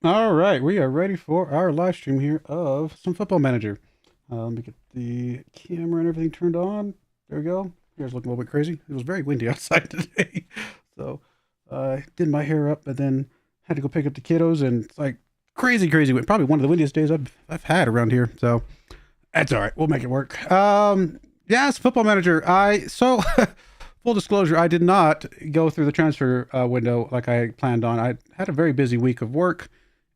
All right, we are ready for our live stream here of some Football Manager. Let me get the camera and everything turned on. There we go. Here's looking a little bit crazy. It was very windy outside today, so I did my hair up, but then had to go pick up the kiddos, and it's like crazy wind. Probably one of the windiest days I've had around here. So that's all right. We'll make it work. Yes, Football Manager. Full disclosure, I did not go through the transfer window like I planned on. I had a very busy week of work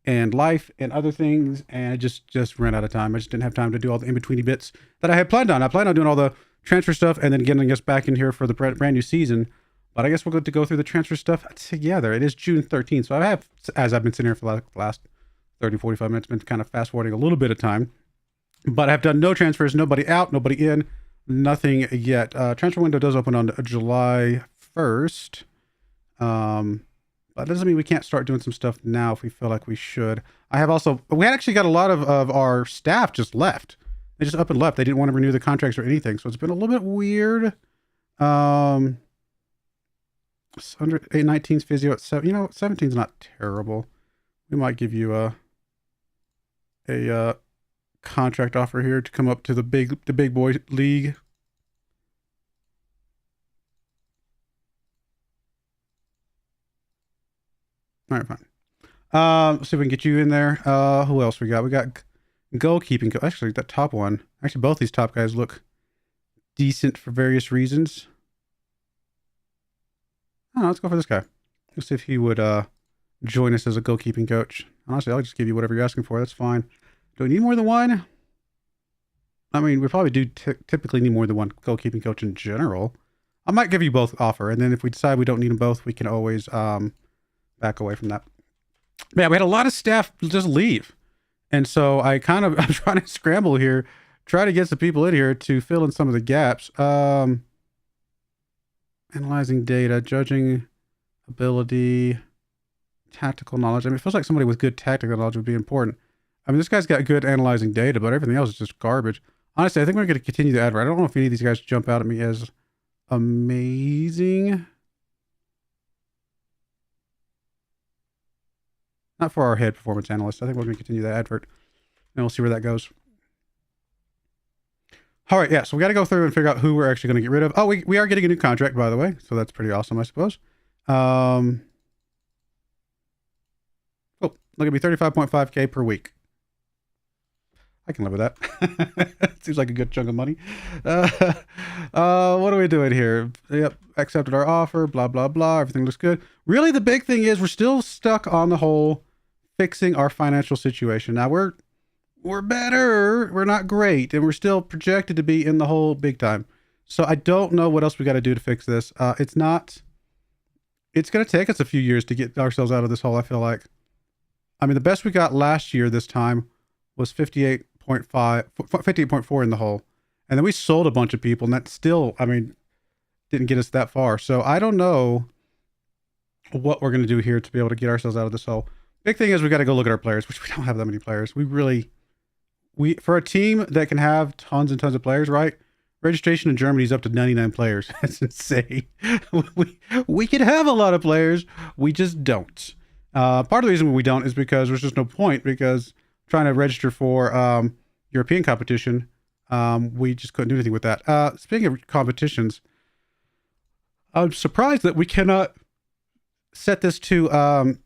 and life and other things, and I just ran out of time. I just didn't have time to do all the in-betweeny bits that I had planned on. I planned on doing all the transfer stuff and then getting us back in here for the brand new season. But I guess we're going to go through the transfer stuff together. It is June 13th, so I have, as I've been sitting here for the last 30, 45 minutes, been kind of fast forwarding a little bit of time. But I've done no transfers, nobody out, nobody in, nothing yet. Transfer window does open on July 1st. But that doesn't mean we can't start doing some stuff now if we feel like we should. We had actually got a lot of our staff just left. They just up and left. They didn't want to renew the contracts or anything. So it's been a little bit weird. 19's physio at 7. 17's not terrible. We might give you a contract offer here to come up to the big boy league. All right, fine. Let's see if we can get you in there. Who else we got? We got goalkeeping. Actually, that top one. Actually, both these top guys look decent for various reasons. Oh, let's go for this guy. Let's see if he would join us as a goalkeeping coach. Honestly, I'll just give you whatever you're asking for. That's fine. Do we need more than one? I mean, we probably do typically need more than one goalkeeping coach in general. I might give you both offer, and then if we decide we don't need them both, we can always back away from that. Yeah, we had a lot of staff just leave. And so I'm trying to scramble here, try to get some people in here to fill in some of the gaps. Analyzing data, judging ability, tactical knowledge. I mean, it feels like somebody with good tactical knowledge would be important. I mean, this guy's got good analyzing data, but everything else is just garbage. Honestly, I think we're going to continue the advert. I don't know if any of these guys jump out at me as amazing. Not for our head performance analyst. I think we're going to continue that advert, and we'll see where that goes. All right, yeah, so we got to go through and figure out who we're actually going to get rid of. Oh, we are getting a new contract, by the way, so that's pretty awesome, I suppose. Oh, look at me, 35.5K per week. I can live with that. Seems like a good chunk of money. What are we doing here? Yep, accepted our offer, blah, blah, blah. Everything looks good. Really, the big thing is we're still stuck on the whole fixing our financial situation. Now, we're better. We're not great, and we're still projected to be in the hole big time. So I don't know what else we got to do to fix this. It's going to take us a few years to get ourselves out of this hole, I feel like. I mean, the best we got last year this time was 58.4 in the hole. And then we sold a bunch of people, and that still, I mean, didn't get us that far. So I don't know what we're going to do here to be able to get ourselves out of this hole. Big thing is we got to go look at our players, which we don't have that many players. For a team that can have tons and tons of players, right? Registration in Germany is up to 99 players. That's insane. We could have a lot of players. We just don't. Part of the reason we don't is because there's just no point, because trying to register for European competition, we just couldn't do anything with that. Speaking of competitions, I'm surprised that we cannot set this to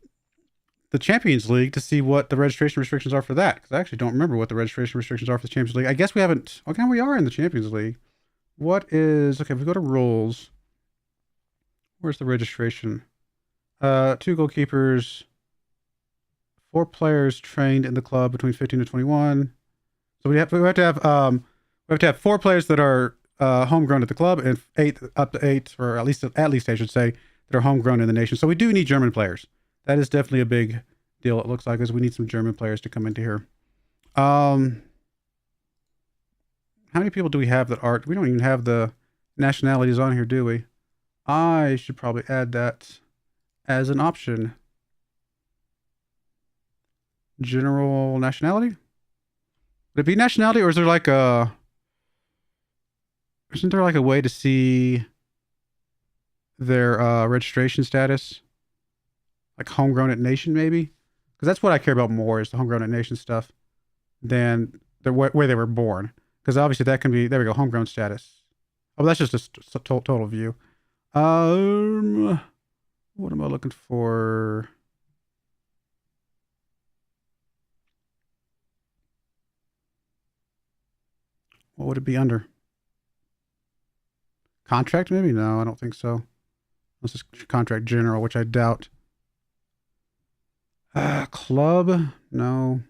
the Champions League to see what the registration restrictions are for that, because I actually don't remember what the registration restrictions are for the Champions League. I guess we haven't. Okay, we are in the Champions League. Okay, if we go to rules, where's the registration? 2 goalkeepers, 4 players trained in the club between 15 to 21. So we have to have 4 players that are homegrown at the club, and up to 8, or at least I should say, that are homegrown in the nation. So we do need German players. That is definitely a big deal. It looks like, is we need some German players to come into here. How many people do we have that are? We don't even have the nationalities on here, do we? I should probably add that as an option. General nationality? Would it be nationality, or is there like isn't there like a way to see their registration status? Like homegrown at nation, maybe? Because that's what I care about more is the homegrown nation stuff than where they were born. Because obviously that can be, there we go, homegrown status. Oh, that's just a total view. What am I looking for? What would it be under? Contract maybe? No, I don't think so. This is contract general, which I doubt. Club? No.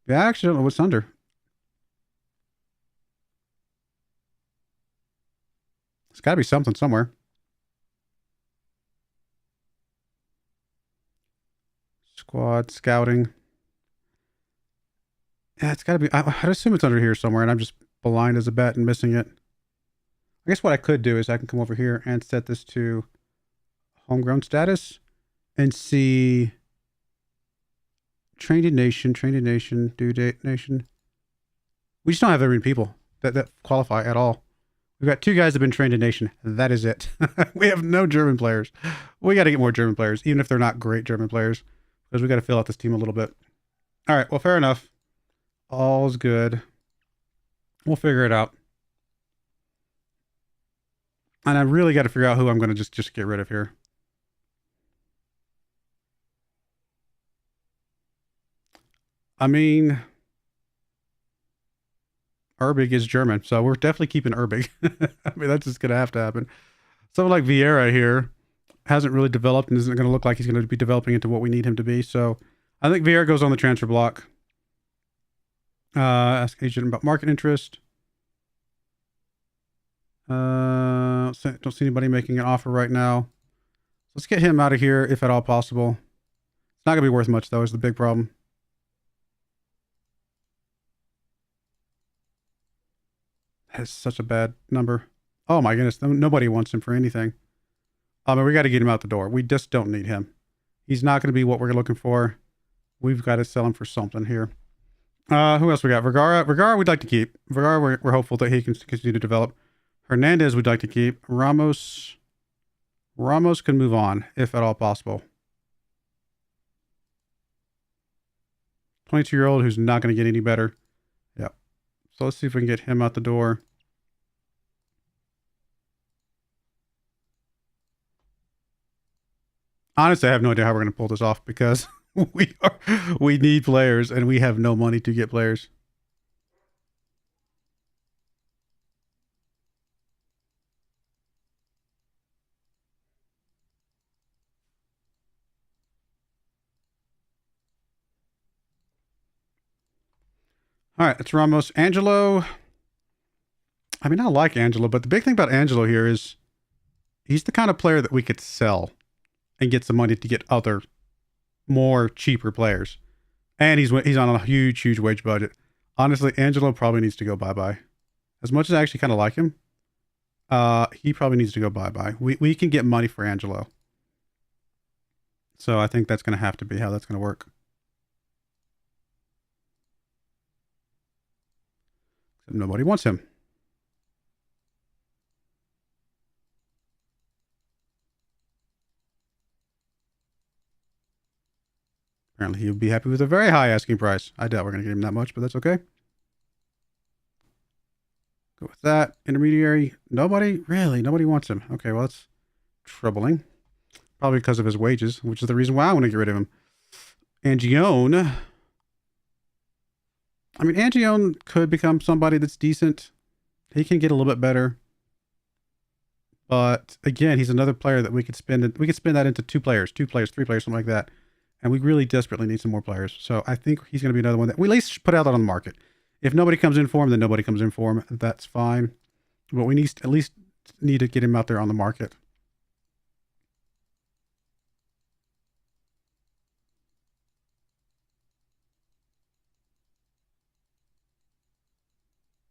Yeah, I actually don't know what's under. It's got to be something somewhere. Squad, scouting. Yeah, it's got to be. I'd assume it's under here somewhere, and I'm just blind as a bat and missing it. I guess what I could do is I can come over here and set this to homegrown status and see trained in nation, due date nation. We just don't have very many people that qualify at all. We've got 2 guys that have been trained in nation. That is it. We have no German players. We got to get more German players, even if they're not great German players, because we got to fill out this team a little bit. All right. Well, fair enough. All's good. We'll figure it out. And I really got to figure out who I'm going to just get rid of here. I mean, Urbig is German, so we're definitely keeping Urbig. I mean, that's just going to have to happen. Someone like Vieira here hasn't really developed and isn't going to look like he's going to be developing into what we need him to be. So I think Vieira goes on the transfer block. Ask agent about market interest. Don't see anybody making an offer right now. Let's get him out of here if at all possible. It's not going to be worth much, though, is the big problem. That's such a bad number. Oh, my goodness. Nobody wants him for anything. I mean, we got to get him out the door. We just don't need him. He's not going to be what we're looking for. We've got to sell him for something here. Who else we got? Vergara we'd like to keep. Vergara, we're hopeful that he can continue to develop. Hernandez we'd like to keep. Ramos can move on, if at all possible. 22-year-old who's not going to get any better. Yep. So let's see if we can get him out the door. Honestly, I have no idea how we're going to pull this off because we need players and we have no money to get players. All right, it's Ramos. Angelo. I mean, I like Angelo, but the big thing about Angelo here is he's the kind of player that we could sell and get some money to get other more cheaper players. And he's on a huge wage budget. Honestly, Angelo probably needs to go bye-bye. As much as I actually kind of like him, he probably needs to go bye-bye. We can get money for Angelo. So I think that's going to have to be how that's going to work. Nobody wants him. Apparently he would be happy with a very high asking price. I doubt we're going to get him that much, but that's okay. Go with that. Intermediary. Nobody? Really? Nobody wants him. Okay, well, that's troubling. Probably because of his wages, which is the reason why I want to get rid of him. Angione. I mean, Angione could become somebody that's decent. He can get a little bit better. But again, he's another player that we could spend. We could spend that into 2 players, 3 players, something like that. And we really desperately need some more players. So I think he's going to be another one that we at least put out on the market. If nobody comes in for him, then nobody comes in for him. That's fine. But we need at least need to get him out there on the market.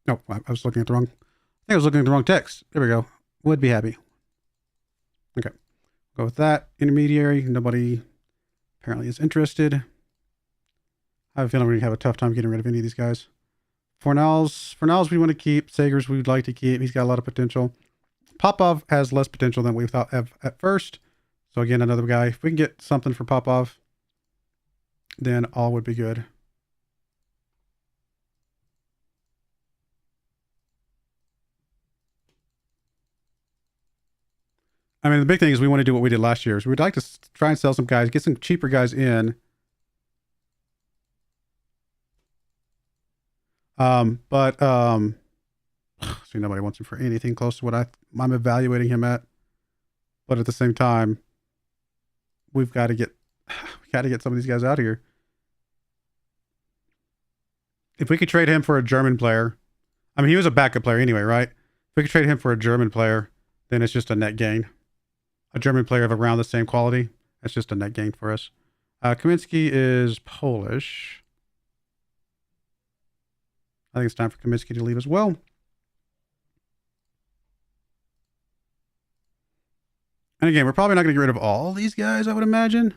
No, I was looking at the wrong. I think I was looking at the wrong text. There we go. Would be happy. Okay. Go with that. Intermediary. Nobody apparently is interested. I have a feeling we're going to have a tough time getting rid of any of these guys. Fornals we want to keep. Sagers we would like to keep. He's got a lot of potential. Popov has less potential than we thought at first. So again, another guy. If we can get something for Popov, then all would be good. I mean, the big thing is we want to do what we did last year. Is we'd like to try and sell some guys, get some cheaper guys in. See, nobody wants him for anything close to what I'm evaluating him at. But at the same time, we've got to get some of these guys out of here. If we could trade him for a German player, I mean, he was a backup player anyway, right? If we could trade him for a German player, then it's just a net gain. A German player of around the same quality, that's just a net gain for us. Kaminsky is Polish. I think it's time for Kaminsky to leave as well. And again, we're probably not going to get rid of all these guys, I would imagine.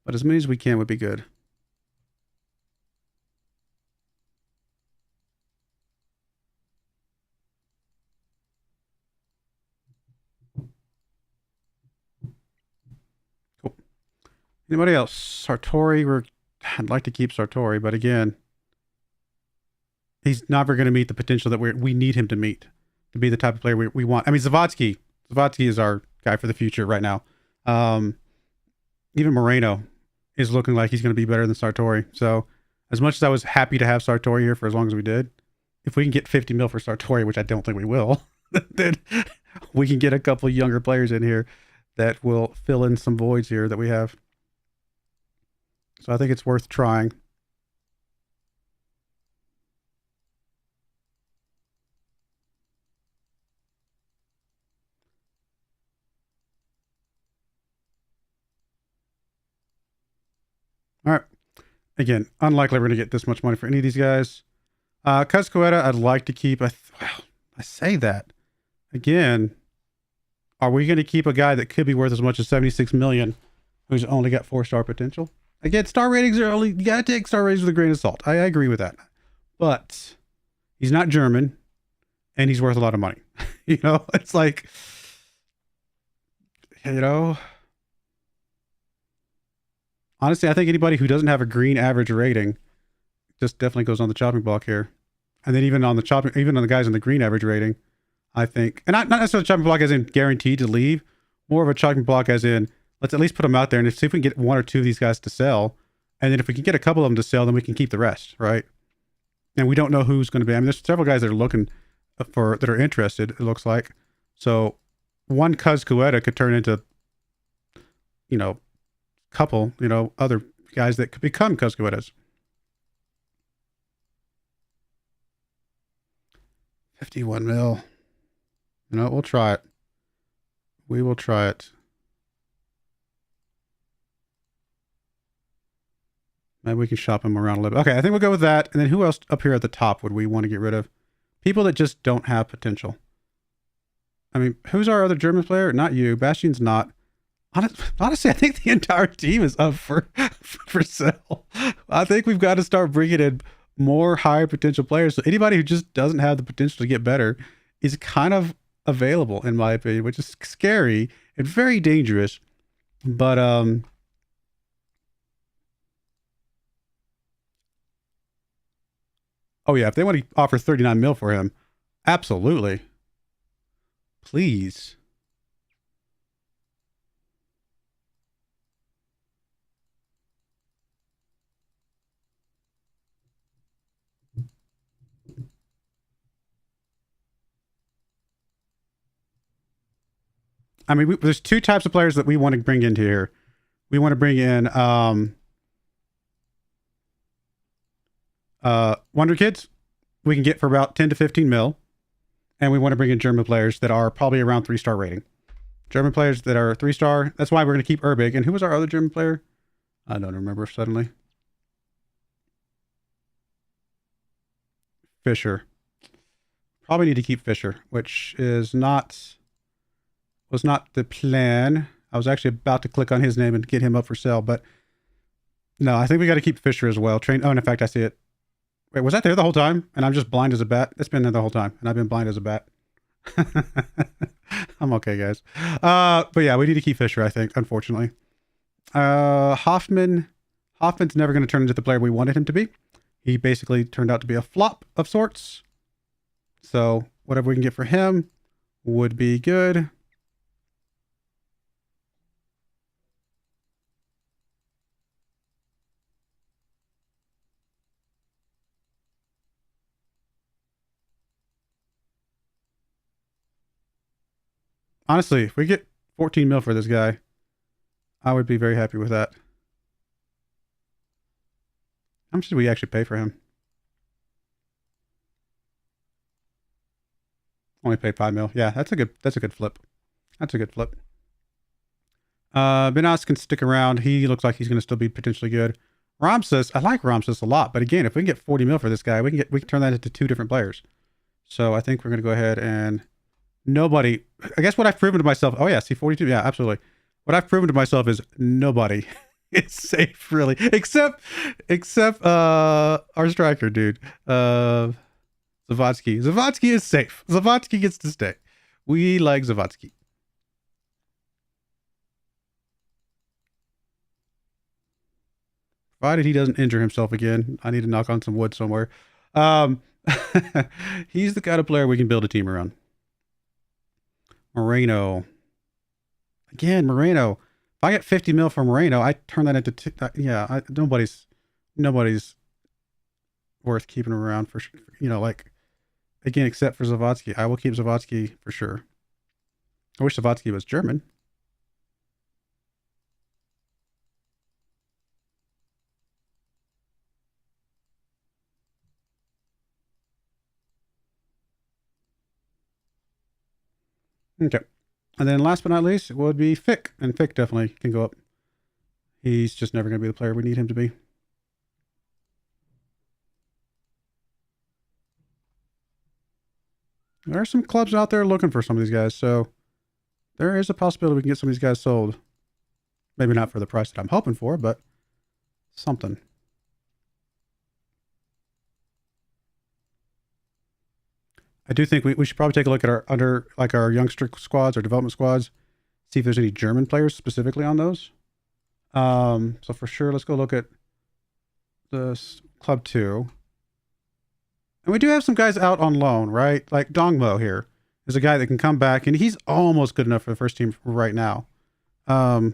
But as many as we can would be good. Cool. Anybody else? Sartori, I'd like to keep Sartori, but again, he's never going to meet the potential that we need him to meet to be the type of player we want. I mean, Zavatsky is our guy for the future right now. Even Moreno is looking like he's going to be better than Sartori. So as much as I was happy to have Sartori here for as long as we did, if we can get 50 mil for Sartori, which I don't think we will, then we can get a couple younger players in here that will fill in some voids here that we have. So I think it's worth trying. All right. Again, unlikely we're going to get this much money for any of these guys. Cuzcoeta, I'd like to keep. I say that. Again, are we going to keep a guy that could be worth as much as 76 million who's only got 4-star potential? Again, star ratings are only, you got to take star ratings with a grain of salt. I agree with that. But he's not German and he's worth a lot of money. You know, it's like, you know, honestly, I think anybody who doesn't have a green average rating just definitely goes on the chopping block here. And then even on the guys in the green average rating, I think, and not necessarily chopping block as in guaranteed to leave, more of a chopping block as in, let's at least put them out there and see if we can get 1 or 2 of these guys to sell. And then if we can get a couple of them to sell, then we can keep the rest, right? And we don't know who's going to be. I mean, there's several guys that are looking that are interested, it looks like. So one Cuzcoeta could turn into, you know, couple, you know, other guys that could become Cuzcoetas. 51 mil. You know, we'll try it. We will try it. Maybe we can shop him around a little bit. Okay, I think we'll go with that. And then who else up here at the top would we want to get rid of? People that just don't have potential. I mean, who's our other German player? Not you. Bastian's not. Honestly, I think the entire team is up for sale. I think we've got to start bringing in more higher potential players. So anybody who just doesn't have the potential to get better is kind of available, in my opinion, which is scary and very dangerous. But oh yeah, if they want to offer 39 mil for him, absolutely. Please. I mean, there's 2 types of players that we want to bring into here. We want to bring in Wonder Kids. We can get for about 10 to 15 mil. And we want to bring in German players that are probably around 3-star rating. German players that are 3-star. That's why we're going to keep Urbig. And who was our other German player? I don't remember suddenly. Fischer. Probably need to keep Fischer, which was not the plan. I was actually about to click on his name and get him up for sale, but no, I think we got to keep Fischer as well. Oh, and in fact, I see it. Wait, was that there the whole time? And I'm just blind as a bat? It's been there the whole time, and I've been blind as a bat. I'm okay, guys. But yeah, we need to keep Fischer, I think, unfortunately. Hoffman offense never going to turn into the player we wanted him to be. He basically turned out to be a flop of sorts. So whatever we can get for him would be good. Honestly, if we get 14 mil for this guy, I would be very happy with that. How much did we actually pay for him? Only paid 5 mil. Yeah, that's a good flip. That's a good flip. Benas can stick around. He looks like he's going to still be potentially good. Ramses, I like Ramses a lot, but again, if we can get 40 mil for this guy, we can turn that into 2 different players. So I think we're going to go ahead and nobody. I guess what I've proven to myself. Oh yeah, see 42. Yeah, absolutely. What I've proven to myself is nobody is safe really, except our striker dude, Zavatsky. Zavatsky is safe. Zavatsky gets to stay. We like Zavatsky. Provided he doesn't injure himself again. I need to knock on some wood somewhere. He's the kind of player we can build a team around. Moreno. Again, Moreno. If I get 50 mil from Moreno, I turn that into nobody's worth keeping him around for, like, again, except for Zavatsky. I will keep Zavatsky for sure. I wish Zavatsky was German. Okay. And then last but not least, it would be Fick. And Fick definitely can go up. He's just never going to be the player we need him to be. There are some clubs out there looking for some of these guys, so there is a possibility we can get some of these guys sold. Maybe not for the price that I'm hoping for, but something. I do think we should probably take a look at our youngster squads, our development squads, see if there's any German players specifically on those. So for sure, let's go look at the Club 2. And we do have some guys out on loan, right? Like Dongmo here is a guy that can come back, and he's almost good enough for the first team right now. My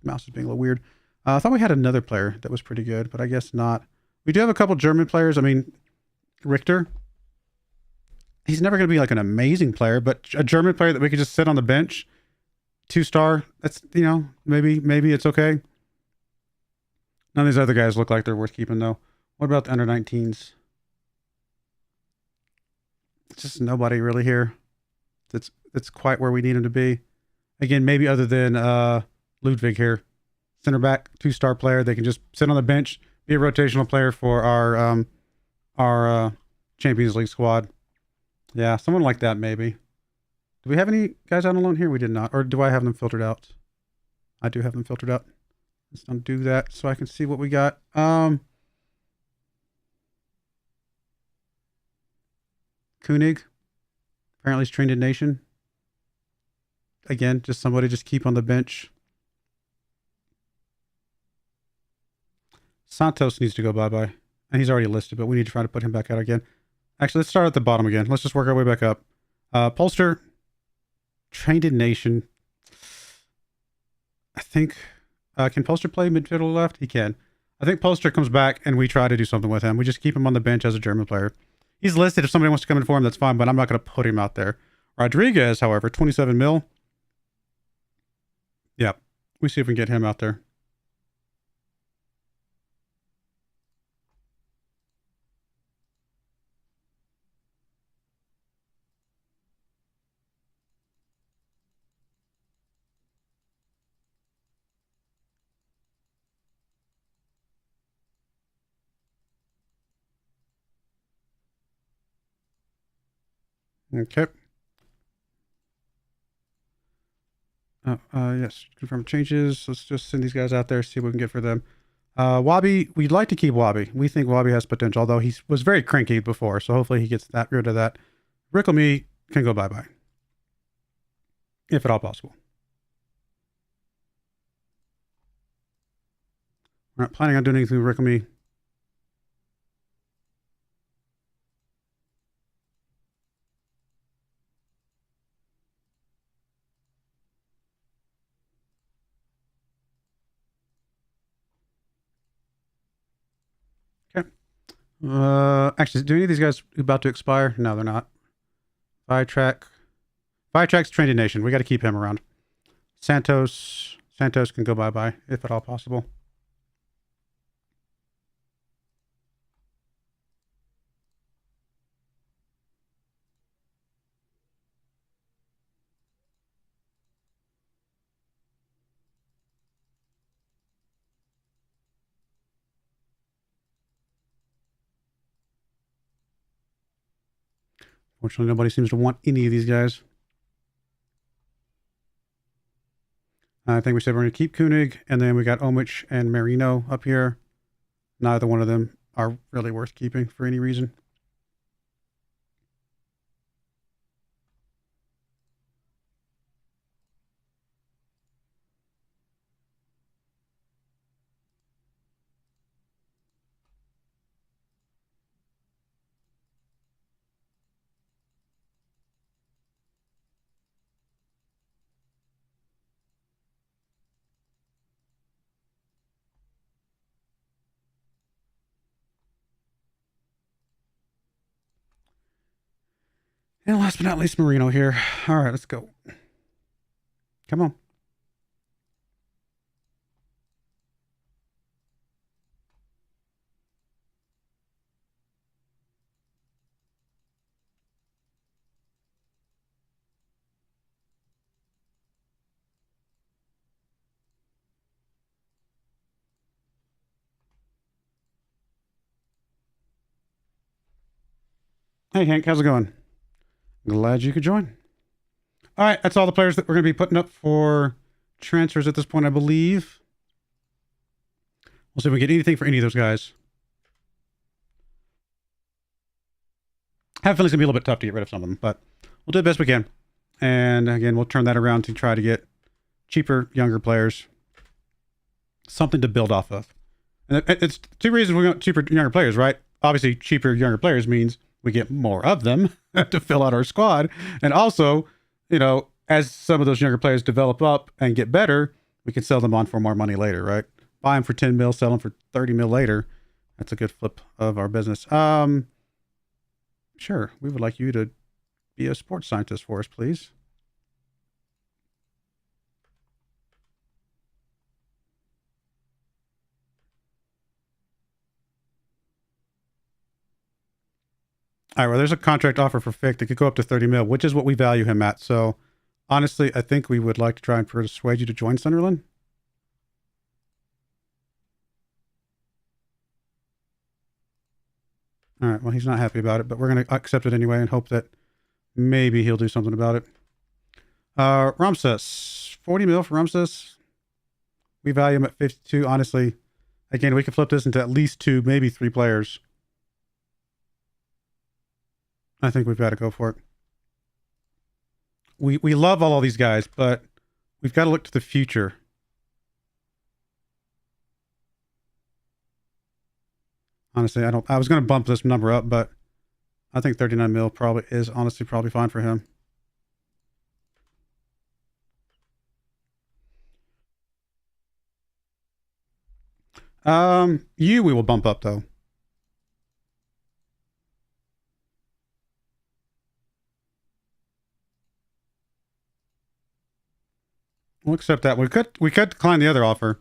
mouse is being a little weird. I thought we had another player that was pretty good, but I guess not. We do have a couple German players. I mean, Richter. He's never going to be like an amazing player, but a German player that we could just sit on the bench, 2-star. That's, maybe it's okay. None of these other guys look like they're worth keeping though. What about the under 19s? Just nobody really here. That's quite where we need him to be. Again, maybe other than Ludwig here, center back, 2-star player. They can just sit on the bench, be a rotational player for our Champions League squad. Yeah, someone like that maybe. Do we have any guys out on loan here? We did not. Or do I have them filtered out? I do have them filtered out. Let's undo that so I can see what we got. Koenig. Apparently he's trained in Nation. Again, just somebody just keep on the bench. Santos needs to go bye-bye. And he's already listed, but we need to try to put him back out again. Actually, let's start at the bottom again. Let's just work our way back up. Polster, trained in Nation. I think, can Polster play midfield or left? He can. I think Polster comes back and we try to do something with him. We just keep him on the bench as a German player. He's listed. If somebody wants to come in for him, that's fine, but I'm not going to put him out there. Rodriguez, however, 27 mil. Yeah, we see if we can get him out there. Okay. Yes, confirm changes. Let's just send these guys out there, see what we can get for them. Wabi, we'd like to keep Wabi. We think Wabi has potential, although he was very cranky before, so hopefully he gets rid of that. Ricklemy can go bye-bye. If at all possible. We're not planning on doing anything with Rick and me. Okay. Actually, do any of these guys about to expire? No, they're not. Firetrack's Trendy Nation. We got to keep him around. Santos can go bye-bye, if at all possible. Fortunately, nobody seems to want any of these guys. I think we said we're going to keep Koenig, and then we got Omich and Marino up here. Neither one of them are really worth keeping for any reason. And last but not least, Marino here. All right, let's go. Come on. Hey, Hank, how's it going? Glad you could join. All right, that's all the players that we're going to be putting up for transfers at this point, I believe. We'll see if we get anything for any of those guys. I have a feeling it's going to be a little bit tough to get rid of some of them, but we'll do the best we can. And again, we'll turn that around to try to get cheaper, younger players. Something to build off of. And it's two reasons we want cheaper, younger players, right? Obviously, cheaper, younger players means we get more of them to fill out our squad. And also, you know, as some of those younger players develop up and get better, we can sell them on for more money later, right? Buy them for 10 mil, sell them for 30 mil later. That's a good flip of our business. Sure, we would like you to be a sports scientist for us, please. All right, well, there's a contract offer for Fick that could go up to 30 mil, which is what we value him at. So, honestly, I think we would like to try and persuade you to join Sunderland. All right, well, he's not happy about it, but we're going to accept it anyway and hope that maybe he'll do something about it. Ramses, 40 mil for Ramses. We value him at 52. Honestly, again, we could flip this into at least 2, maybe 3 players. I think we've got to go for it. We love all these guys, but we've got to look to the future. Honestly, I was going to bump this number up, but I think 39 mil probably is honestly probably fine for him. We will bump up though. We'll accept that. We could decline the other offer.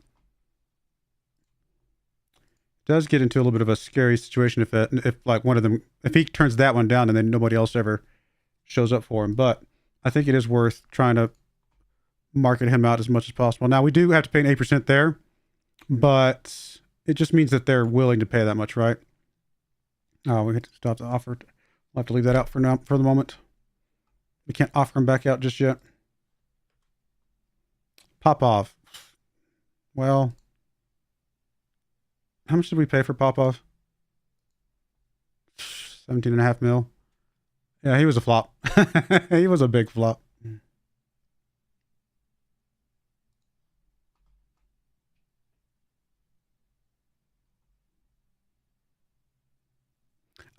It does get into a little bit of a scary situation if like one of them, if he turns that one down and then nobody else ever shows up for him. But I think it is worth trying to market him out as much as possible. Now we do have to pay an 8% there, but it just means that they're willing to pay that much, right? Oh, we have to stop the offer. We'll have to leave that out for now, for the moment. We can't offer him back out just yet. Popov. Well, how much did we pay for Popov? 17.5 mil. Yeah, he was a flop. He was a big flop.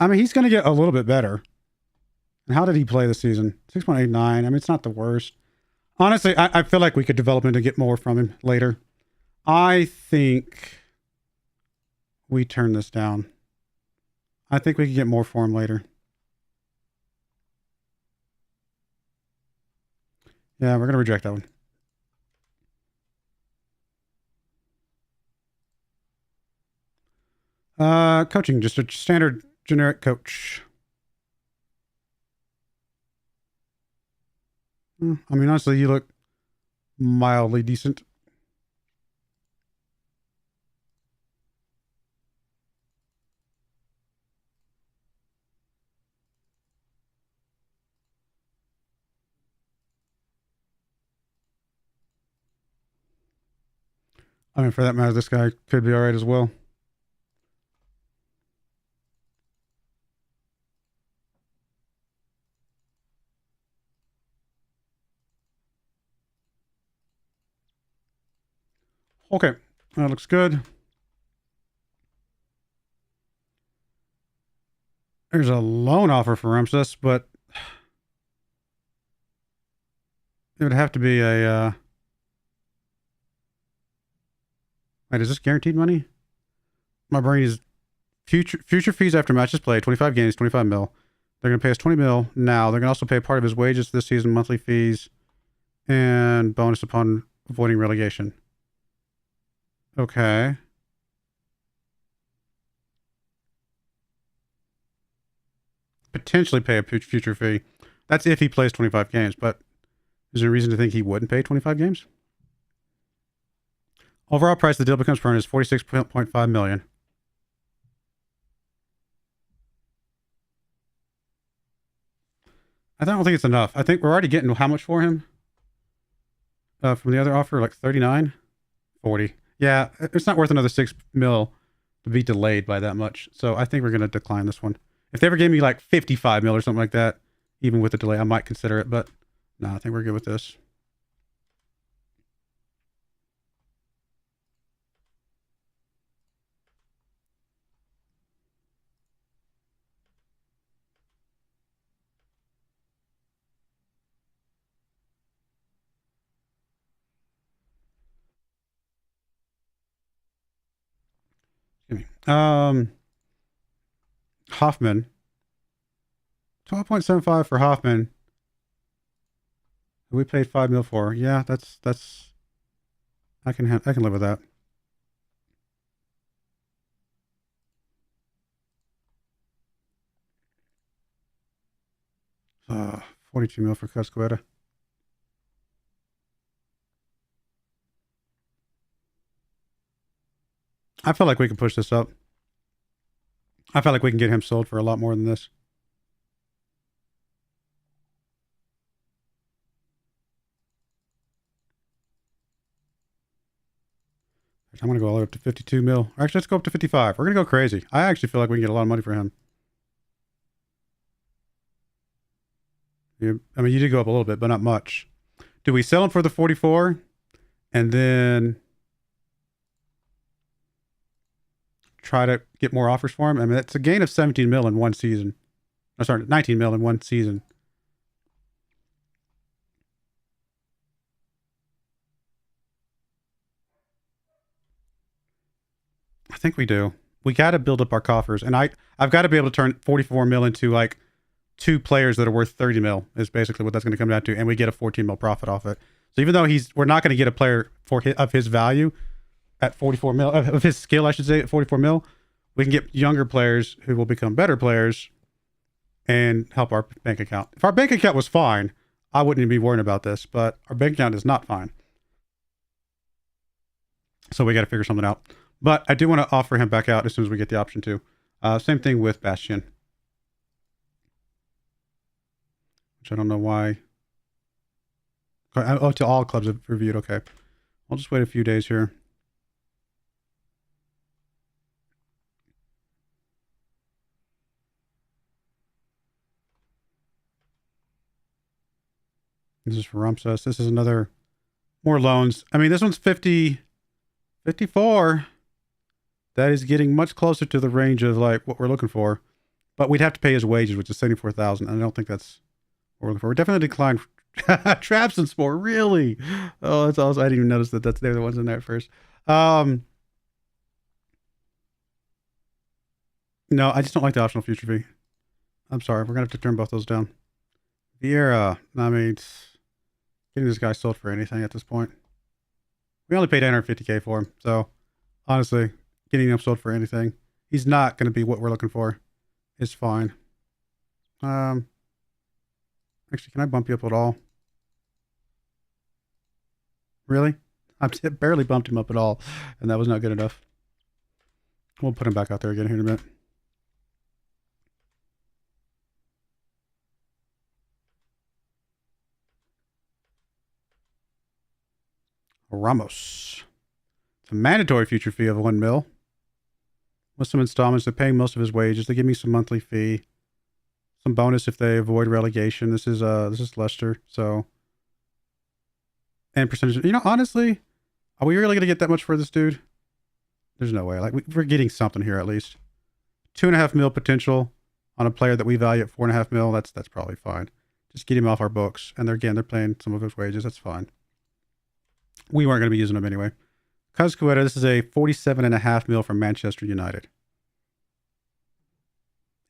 I mean, he's going to get a little bit better. And how did he play this season? 6.89. I mean, it's not the worst. Honestly, I feel like we could develop him to get more from him later. I think we turn this down. I think we can get more for him later. Yeah, we're going to reject that one. Coaching, just a standard generic coach. I mean, honestly, you look mildly decent. I mean, for that matter, this guy could be all right as well. Okay, that looks good. There's a loan offer for Ramses, but it would have to be a... Wait, is this guaranteed money? My brain is... Future fees after matches played, 25 games, 25 mil. They're going to pay us 20 mil now. They're going to also pay part of his wages this season, monthly fees, and bonus upon avoiding relegation. Okay. Potentially pay a future fee. That's if he plays 25 games, but is there a reason to think he wouldn't pay 25 games? Overall price of the deal becomes permanent is 46.5 million. I don't think it's enough. I think we're already getting how much for him? From the other offer, like 39? 40. Yeah, it's not worth another 6 mil to be delayed by that much. So I think we're going to decline this one. If they ever gave me like 55 mil or something like that, even with the delay, I might consider it. But no, I think we're good with this. Hoffman. 12.75 for Hoffman. We paid 5 mil for. Yeah, that's I can live with that. 42 mil for Casqueta. I feel like we can push this up. I feel like we can get him sold for a lot more than this. I'm going to go all the way up to 52 mil. Actually, let's go up to 55. We're going to go crazy. I actually feel like we can get a lot of money for him. I mean, you did go up a little bit, but not much. Do we sell him for the 44 and then try to get more offers for him? I mean, it's a gain of 17 mil in one season. Oh, sorry, 19 mil in one season. I think we do. We got to build up our coffers, and I've got to be able to turn 44 mil into like 2 players that are worth 30 mil is basically what that's going to come down to, and we get a 14 mil profit off it. So even though we're not going to get a player of his value at 44 mil, of his skill, I should say, at 44 mil, we can get younger players who will become better players and help our bank account. If our bank account was fine, I wouldn't even be worrying about this, but our bank account is not fine. So we got to figure something out. But I do want to offer him back out as soon as we get the option to. Same thing with Bastion. Which I don't know why. Oh, to all clubs have reviewed. Okay. I'll just wait a few days here. This is for Ramses. This is another more loans. I mean, this one's 54. That is getting much closer to the range of like what we're looking for. But we'd have to pay his wages, which is 74,000. And I don't think that's what we're looking for. We're definitely declined. Traps and Sport, really? Oh, that's awesome. I didn't even notice that they're the ones in there at first. No, I just don't like the optional future fee. I'm sorry. We're going to have to turn both those down. Vieira, I mean, getting this guy sold for anything at this point. We only paid 850K for him. So, honestly, getting him sold for anything. He's not going to be what we're looking for. It's fine. Actually, can I bump you up at all? Really? I barely bumped him up at all, and that was not good enough. We'll put him back out there again here in a minute. Ramos. It's a mandatory future fee of 1 mil. With some installments, they're paying most of his wages. They give me some monthly fee. Some bonus if they avoid relegation. This is Leicester, so. And percentage. You know, honestly, are we really going to get that much for this dude? There's no way. Like, we're getting something here at least. 2.5 mil potential on a player that we value at 4.5 mil. That's probably fine. Just get him off our books. And they're paying some of his wages. That's fine. We weren't going to be using him anyway. Cuzcueta, this is a 47.5 mil from Manchester United.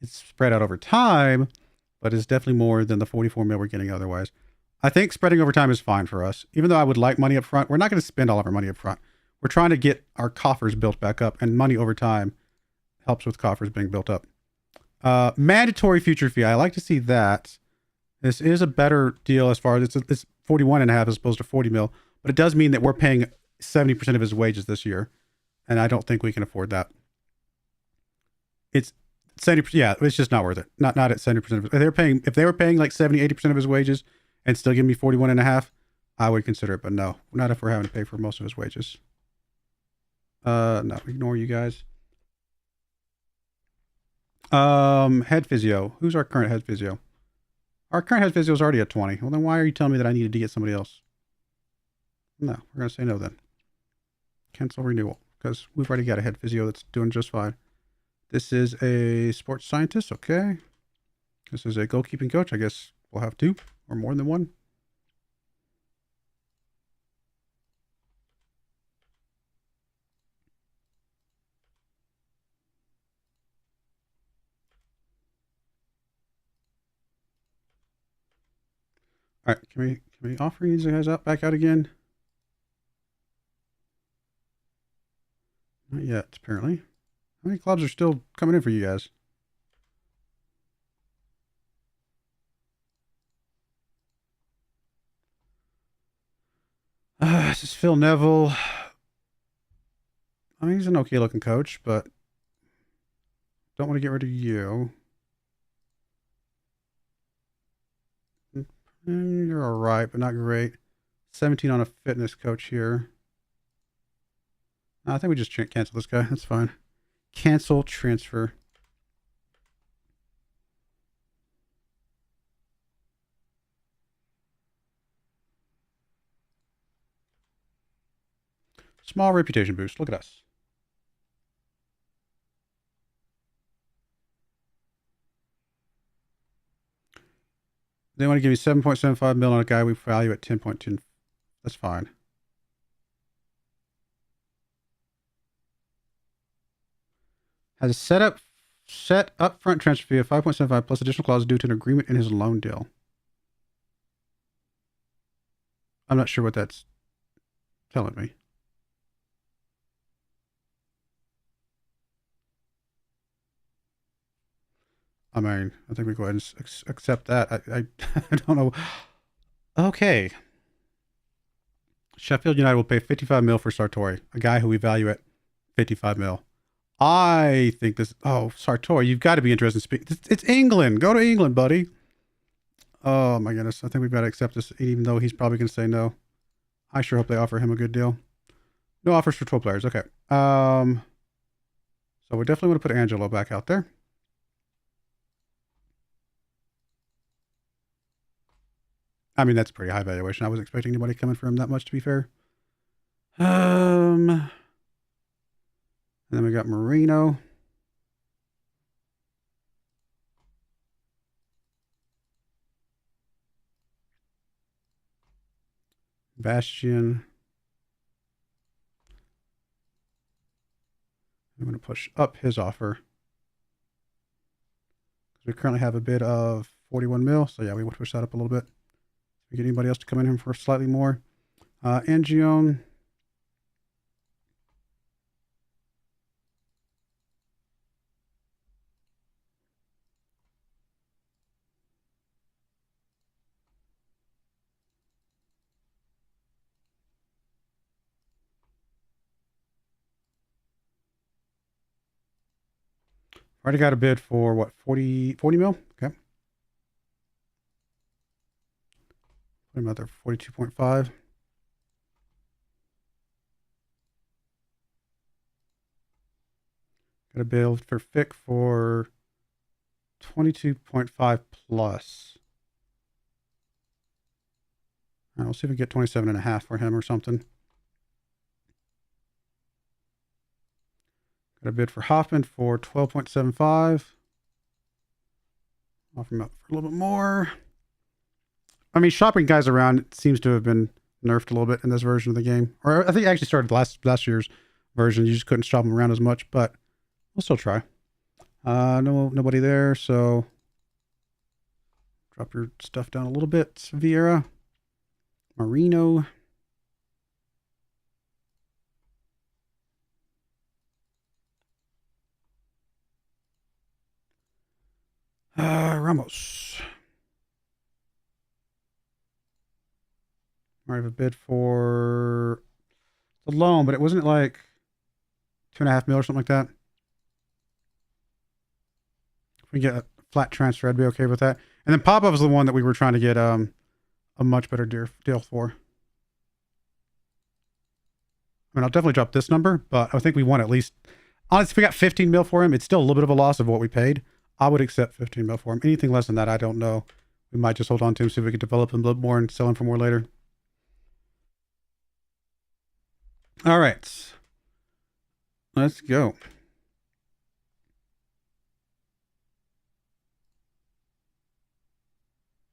It's spread out over time, but it's definitely more than the 44 mil we're getting otherwise. I think spreading over time is fine for us. Even though I would like money up front, we're not going to spend all of our money up front. We're trying to get our coffers built back up, and money over time helps with coffers being built up. Mandatory future fee. I like to see that. This is a better deal as far as it's 41.5 as opposed to 40 mil, but it does mean that we're paying 70% of his wages this year, and I don't think we can afford that. It's 70%. Yeah, it's just not worth it. Not at 70%. If they were paying like 70-80% of his wages and still give me 41.5, I would consider it, but no, not if we're having to pay for most of his wages. No, ignore you guys. Head physio. Who's our current head physio? Our current head physio is already at 20. Well, then why are you telling me that I needed to get somebody else? No, we're going to say no then. Cancel renewal, because we've already got a head physio that's doing just fine. This is a sports scientist, okay. This is a goalkeeping coach. I guess we'll have 2 or more than 1. All right, can we offer these guys back out again? Not yet, apparently. How many clubs are still coming in for you guys? This is Phil Neville. I mean, he's an okay looking coach, but don't want to get rid of you. You're all right, but not great. 17 on a fitness coach here. I think we just cancel this guy. That's fine. Cancel transfer. Small reputation boost. Look at us. They want to give you 7.75 mil on a guy we value at 10.2. That's fine. Has a set upfront transfer fee of 5.75 plus additional clause due to an agreement in his loan deal. I'm not sure what that's telling me. I mean, I think we go ahead and accept that. I don't know. Okay. Sheffield United will pay 55 mil for Sartori, a guy who we value at 55 mil. I think this. Oh, Sartori, you've got to be interested in speaking. It's England. Go to England, buddy. Oh my goodness. I think we've got to accept this, even though he's probably going to say no. I sure hope they offer him a good deal. No offers for 12 players. Okay. So we definitely want to put Angelo back out there. I mean, that's a pretty high valuation. I wasn't expecting anybody coming for him that much, to be fair. And then we got Marino. Bastion. I'm going to push up his offer. We currently have a bid of 41 mil. So yeah, we would push that up a little bit. We get anybody else to come in here for slightly more. Angione. Already got a bid for what, 40 mil? Okay. Put him out there for 42.5. Got a bid for Fick for 22.5 plus. All right, we'll see if we can get 27.5 for him or something. Got a bid for Hoffman for 12.75. Offer him up for a little bit more. I mean, shopping guys around seems to have been nerfed a little bit in this version of the game. Or I think it actually started last year's version. You just couldn't shop them around as much, but we'll still try. Nobody there, so drop your stuff down a little bit. Vieira. Marino. Ramos. I have a bid for the loan, but it wasn't like 2.5 mil or something like that. If we get a flat transfer, I'd be okay with that. And then Popov is the one that we were trying to get a much better deal for. I mean, I'll definitely drop this number, but I think we want at least, honestly, if we got 15 mil for him, it's still a little bit of a loss of what we paid. I would accept 15 mil for him. Anything less than that, I don't know. We might just hold on to him, see if we can develop him a little more and sell him for more later. All right. Let's go.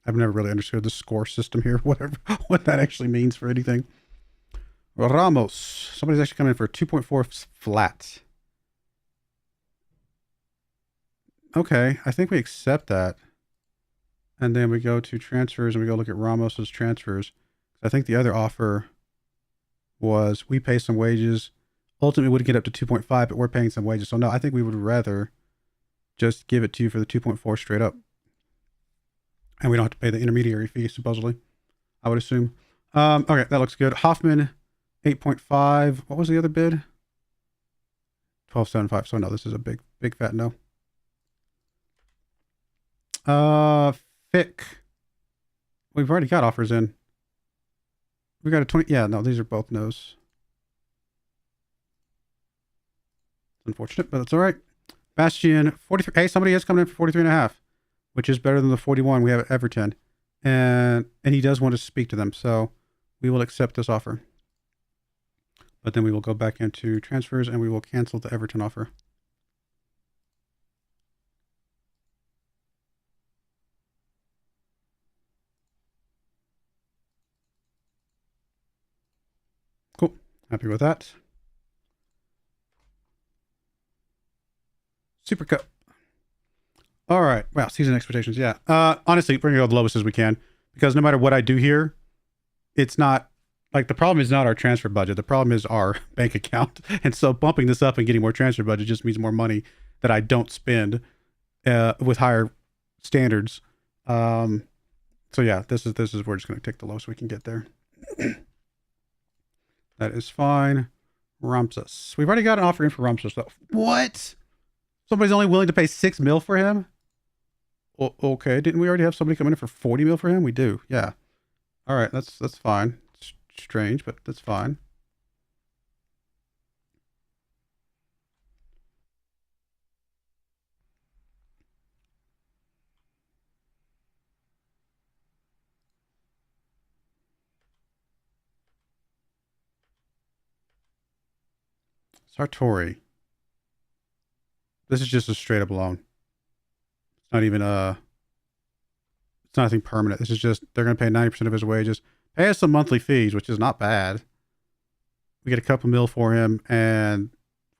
I've never really understood the score system here, whatever, what that actually means for anything. Ramos. Somebody's actually coming in for 2.4 flat. Okay, I think we accept that. And then we go to transfers and we go look at Ramos's transfers. I think the other offer was we pay some wages. Ultimately, we would get up to 2.5, but we're paying some wages. So no, I think we would rather just give it to you for the 2.4 straight up. And we don't have to pay the intermediary fee, supposedly. I would assume. Okay, that looks good. Hoffman, 8.5. What was the other bid? 12.75. So no, this is a big fat no. Fick. We've already got offers in. We got a 20. Yeah, no, these are both no's. Unfortunate, but that's all right. Bastion, 43. Hey, somebody is coming in for 43.5, which is better than the 41 we have at Everton. And he does want to speak to them, so we will accept this offer. But then we will go back into transfers and we will cancel the Everton offer. Cool. Happy with that. Super Cup. All right. Wow. Season expectations. Yeah. Honestly, we're going to go the lowest as we can because no matter what I do here, it's not like the problem is not our transfer budget. The problem is our bank account. And so bumping this up and getting more transfer budget just means more money that I don't spend with higher standards. So yeah, this is we're just going to take the lowest we can get there. That is fine. Ramses. We've already got an offer in for Ramses though. What? Somebody's only willing to pay 6 mil for him? Okay, didn't we already have somebody coming in for 40 mil for him? We do, yeah. All right, that's fine. It's strange, but that's fine. Sartori. This is just a straight up loan. It's not even it's nothing permanent. This is just they're going to pay 90% of his wages. Pay us some monthly fees, which is not bad. We get a couple mil for him, and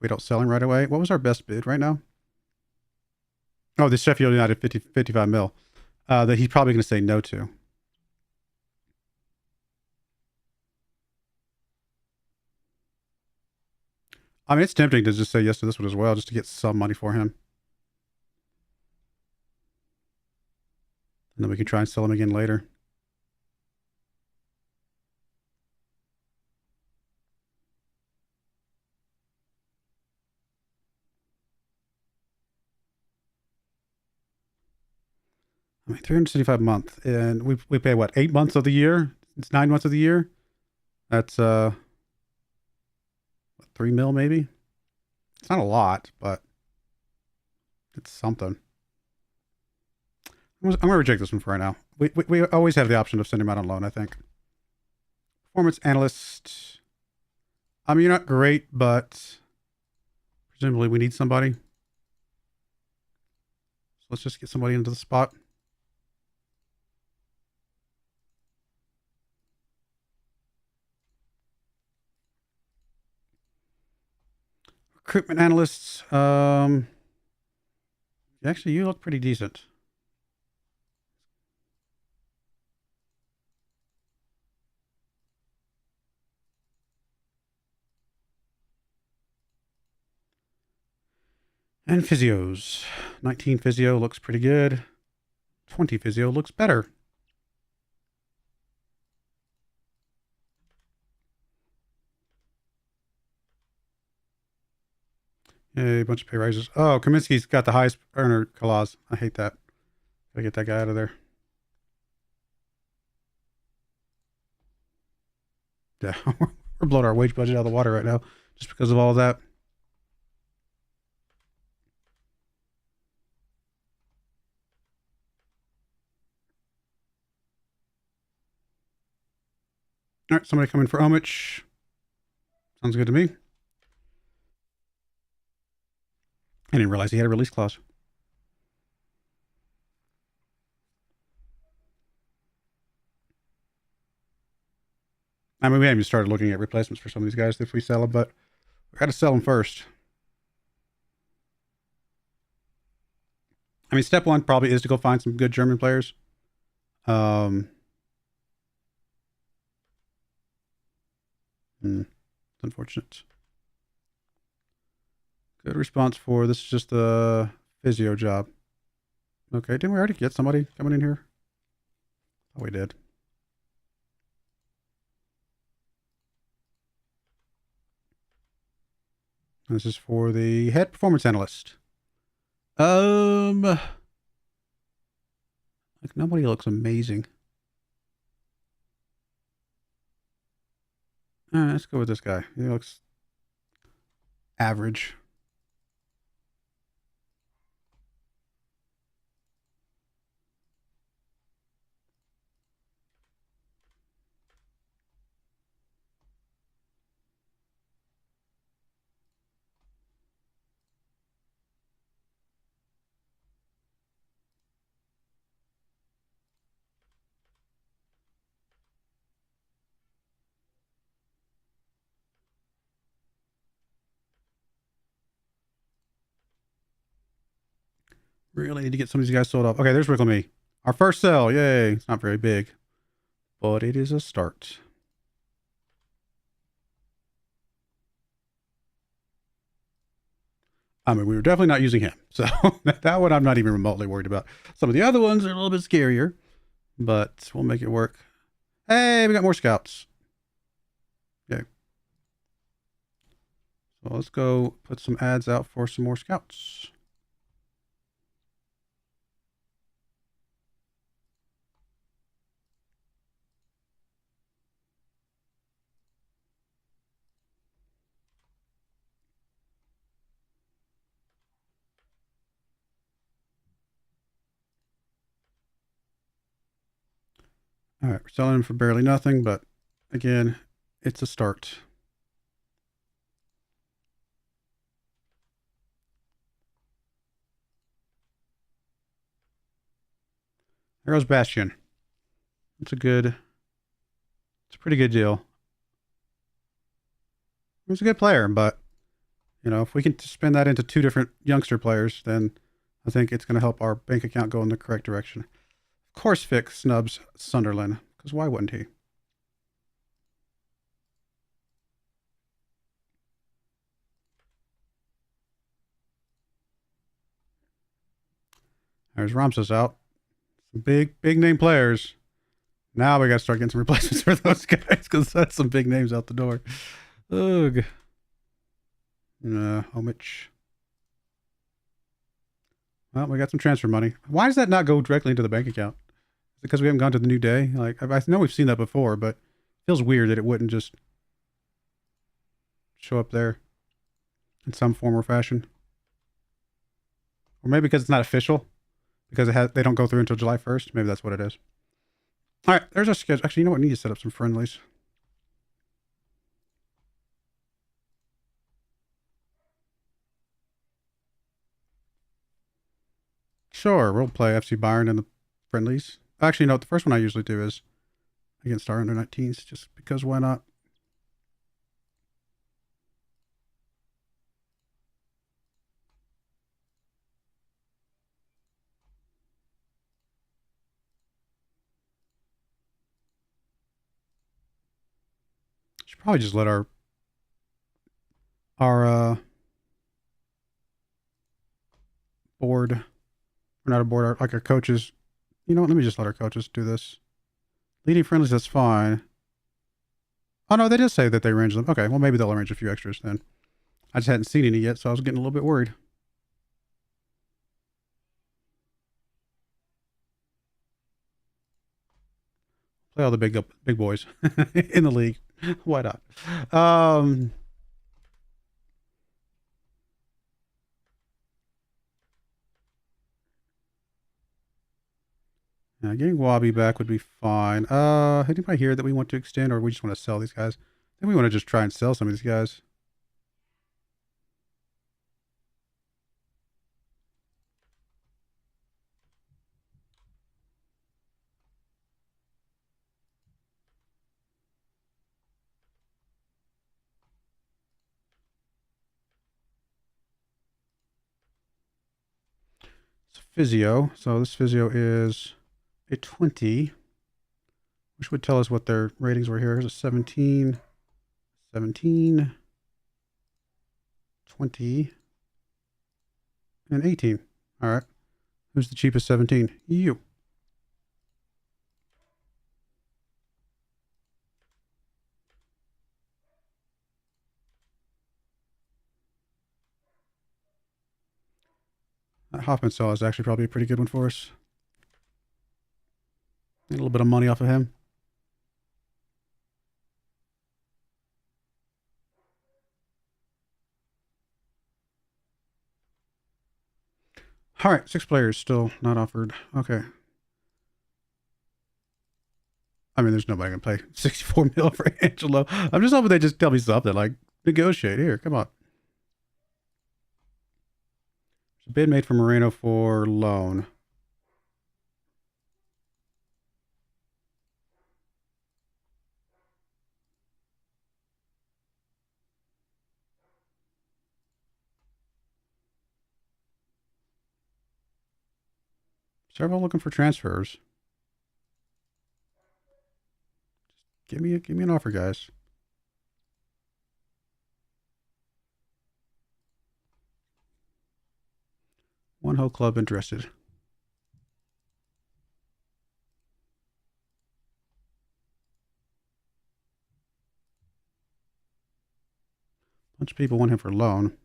we don't sell him right away. What was our best bid right now? Oh, the Sheffield United 55 mil. That he's probably going to say no to. I mean, it's tempting to just say yes to this one as well, just to get some money for him. And then we can try and sell him again later. I mean, 375 a month, and we pay what, 8 months of the year? It's 9 months of the year. That's 3 mil maybe. It's not a lot, but it's something. I'm gonna reject this one for right now. We always have the option of sending him out on loan, I think. Performance analyst. I mean, you're not great, but presumably we need somebody. So let's just get somebody into the spot. Recruitment analysts. Actually, you look pretty decent. And physios. 19 physio looks pretty good. 20 physio looks better. Yay, a bunch of pay rises. Oh, Kaminsky's got the highest earner clause. I hate that. Gotta get that guy out of there. Yeah, we're blowing our wage budget out of the water right now just because of all of that. All right, somebody coming for homage. Sounds good to me. I didn't realize he had a release clause. I mean, we haven't even started looking at replacements for some of these guys if we sell them, but we got to sell them first. I mean, step one probably is to go find some good German players. It's unfortunate. Good response for this is just the physio job. Okay, didn't we already get somebody coming in here? Oh, we did. This is for the head performance analyst. Like nobody looks amazing. All right, let's go with this guy. He looks average. Really need to get some of these guys sold off. Okay, there's Wiggle Me. Our first sell. Yay. It's not very big, but it is a start. I mean, we were definitely not using him. So that one I'm not even remotely worried about. Some of the other ones are a little bit scarier, but we'll make it work. Hey, we got more scouts. Okay. So let's go put some ads out for some more scouts. All right, we're selling them for barely nothing, but again, it's a start. There goes Bastion. That's a good It's a pretty good deal. He's a good player, but you know, if we can spin that into 2 different youngster players, then I think it's going to help our bank account go in the correct direction. Of course, Vic snubs Sunderland, because why wouldn't he? There's Ramses out. Some big name players. Now we got to start getting some replacements for those guys, because that's some big names out the door. Ugh. Homich. Well, we got some transfer money. Why does that not go directly into the bank account? Is it because we haven't gone to the new day? Like, I know we've seen that before, but it feels weird that it wouldn't just show up there in some form or fashion. Or maybe because it's not official, because they don't go through until July 1st. Maybe that's what it is. All right, there's our schedule. Actually, you know what? I need to set up some friendlies. Sure, we'll play FC Bayern in the friendlies. Actually, no, the first one I usually do is against our under-19s, just because why not? Should probably just let our board, or not a board, like our coaches. You know what? Let me just let our coaches do this. Leading friendlies, that's fine. Oh no, they did say that they arranged them. Okay, well maybe they'll arrange a few extras then. I just hadn't seen any yet, so I was getting a little bit worried. Play all the big boys in the league. Why not? Yeah, getting Wabi back would be fine. Anybody here that we want to extend, or we just want to sell these guys? I think we want to just try and sell some of these guys. It's physio. So this physio is a 20, which would tell us what their ratings were here. Here's a 17, 17, 20, and 18. All right. Who's the cheapest 17? You. That Hoffman saw is actually probably a pretty good one for us. Need a little bit of money off of him. All right, 6 players still not offered. Okay. I mean, there's nobody gonna pay 64 mil for Angelo. I'm just hoping they just tell me something like negotiate here. Come on. There's a bid made for Moreno for loan. Several looking for transfers. Give me an offer, guys. One whole club interested. Bunch of people want him for loan.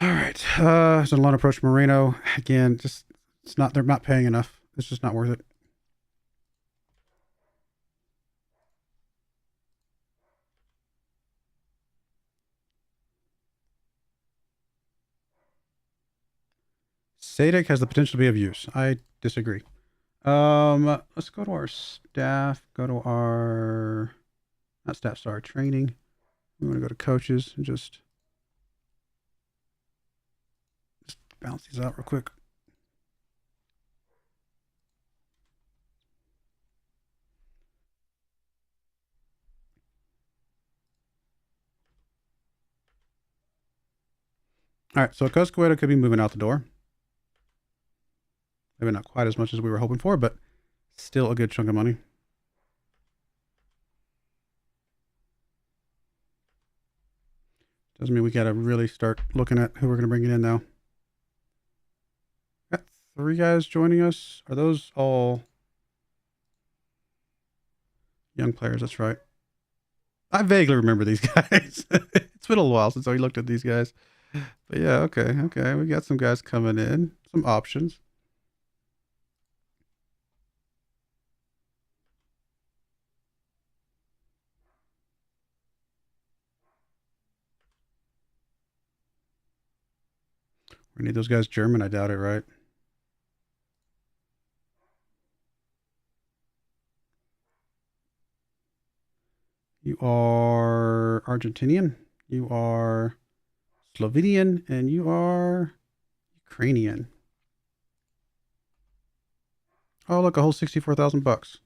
All right. So loan approach Moreno again. Just they're not paying enough. It's just not worth it. Sadek has the potential to be of use. I disagree. Let's go to our staff. Go to our not staff, sorry, training. We want to go to coaches and just bounce these out real quick. All right, so Cosqueda could be moving out the door. Maybe not quite as much as we were hoping for, but still a good chunk of money. Doesn't mean we got to really start looking at who we're going to bring in now. Got 3 guys joining us. Are those all young players? That's right. I vaguely remember these guys. It's been a while since I looked at these guys. But yeah, okay. We got some guys coming in. Some options. We need those guys German. I doubt it, right? You are Argentinian. You are Slovenian. And you are Ukrainian. Oh, look, a whole $64,000.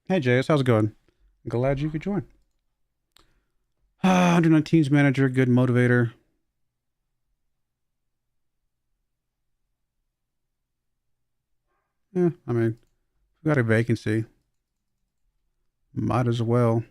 Hey, JS, how's it going? Glad you could join. 119's manager, good motivator. Yeah, I mean, we got a vacancy. Might as well.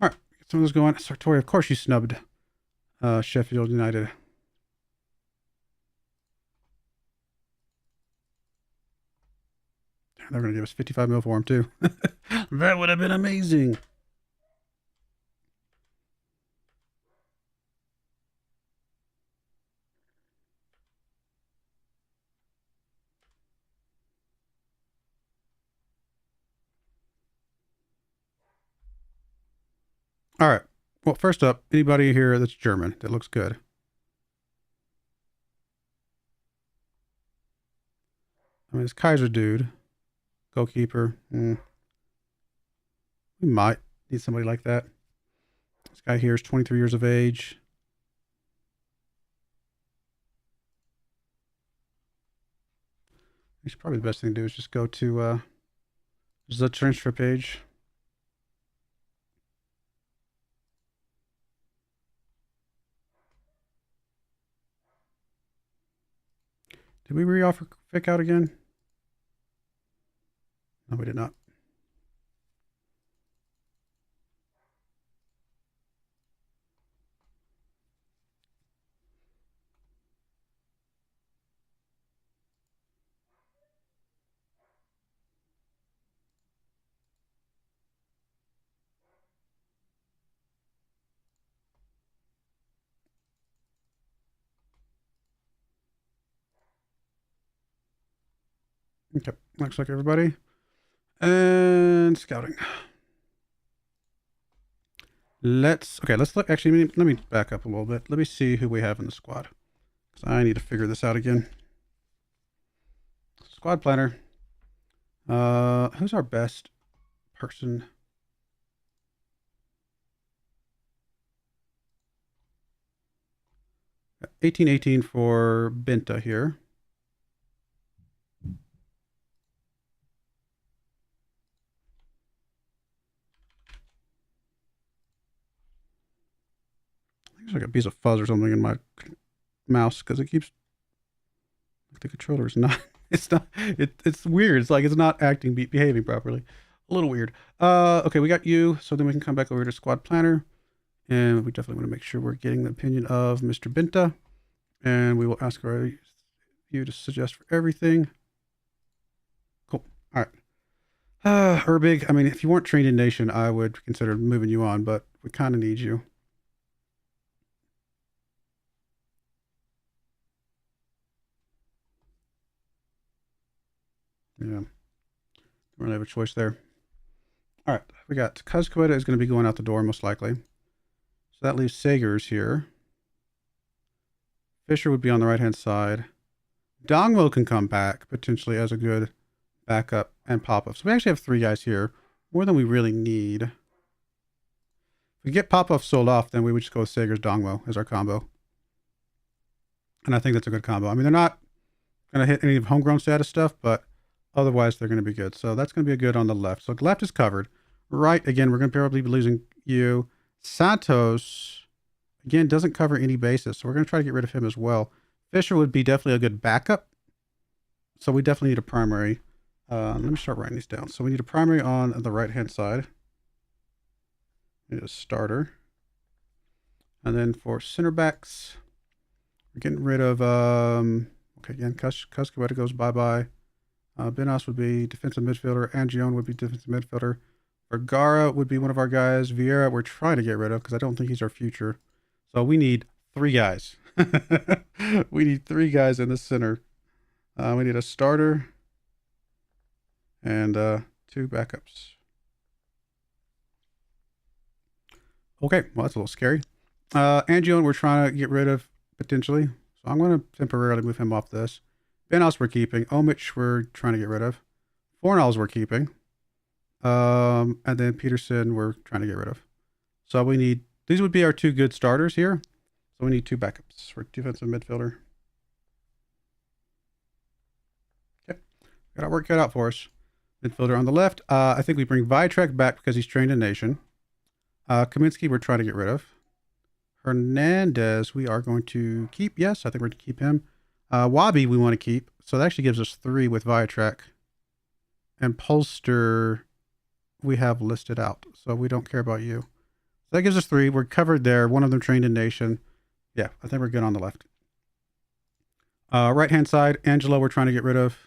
All right, get some of those going. Sartori, of course you snubbed Sheffield United. They're going to give us 55 mil for him, too. That would have been amazing. All right. Well, first up, anybody here that's German that looks good? I mean, this Kaiser dude, goalkeeper. We might need somebody like that. This guy here is 23 years of age. Actually, probably the best thing to do is just go to the transfer page. Did we re-offer Vic out again? No, we did not. Okay, looks like everybody. And scouting. Let's look. Actually, let me back up a little bit. Let me see who we have in the squad. Because I need to figure this out again. Squad planner. Who's our best person? Got 1818 for Benta here. There's like a piece of fuzz or something in my mouse because it keeps. The controller is not It's not. It's weird. It's like it's not behaving properly. A little weird. Okay, we got you. So then we can come back over to Squad Planner, and we definitely want to make sure we're getting the opinion of Mr. Binta, and we will ask you to suggest for everything. Cool. All right. Urbig. I mean, if you weren't trained in Nation, I would consider moving you on, but we kind of need you. Yeah. Don't really have a choice there. All right. We got Kuzqueta is going to be going out the door most likely. So that leaves Sagers here. Fisher would be on the right-hand side. Dongwo can come back potentially as a good backup and pop-up. So we actually have 3 guys here. More than we really need. If we get pop-off sold off, then we would just go with Sagers Dongwo as our combo. And I think that's a good combo. I mean, they're not going to hit any of homegrown status stuff, but otherwise they're going to be good. So that's going to be a good on the left. So left is covered. Right, again, we're going to probably be losing you. Santos, again, doesn't cover any bases. So we're going to try to get rid of him as well. Fisher would be definitely a good backup. So we definitely need a primary. Let me start writing these down. So we need a primary on the right-hand side. We need a starter. And then for center backs, we're getting rid of, okay, again, Kuzqueta goes bye-bye. Benos would be defensive midfielder. Angione would be defensive midfielder. Vergara would be one of our guys. Vieira, we're trying to get rid of because I don't think he's our future. So we need 3 guys. We need 3 guys in the center. We need a starter and 2 backups. Okay, well, that's a little scary. Angione, we're trying to get rid of potentially. So I'm going to temporarily move him off this. Benos we're keeping. Omich we're trying to get rid of. Fornals we're keeping. And then Peterson we're trying to get rid of. So we need, these would be our 2 good starters here. So we need 2 backups for defensive midfielder. Okay, got our work cut out for us. Midfielder on the left. I think we bring Vitrek back because he's trained in Nation. Kaminsky we're trying to get rid of. Hernandez we are going to keep. Yes, I think we're going to keep him. Wabi we want to keep. So that actually gives us 3 with Vitrek. And Polster we have listed out. So we don't care about you. So that gives us 3. We're covered there. One of them trained in Nation. Yeah, I think we're good on the left. Right-hand side, Angelo we're trying to get rid of.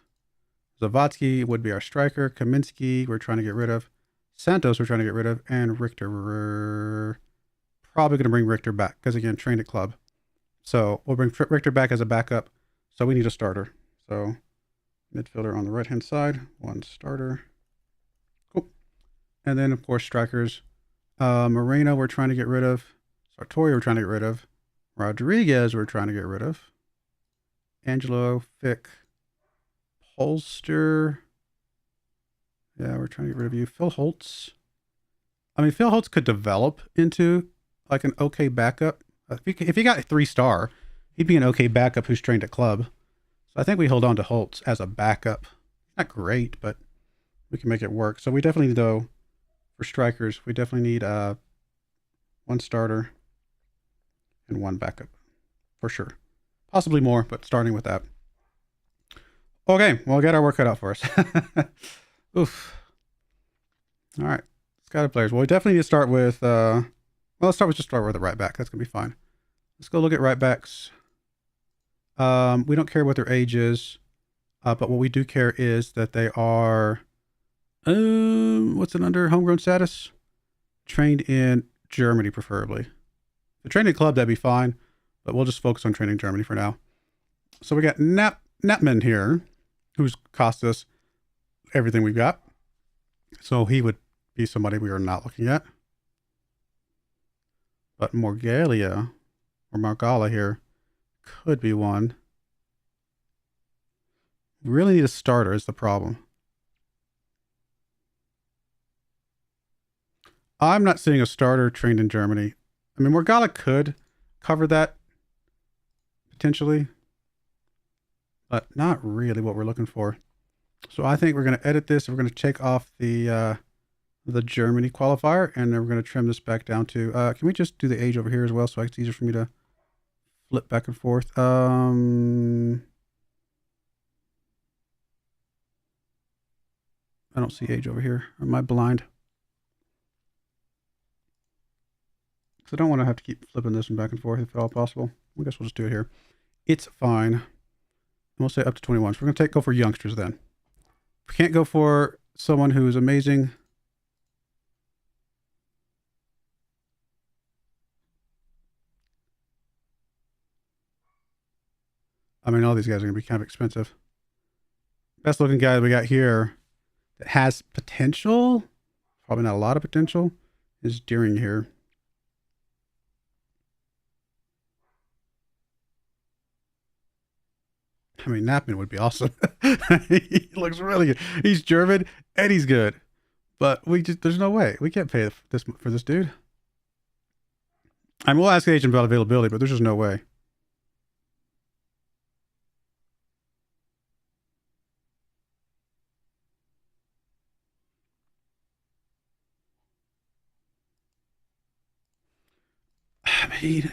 Zavatsky would be our striker. Kaminsky we're trying to get rid of. Santos we're trying to get rid of. And Richter, we're probably going to bring Richter back because, again, trained at club. So we'll bring Richter back as a backup. So we need a starter. So midfielder on the right-hand side. 1 starter. Cool. And then, of course, strikers. Moreno we're trying to get rid of. Sartori we're trying to get rid of. Rodriguez we're trying to get rid of. Angelo, Fick, Polster. Yeah, we're trying to get rid of you. Phil Holtz. I mean, Phil Holtz could develop into like an okay backup. If he got a 3-star, he'd be an okay backup who's trained at club. So I think we hold on to Holtz as a backup. Not great, but we can make it work. So we definitely, though, for strikers, we definitely need 1 starter and 1 backup for sure. Possibly more, but starting with that. Okay, well, get our work cut out for us. Oof. All right, scouted players. Well, we definitely need to start with, let's start with the right back. That's going to be fine. Let's go look at right backs. We don't care what their age is, but what we do care is that they are, what's it under homegrown status? Trained in Germany, preferably. If they're trained in club, that'd be fine, but we'll just focus on training in Germany for now. So we got Napman here, who's cost us everything we've got. So he would be somebody we are not looking at. But Morgala here could be one. We really need a starter is the problem. I'm not seeing a starter trained in Germany. I mean, Morgala could cover that potentially, but not really what we're looking for. So I think we're going to edit this. We're going to take off the Germany qualifier, and then we're going to trim this back down to, can we just do the age over here as well so it's easier for me to flip back and forth? I don't see age over here. Am I blind? So I don't want to have to keep flipping this one back and forth if at all possible. I guess we'll just do it here. It's fine. And we'll say up to 21. So we're going to go for youngsters then. We can't go for someone who's amazing. I mean, all these guys are going to be kind of expensive. Best looking guy that we got here that has potential, probably not a lot of potential, is Deering here. I mean, Knappman would be awesome. He looks really good. He's German and he's good. But there's no way. We can't pay this for this dude. I mean, we'll ask the agent about availability, but there's just no way. I mean,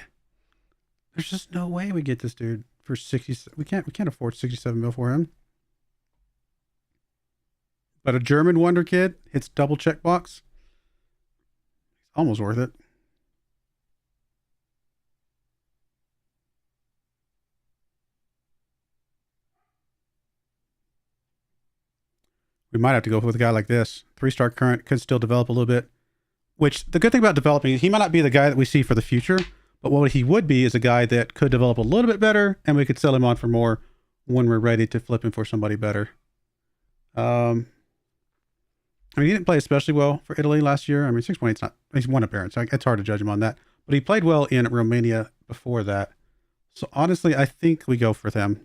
there's just no way we get this dude for 60. We can't afford 67 mil for him. But a German wonder kid hits double checkbox. Almost worth it. We might have to go with a guy like this. 3-star current could still develop a little bit. Which, the good thing about developing, he might not be the guy that we see for the future, but what he would be is a guy that could develop a little bit better, and we could sell him on for more when we're ready to flip him for somebody better. I mean, he didn't play especially well for Italy last year. I mean, 6.8's not, he's one appearance. It's hard to judge him on that. But he played well in Romania before that. So honestly, I think we go for them.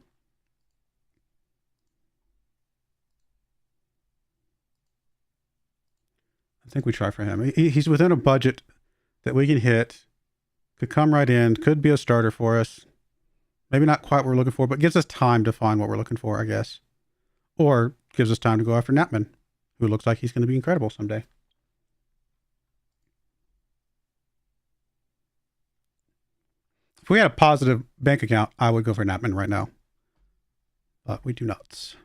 I think we try for him. He's within a budget that we can hit. Could come right in. Could be a starter for us. Maybe not quite what we're looking for, but gives us time to find what we're looking for, I guess. Or gives us time to go after Knappman, who looks like he's going to be incredible someday. If we had a positive bank account, I would go for Knappman right now. But we do not.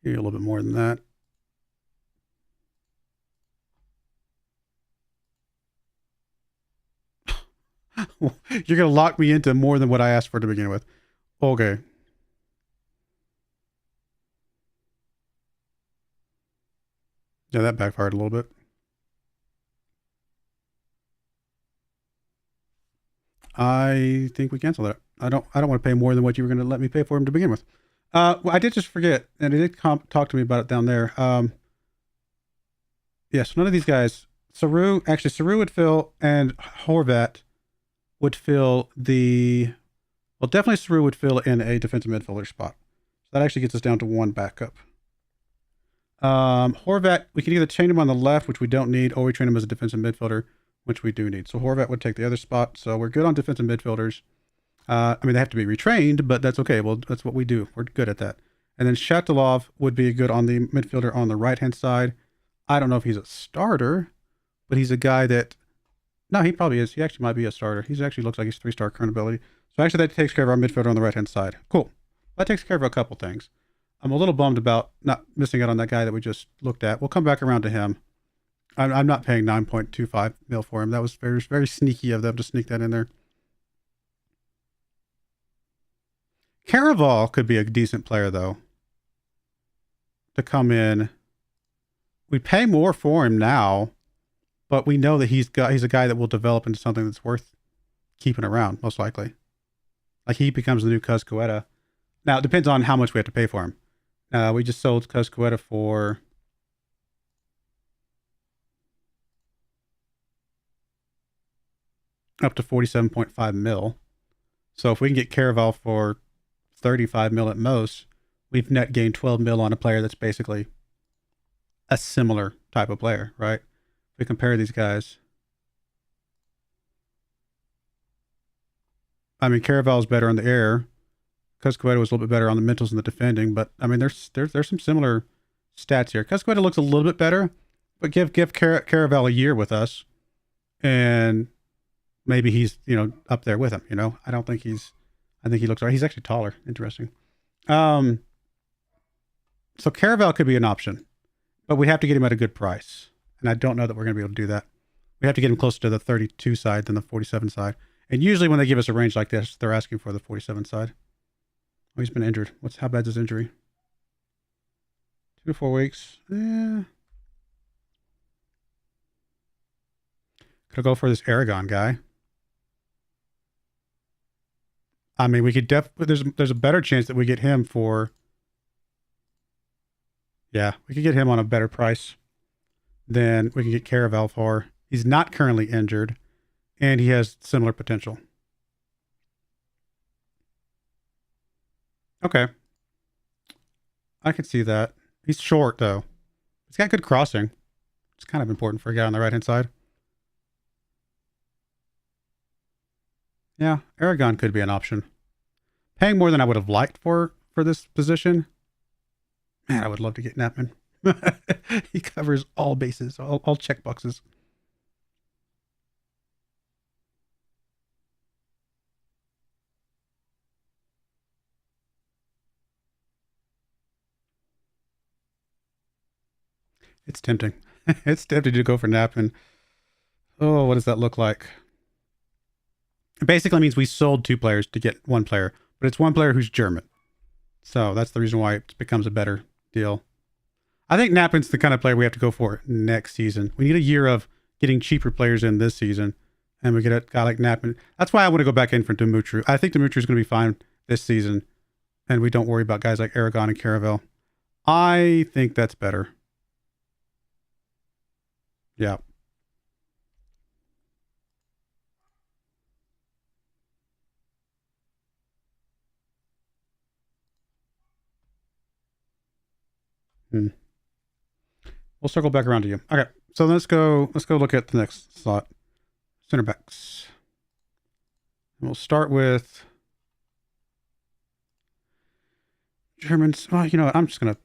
Give you a little bit more than that. You're going to lock me into more than what I asked for to begin with. Okay. Yeah, that backfired a little bit. I think we cancel that. I don't want to pay more than what you were going to let me pay for him to begin with. Well, I did just forget, and he did talk to me about it down there. Yes, none of these guys. Saru would fill, and Horvat would fill the. Well, definitely Saru would fill in a defensive midfielder spot. So that actually gets us down to one backup. Horvat, we can either train him on the left, which we don't need, or we train him as a defensive midfielder, which we do need. So Horvat would take the other spot. So we're good on defensive midfielders. I mean, they have to be retrained, but that's okay. Well, that's what we do. We're good at that. And then Shatilov would be good on the midfielder on the right-hand side. I don't know if he's a starter, but he's a guy that... No, he probably is. He actually might be a starter. He actually looks like he's 3-star current ability. So actually that takes care of our midfielder on the right-hand side. Cool. That takes care of a couple things. I'm a little bummed about not missing out on that guy that we just looked at. We'll come back around to him. I'm not paying 9.25 mil for him. That was very, very sneaky of them to sneak that in there. Caraval could be a decent player, though, to come in. We pay more for him now, but we know that he's a guy that will develop into something that's worth keeping around, most likely. Like, he becomes the new Cuzcoeta. Now, it depends on how much we have to pay for him. We just sold Cuzcoeta for... up to 47.5 mil. So if we can get Caraval for 35 mil at most, we've net gained 12 mil on a player that's basically a similar type of player, right? If we compare these guys. I mean, Caraval's better on the air. Cuscueta was a little bit better on the mentals and the defending, but I mean, there's some similar stats here. Cuscueta looks a little bit better, but give Caraval a year with us, and maybe he's up there with him. I don't think he's. I think he looks right. He's actually taller. Interesting. So Caraval could be an option, but we have to get him at a good price, and I don't know that we're going to be able to do that. We have to get him closer to the 32 side than the 47 side. And usually when they give us a range like this, they're asking for the 47 side. Oh, he's been injured. How bad's his injury? 2 to 4 weeks. Yeah. Could I go for this Aragon guy? I mean, we could there's a better chance that we get him for. Yeah, we could get him on a better price than we can get Caraval for. He's not currently injured, and he has similar potential. Okay. I can see that. He's short, though. He's got good crossing. It's kind of important for a guy on the right-hand side. Yeah, Aragon could be an option. Paying more than I would have liked for this position. Man, I would love to get Knapman. He covers all bases, all check boxes. It's tempting. It's tempting to go for Knapman. Oh, what does that look like? It basically means we sold 2 players to get 1 player, but it's 1 player who's German. So that's the reason why it becomes a better deal. I think Knapman's the kind of player we have to go for next season. We need a year of getting cheaper players in this season, and we get a guy like Knapman. That's why I want to go back in for Dumitru. I think Dumitru is going to be fine this season, and we don't worry about guys like Aragon and Caravel. I think that's better. Yeah. We'll circle back around to you. Okay, so let's go look at the next slot. Center backs. And we'll start with Germans. Well, I'm just gonna.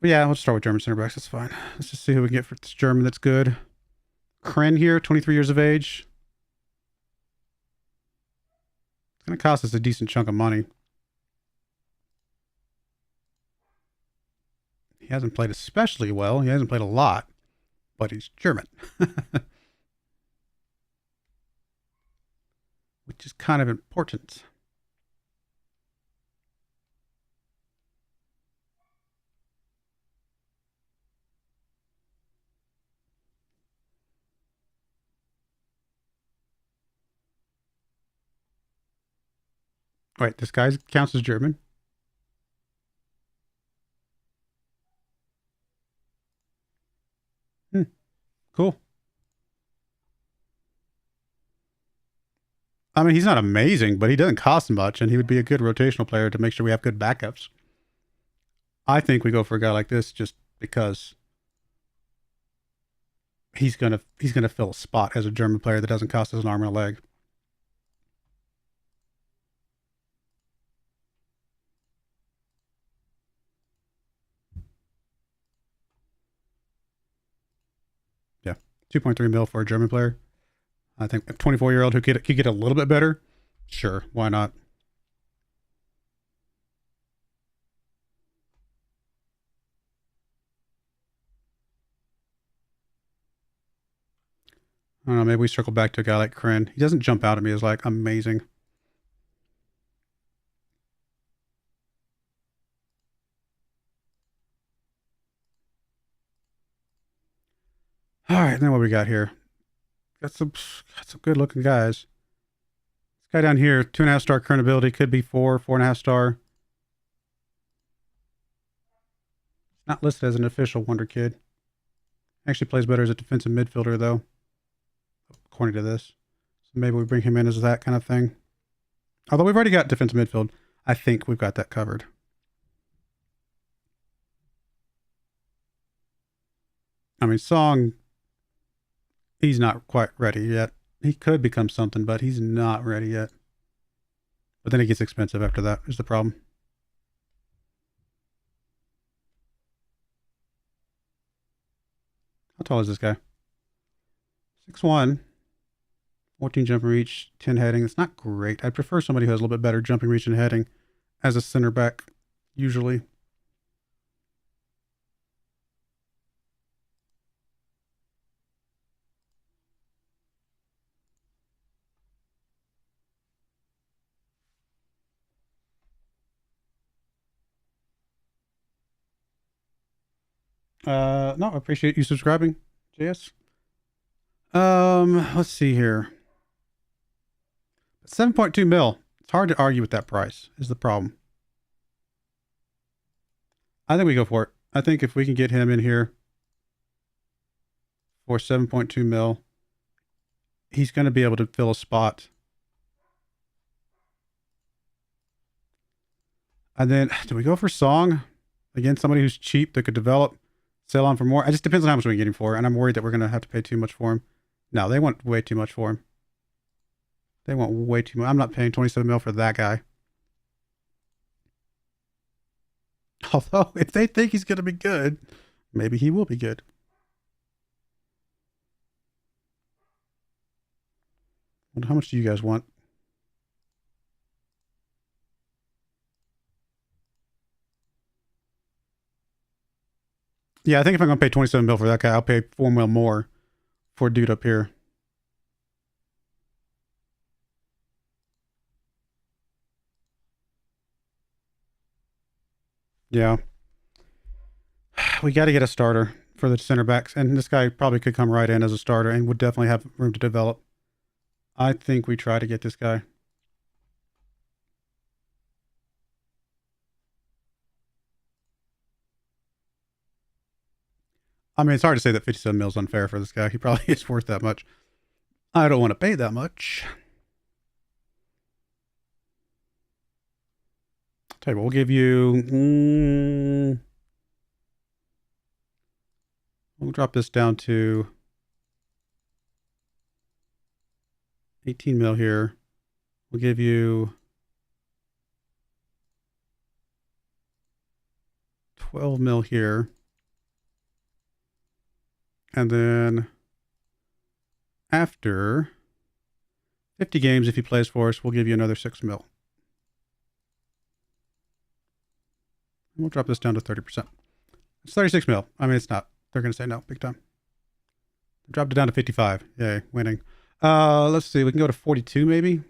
Yeah, let's start with German center backs. That's fine. Let's just see who we can get for this German that's good. Kren here, 23 years of age. It's gonna cost us a decent chunk of money. He hasn't played especially well. He hasn't played a lot, but he's German. Which is kind of important. Wait, this guy counts as German? Cool. I mean, he's not amazing, but he doesn't cost much, and he would be a good rotational player to make sure we have good backups. I think we go for a guy like this just because he's gonna fill a spot as a German player that doesn't cost us an arm and a leg. Yeah, 2.3 mil for a German player. I think a 24-year-old who could get a little bit better. Sure, why not? I don't know, maybe we circle back to a guy like Kren. He doesn't jump out at me as like amazing. All right, then what we got here? Got some good looking guys. This guy down here, 2.5 star current ability, could be 4.5 star. Not listed as an official wonder kid. Actually plays better as a defensive midfielder though, according to this. So maybe we bring him in as that kind of thing. Although we've already got defensive midfield, I think we've got that covered. I mean, Song, he's not quite ready yet. He could become something, but he's not ready yet. But then it gets expensive after that, is the problem. How tall is this guy? 6'1". 14 jumping reach, 10 heading. It's not great. I'd prefer somebody who has a little bit better jumping reach and heading as a center back, usually. No, I appreciate you subscribing, JS. Let's see here. 7.2 mil. It's hard to argue with that price, is the problem. I think we go for it. I think if we can get him in here for 7.2 mil, he's going to be able to fill a spot. And then, do we go for Song? Again, somebody who's cheap that could develop, sell on for more. It just depends on how much we get him for. And I'm worried that we're going to have to pay too much for him. No, they want way too much for him. They want way too much. I'm not paying 27 mil for that guy. Although, if they think he's going to be good, maybe he will be good. How much do you guys want? Yeah, I think if I'm going to pay 27 mil for that guy, I'll pay 4 mil more for a dude up here. Yeah. We got to get a starter for the center backs. And this guy probably could come right in as a starter and would definitely have room to develop. I think we try to get this guy. I mean, it's hard to say that 57 mil is unfair for this guy. He probably is worth that much. I don't want to pay that much. I'll tell you what, we'll give you... we'll drop this down to 18 mil here. We'll give you 12 mil here. And then after 50 games, if he plays for us, we'll give you another 6 mil. And we'll drop this down to 30%. It's 36 mil. I mean, it's not. They're going to say no, big time. Dropped it down to 55. Yay, winning. Let's see. We can go to 42 maybe.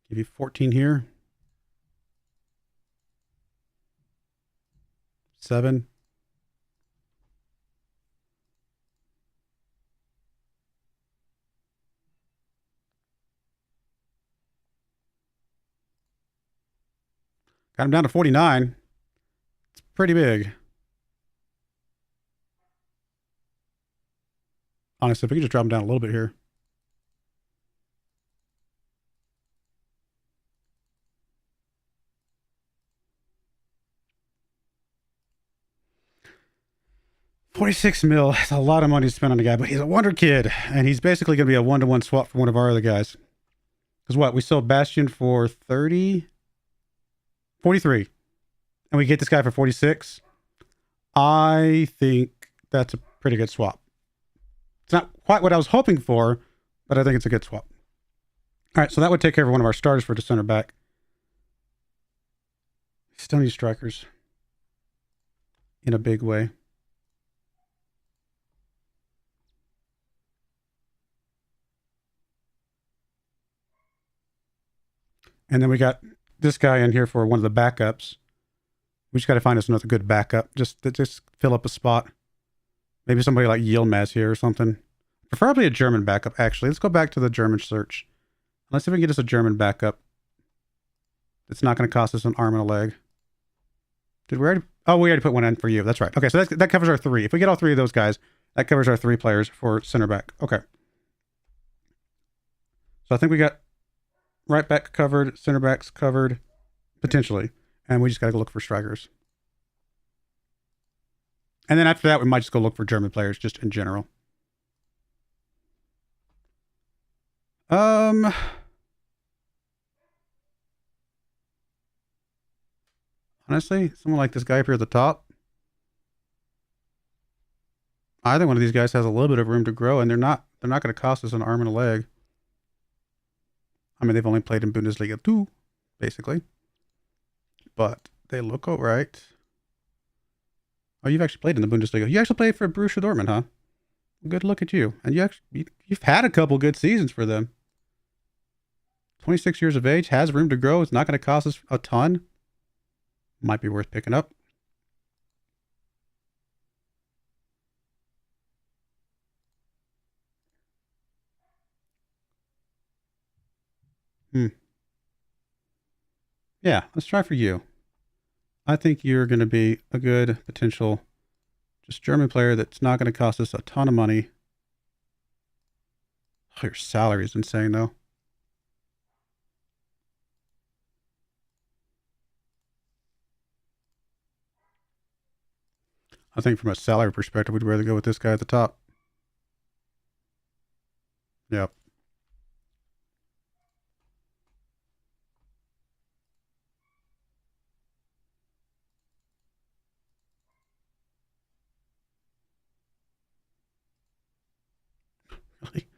Give you 14 here. 7. Got him down to 49. It's pretty big. Honestly, if we could just drop him down a little bit here. $46 mil. That's a lot of money to spend on a guy, but he's a wonder kid, and he's basically going to be a 1-to-1 swap for one of our other guys. Because what? We sold Bastion for 30? 43. And we get this guy for 46. I think that's a pretty good swap. It's not quite what I was hoping for, but I think it's a good swap. All right, so that would take care of one of our starters for the center back. Still need strikers in a big way. And then we got this guy in here for one of the backups. We just got to find us another good backup. Just fill up a spot. Maybe somebody like Yilmaz here or something. Preferably a German backup, actually. Let's go back to the German search. Let's see if we can get us a German backup. It's not going to cost us an arm and a leg. Did we already... Oh, we already put one in for you. That's right. Okay, so that covers our 3. If we get all 3 of those guys, that covers our 3 players for center back. Okay. So I think we got right back covered, center backs covered, potentially. And we just got to go look for strikers. And then after that, we might just go look for German players just in general. Um, honestly, someone like this guy up here at the top. I think one of these guys has a little bit of room to grow, and they're not going to cost us an arm and a leg. I mean, they've only played in Bundesliga 2, basically. But they look all right. Oh, you've actually played in the Bundesliga. You actually played for Borussia Dortmund, huh? Good look at you. And you've had a couple good seasons for them. 26 years of age, has room to grow. It's not going to cost us a ton. Might be worth picking up. Yeah, let's try for you. I think you're going to be a good potential just German player that's not going to cost us a ton of money. Oh, your salary is insane, though. I think from a salary perspective, we'd rather go with this guy at the top. Yep. Really?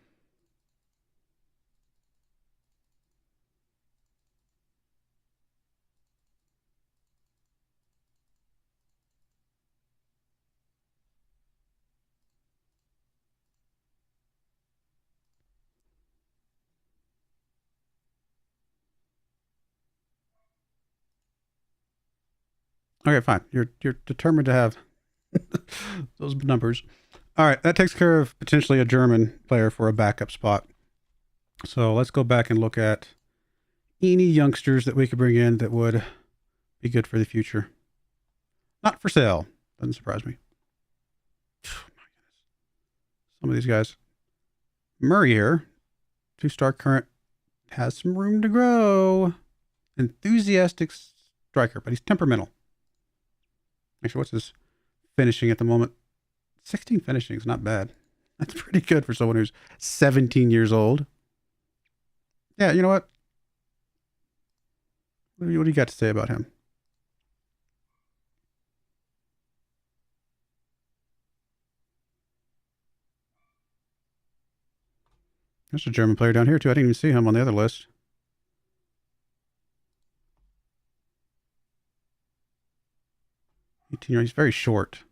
Okay, fine. You're determined to have those numbers. All right, that takes care of potentially a German player for a backup spot. So let's go back and look at any youngsters that we could bring in that would be good for the future. Not for sale. Doesn't surprise me. Some of these guys. Murray here, 2-star current, has some room to grow. Enthusiastic striker, but he's temperamental. Actually, what's his finishing at the moment? 16 finishing is not bad. That's pretty good for someone who's 17 years old. Yeah, you know what? What do you got to say about him? There's a German player down here, too. I didn't even see him on the other list. 18 years. He's very short.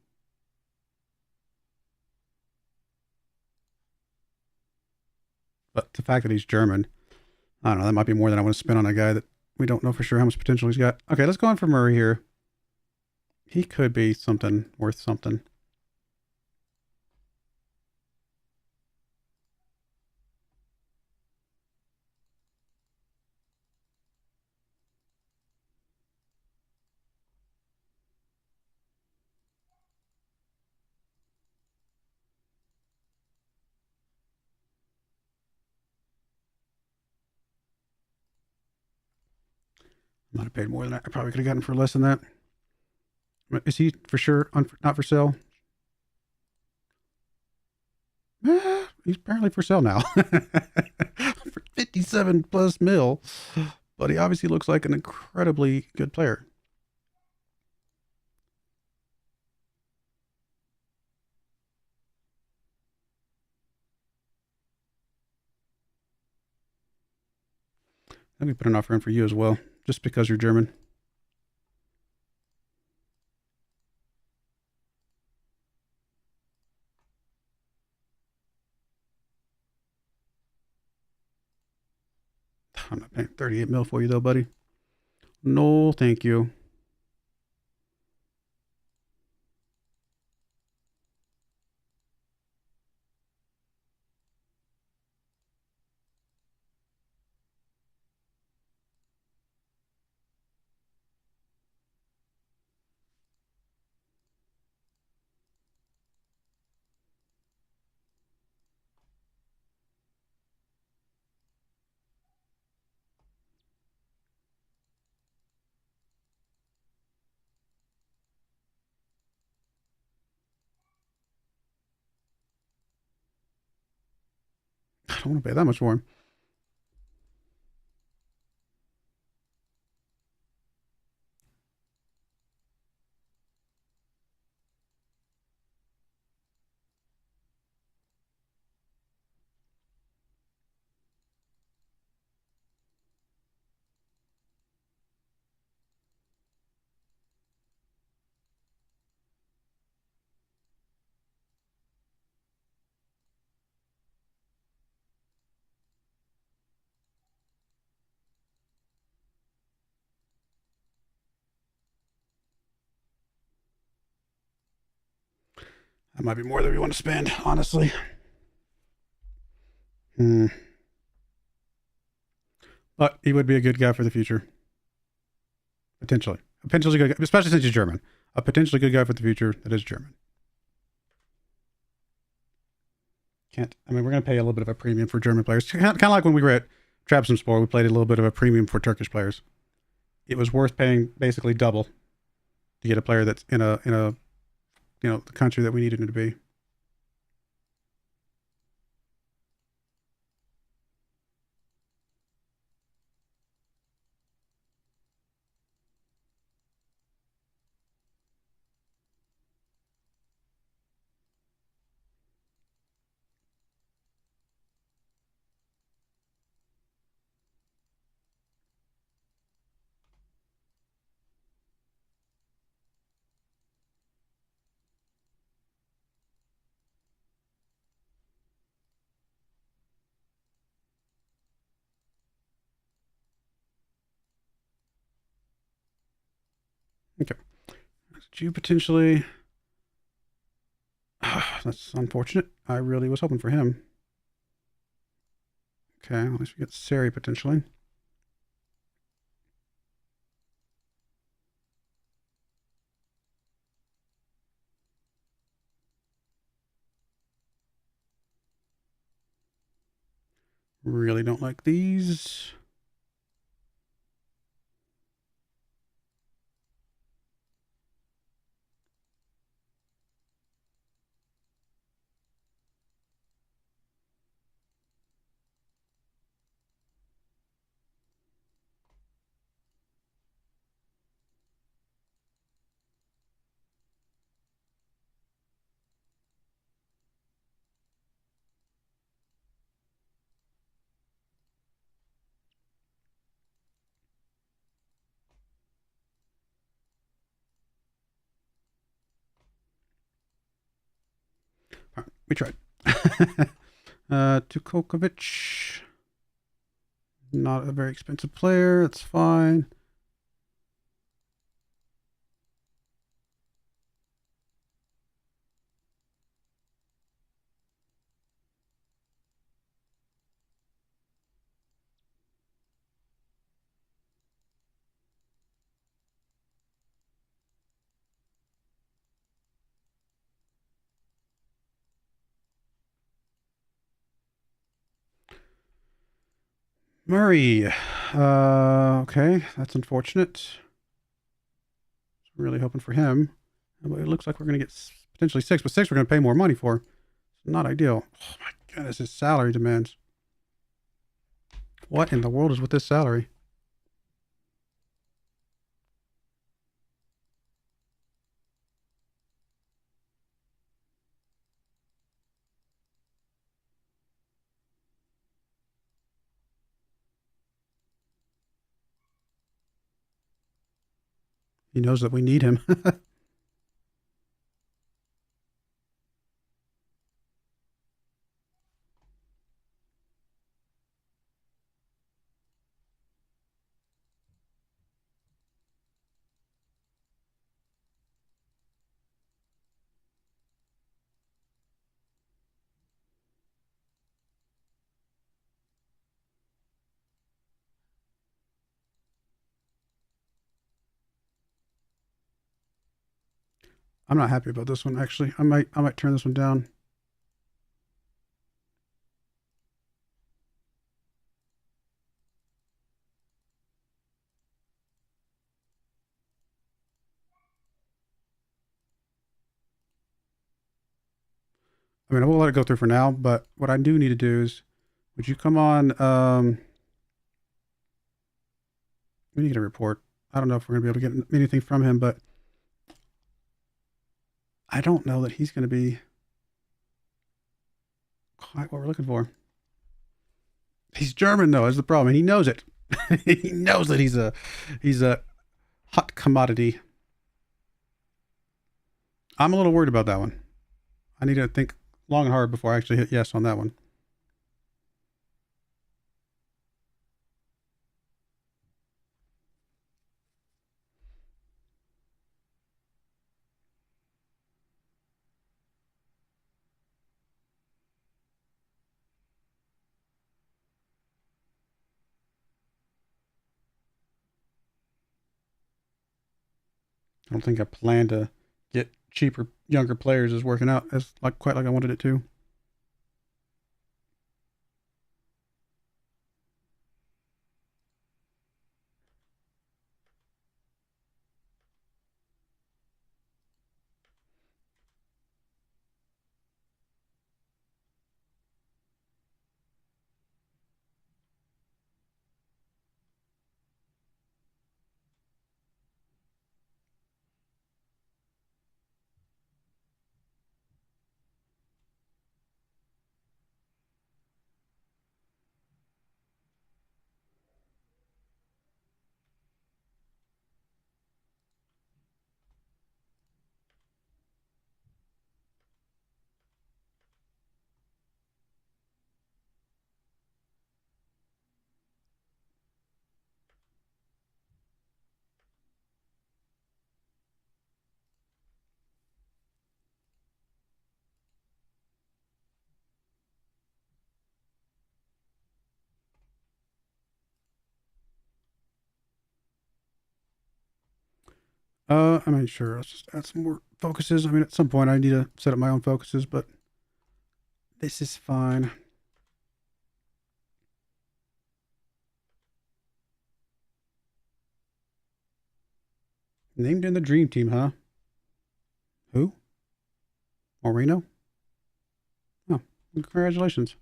But the fact that he's German, I don't know, that might be more than I want to spend on a guy that we don't know for sure how much potential he's got. Okay, let's go on for Murray here. He could be something worth something. Might have paid more than that. I probably could have gotten for less than that. Is he for sure not for sale? He's apparently for sale now. For 57 plus mil. But he obviously looks like an incredibly good player. Let me put an offer in for you as well, just because you're German. I'm not paying 38 mil for you though, buddy. No, thank you. I don't want to pay that much for him. That might be more than we want to spend, honestly. But he would be a good guy for the future. Potentially. A potentially good guy, especially since he's German. A potentially good guy for the future that is German. I mean, we're going to pay a little bit of a premium for German players. Kind of like when we were at Trabzonspor, we played a little bit of a premium for Turkish players. It was worth paying basically double to get a player that's in a the country that we needed him to be. Okay. You potentially... That's unfortunate. I really was hoping for him. Okay, at least we get Sari potentially. Really don't like these. All right, we tried. Tukovic. Not a very expensive player. That's fine. Murray. Okay, that's unfortunate. Really hoping for him. But it looks like we're going to get potentially 6, but 6 we're going to pay more money for. It's not ideal. Oh my goodness, his salary demands. What in the world is with this salary? He knows that we need him. I'm not happy about this one, actually. I might turn this one down. I mean, I will let it go through for now, but what I do need to do is, would you come on? We need a report. I don't know if we're going to be able to get anything from him, but I don't know that he's going to be quite what we're looking for. He's German, though, is the problem, and he knows it. He knows that he's a hot commodity. I'm a little worried about that one. I need to think long and hard before I actually hit yes on that one. I don't think I plan to get cheaper, younger players is working out as quite like I wanted it to. I mean, sure, let's just add some more focuses. I mean, at some point I need to set up my own focuses, but this is fine. Named in the dream team, huh? Who? Moreno? Oh, congratulations.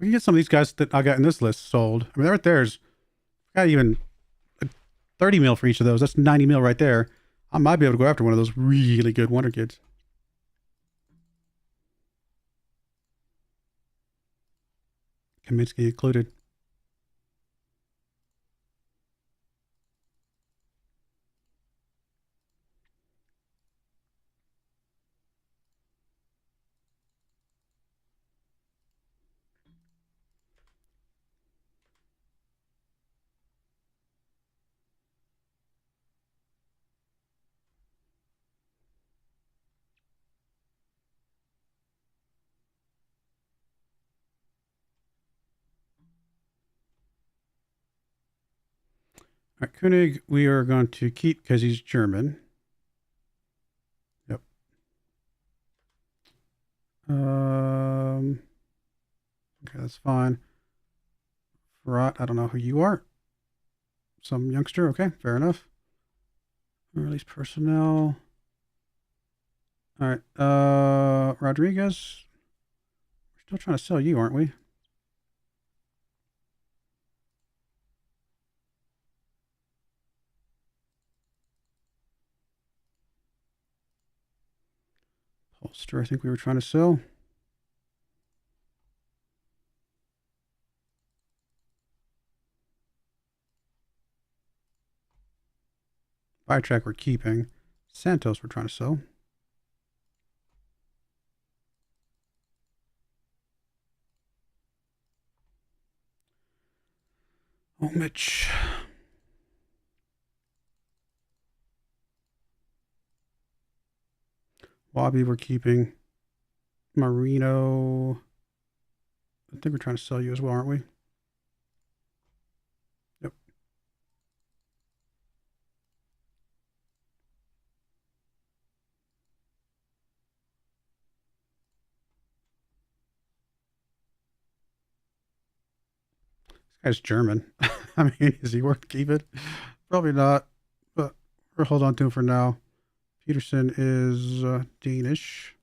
We can get some of these guys that I got in this list sold. I mean, right there's got even 30 mil for each of those. That's 90 mil right there. I might be able to go after one of those really good Wonder Kids. Kaminsky included. All right, Koenig, we are going to keep because he's German. Yep. Okay, that's fine. Farrat, I don't know who you are. Some youngster. Okay, fair enough. Release personnel. All right. Rodriguez. We're still trying to sell you, aren't we? Holster, I think we were trying to sell. Bytrack we're keeping. Santos we're trying to sell. Oh, Mitch. Wabi we're keeping. Marino. I think we're trying to sell you as well, aren't we? Yep. This guy's German. I mean, is he worth keeping? Probably not, but we'll hold on to him for now. Peterson is Danish.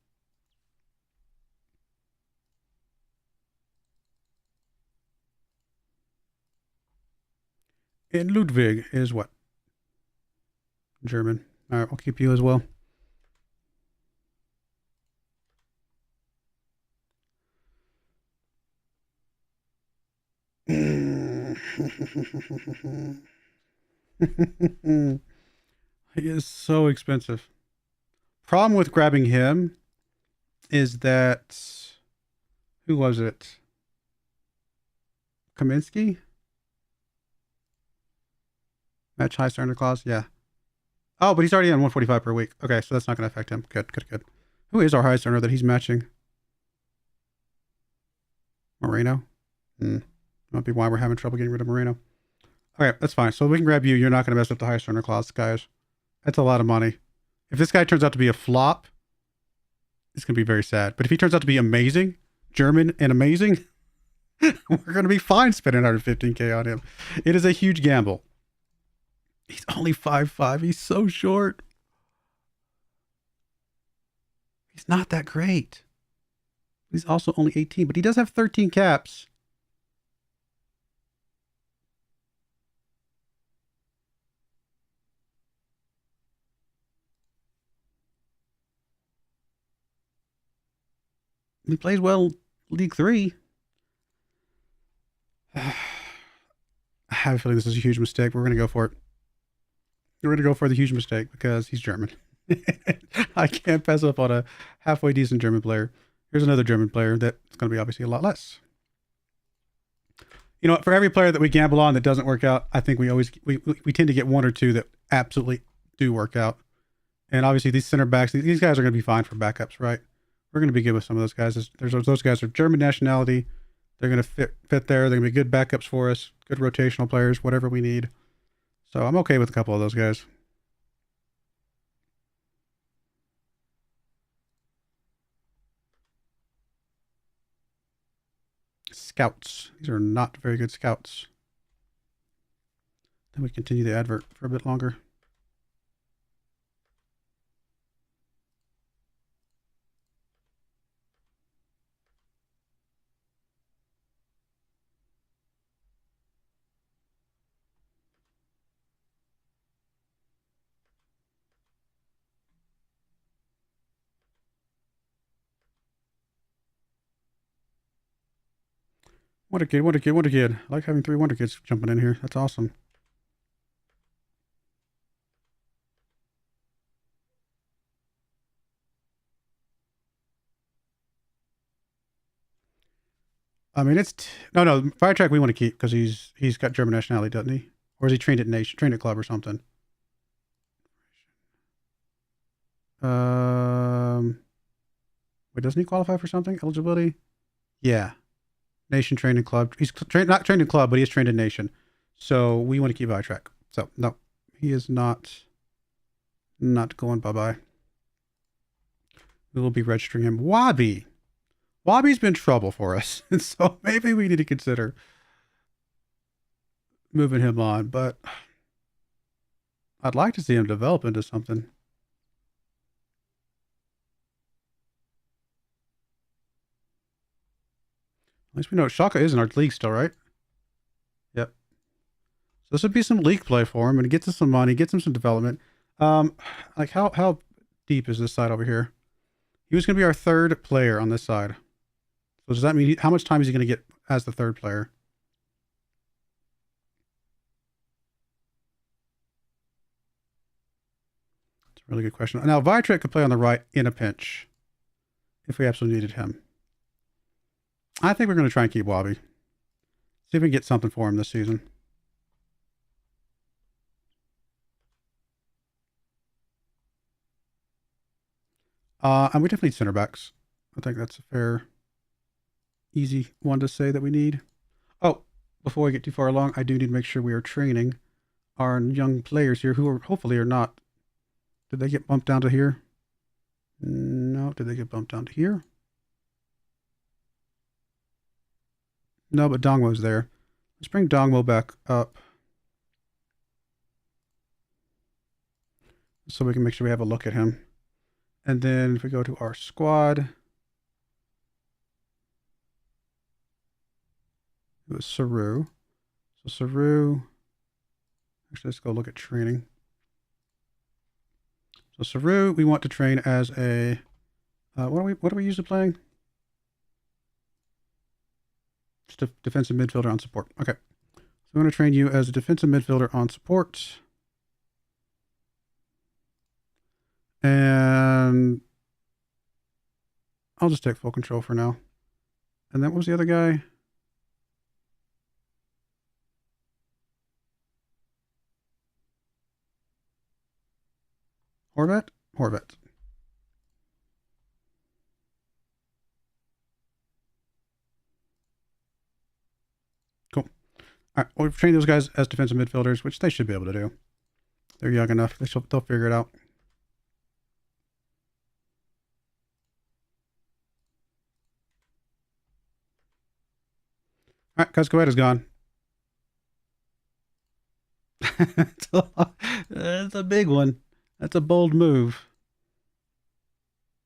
And Ludwig is what? German. All right, we'll keep you as well. He is so expensive. Problem with grabbing him is that, who was it? Kaminsky? Match high surrender clause? Yeah. Oh, but he's already on 145 per week. Okay, so that's not going to affect him. Good, good, good. Who is our highest earner that he's matching? Moreno? Might be why we're having trouble getting rid of Moreno. Okay, that's fine. So we can grab you. You're not going to mess up the highest earner clause, guys. That's a lot of money. If this guy turns out to be a flop, it's going to be very sad. But if he turns out to be amazing, German and amazing, we're going to be fine spending 115K on him. It is a huge gamble. He's only 5'5". He's so short. He's not that great. He's also only 18, but he does have 13 caps. He plays well League 3. I have a feeling this is a huge mistake. We're going to go for it. We're going to go for the huge mistake because he's German. I can't pass up on a halfway decent German player. Here's another German player that's going to be obviously a lot less. You know, for every player that we gamble on that doesn't work out, I think we tend to get one or two that absolutely do work out. And obviously these center backs, these guys are going to be fine for backups, right? We're going to be good with some of those guys. Those guys are German nationality. They're going to fit there. They're going to be good backups for us, good rotational players, whatever we need. So I'm okay with a couple of those guys. Scouts. These are not very good scouts. Then we continue the advert for a bit longer. Wonder Kid, Wonder Kid, Wonder Kid. I like having 3 Wonder Kids jumping in here. That's awesome. I mean, it's no. Firetrack we want to keep because he's got German nationality, doesn't he? Or is he trained at club or something? Wait, doesn't he qualify for something? Eligibility? Yeah. Nation training club. He's not trained in club, but he is trained in nation. So we want to keep Firetrack. So no, he is not going bye-bye. We will be registering him. Wabi. Wabi's been trouble for us. And so maybe we need to consider moving him on, but I'd like to see him develop into something. At least we know Shaka is in our league still, right? Yep. So this would be some league play for him and gets us some money, gets him some development. Like how deep is this side over here? He was going to be our 3rd player on this side. So does that mean how much time is he going to get as the 3rd player? It's a really good question. Now, Viatrek could play on the right in a pinch if we absolutely needed him. I think we're going to try and keep Wabi. See if we can get something for him this season. And we definitely need center backs. I think that's a fair, easy one to say that we need. Oh, before we get too far along, I do need to make sure we are training our young players here who are hopefully are not. Did they get bumped down to here? No. Did they get bumped down to here? No, but Dongwo's there. Let's bring Dongwo back up so we can make sure we have a look at him. And then if we go to our squad, it was Saru. So Saru, actually let's go look at training. So Saru, we want to train as a, what are we usually playing? Just a defensive midfielder on support. Okay. So I'm going to train you as a defensive midfielder on support. And I'll just take full control for now. And then what was the other guy? Horvat? Horvat. Cool. All right, we've trained those guys as defensive midfielders, which they should be able to do. They're young enough. They'll figure it out. All right, Cuscoetta's gone. That's a big one. That's a bold move.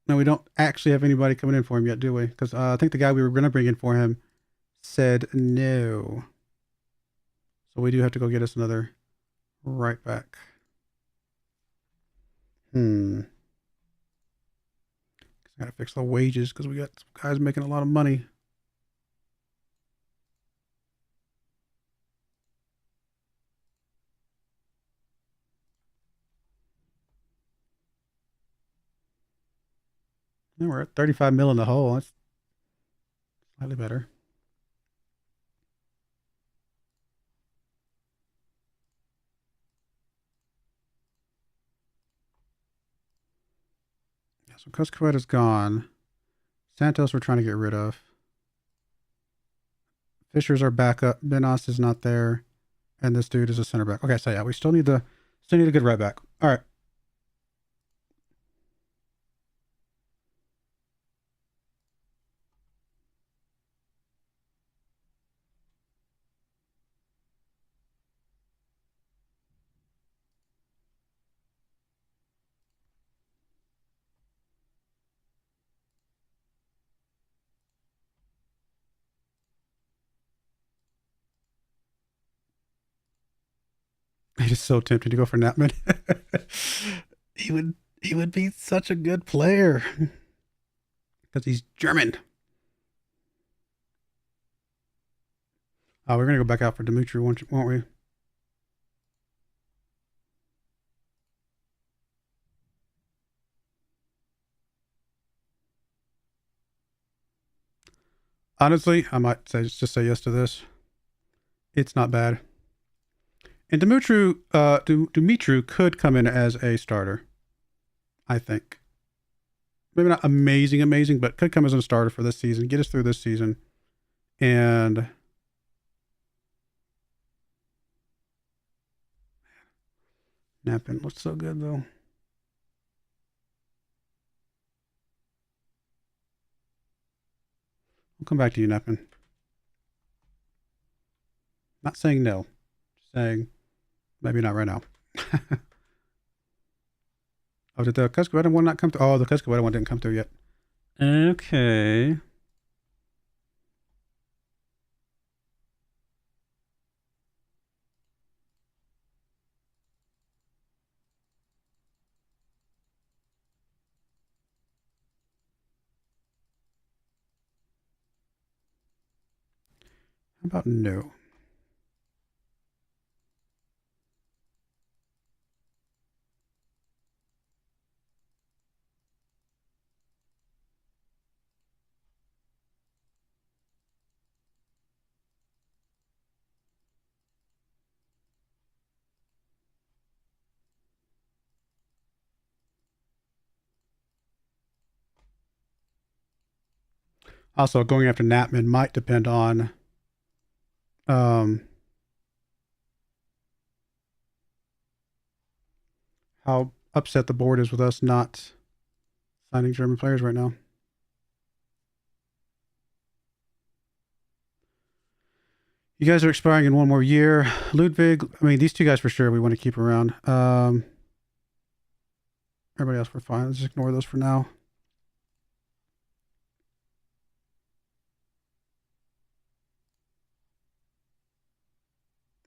No, we don't actually have anybody coming in for him yet, do we? Because I think the guy we were going to bring in for him said no. So we do have to go get us another right back. Gotta fix the wages because we got some guys making a lot of money. And we're at 35 mil in the hole. That's slightly better. Yeah, so Cuscoetta's gone. Santos we're trying to get rid of. Fisher's our backup. Benas is not there. And this dude is a center back. Okay, so yeah, we still need a good right back. All right. It is so tempting to go for Natman. he would be such a good player because he's German. We're gonna go back out for Dimitri, won't we? Honestly, I might just say yes to this. It's not bad. And Dumitru could come in as a starter. I think. Maybe not amazing, but could come as a starter for this season, get us through this season. And Nappin looks so good though. We'll come back to you, Nappin. Not saying no. Just saying maybe not right now. Oh, did the Cuscoetta one not come through? Oh, the Cuscoetta one didn't come through yet. Okay. How about no? Also, going after Natman might depend on how upset the board is with us not signing German players right now. You guys are expiring in one more year. Ludwig, I mean, these two guys for sure we want to keep around. Everybody else we're fine. Let's just ignore those for now.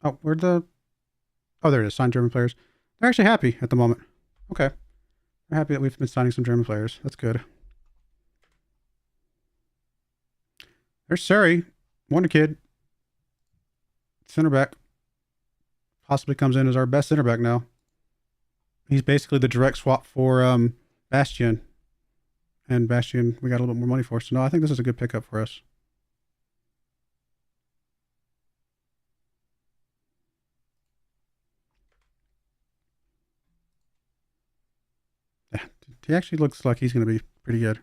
Oh, where'd the... Oh, there it is. Sign German players. They're actually happy at the moment. Okay. They're happy that we've been signing some German players. That's good. There's Surrey. Wonder Kid. Center back. Possibly comes in as our best center back now. He's basically the direct swap for Bastion. And Bastion, we got a little bit more money for. So, no, I think this is a good pickup for us. He actually looks like he's going to be pretty good.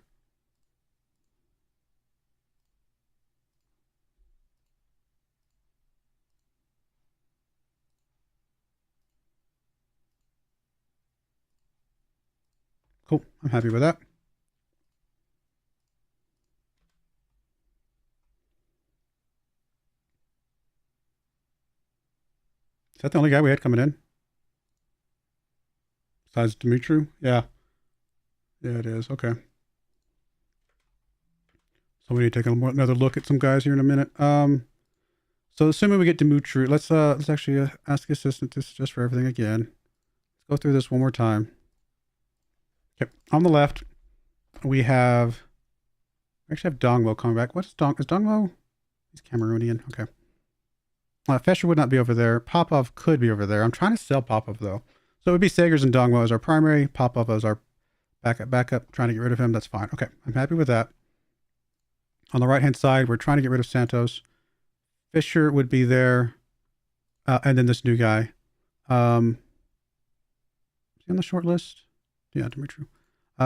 Cool. I'm happy with that. Is that the only guy we had coming in? Besides Dimitru? Yeah. Yeah, it is. Okay. So we need to take another look at some guys here in a minute. So assuming we get Dimitru, let's actually ask the assistant to suggest for everything again. Let's go through this one more time. Okay. On the left, we actually have Dongmo coming back. Is Dongmo? He's Cameroonian. Okay. Fesher would not be over there. Popov could be over there. I'm trying to sell Popov though. So it would be Sagers and Dongmo as our primary. Popov as our backup. Trying to get rid of him. That's fine. Okay. I'm happy with that. On the right-hand side, we're trying to get rid of Santos. Fisher would be there. And then this new guy. Is he on the short list? Yeah, Dimitri.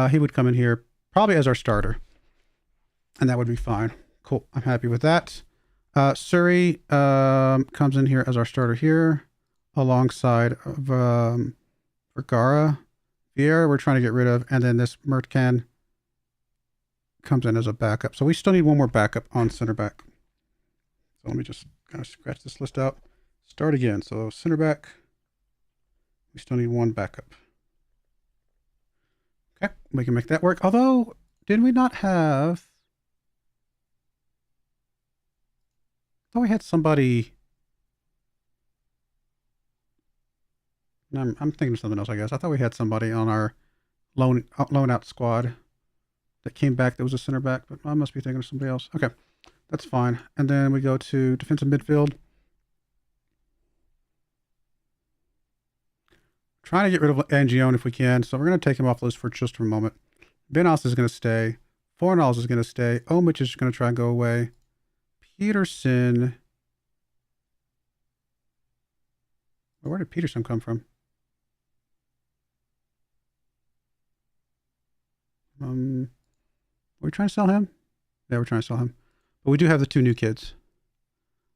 He would come in here probably as our starter. And that would be fine. Cool. I'm happy with that. Suri comes in here as our starter here. Alongside of Vergara. Vieira we're trying to get rid of. And then this Mertcan comes in as a backup. So we still need one more backup on center back. So let me just kind of scratch this list out. Start again. So center back. We still need one backup. Okay, we can make that work. Although, did we not have... I thought we had somebody... I'm thinking of something else, I guess. I thought we had somebody on our loan out squad that came back that was a center back, but I must be thinking of somebody else. Okay, that's fine. And then we go to defensive midfield. Trying to get rid of Angione if we can, so we're going to take him off the list for just a moment. Benos is going to stay. Fornals is going to stay. Omich is going to try and go away. Peterson. Where did Peterson come from? Are we trying to sell him? Yeah, we're trying to sell him. But we do have the two new kids.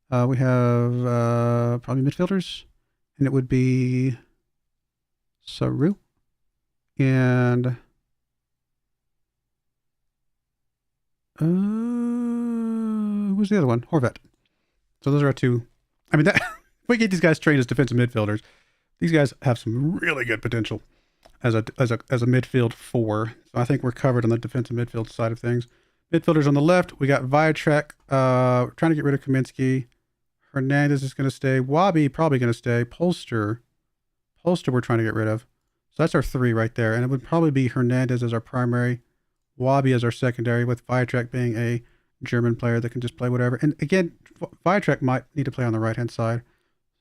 We have probably midfielders. And it would be Saru. And who's the other one? Horvat. So those are our two. I mean, that if we get these guys trained as defensive midfielders, these guys have some really good potential as a midfield four. So I think we're covered on the defensive midfield side of things. Midfielders on the left, we got Viatrek. Trying to get rid of Kaminsky. Hernandez is going to stay. Wabi probably going to stay. Polster we're trying to get rid of. So that's our three right there. And it would probably be Hernandez as our primary, Wabi as our secondary, with Viatrek being a German player that can just play whatever. And again, Viatrek might need to play on the right-hand side.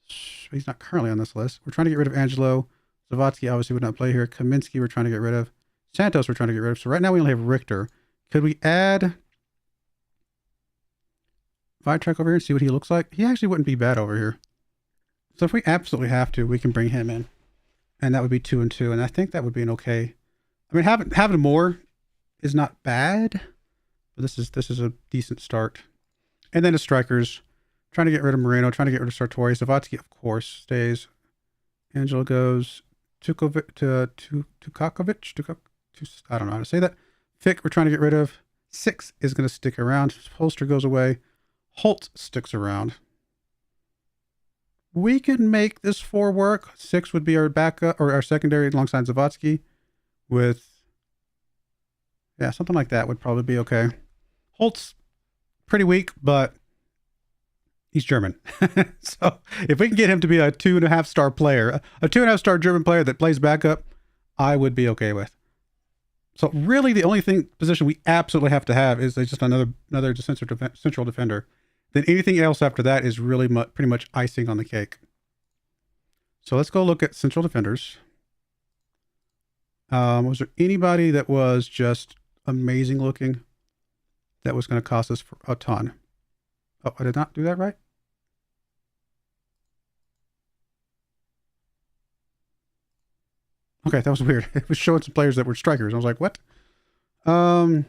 He's not currently on this list. We're trying to get rid of Angelo. Zavatsky obviously would not play here. Kaminsky we're trying to get rid of. Santos we're trying to get rid of. So right now we only have Richter. Could we add Viatrek over here and see what he looks like? He actually wouldn't be bad over here. So if we absolutely have to, we can bring him in. And that would be 2 and 2. And I think that would be an okay. I mean, having more is not bad. But this is a decent start. And then the strikers. Trying to get rid of Moreno. Trying to get rid of Sartori. Zavatsky, of course, stays. Angelo goes. Tukakovic. I don't know how to say that. Fick, we're trying to get rid of. 6 is going to stick around. Holster goes away. Holt sticks around. We can make this 4 work. 6 would be our backup or our secondary alongside Zavatsky with, yeah, something like that would probably be okay. Holt's pretty weak, but he's German. So if we can get him to be a 2.5-star player, a 2.5-star German player that plays backup, I would be okay with. So really the only position we absolutely have to have is just another central defender. Then anything else after that is really pretty much icing on the cake. So let's go look at central defenders. Was there anybody that was just amazing looking that was going to cost us a ton? Oh, I did not do that right? Okay, that was weird. It was showing some players that were strikers. I was like, what? I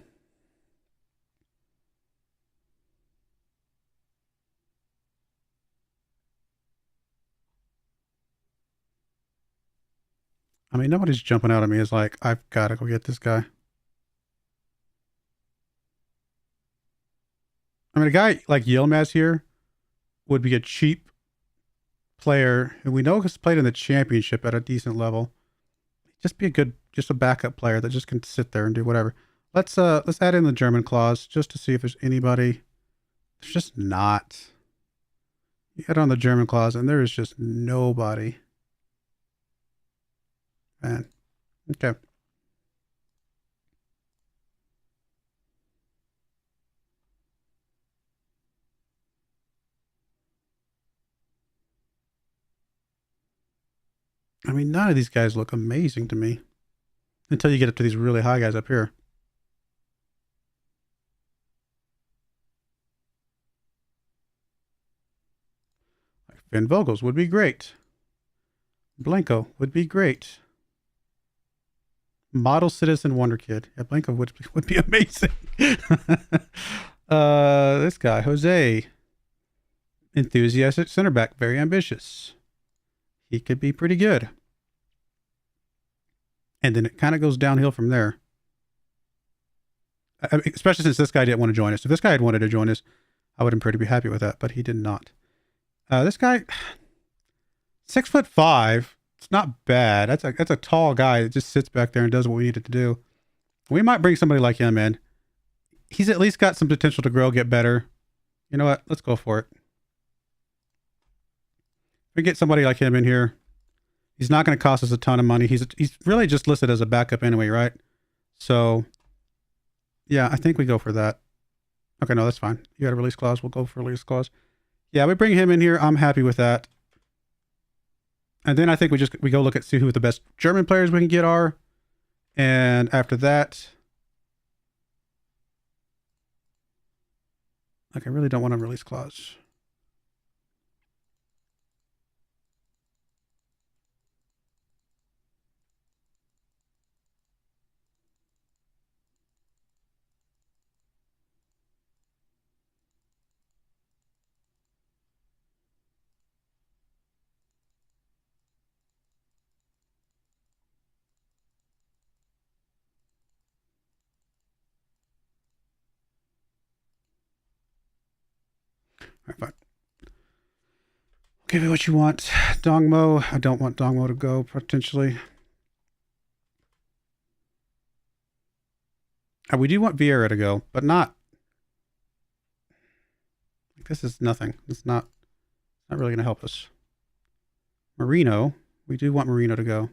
mean, nobody's jumping out at me. It's like, I've got to go get this guy. I mean, a guy like Yilmaz here would be a cheap player who we know has played in the championship at a decent level. Just be a good, just a backup player that just can sit there and do whatever. Let's add in the German clause just to see if there's anybody. There's just not. You add on the German clause and there is just nobody. Man. Okay. I mean, none of these guys look amazing to me until you get up to these really high guys up here. Like Finn Vogels would be great. Blanco would be great. Model Citizen Wonder Kid. Yeah, Blanco would be amazing. This guy, Jose. Enthusiastic center back, very ambitious. He could be pretty good. And then it kind of goes downhill from there. I mean, especially since this guy didn't want to join us. If this guy had wanted to join us, I would have been pretty happy with that, but he did not. This guy, 6'5". It's not bad. That's a tall guy that just sits back there and does what we needed to do. We might bring somebody like him in. He's at least got some potential to grow, get better. You know what? Let's go for it. If we get somebody like him in here, he's not going to cost us a ton of money. He's really just listed as a backup anyway, right? So, yeah, I think we go for that. Okay, no, that's fine. You got a release clause. We'll go for a release clause. Yeah, we bring him in here. I'm happy with that. And then I think we go look at see who the best German players we can get are. And after that, like I really don't want a release clause. All right, fine. Give me what you want. Dongmo. I don't want Dongmo to go, potentially. We do want Vieira to go, but not. This is nothing. It's not really going to help us. Marino. We do want Marino to go.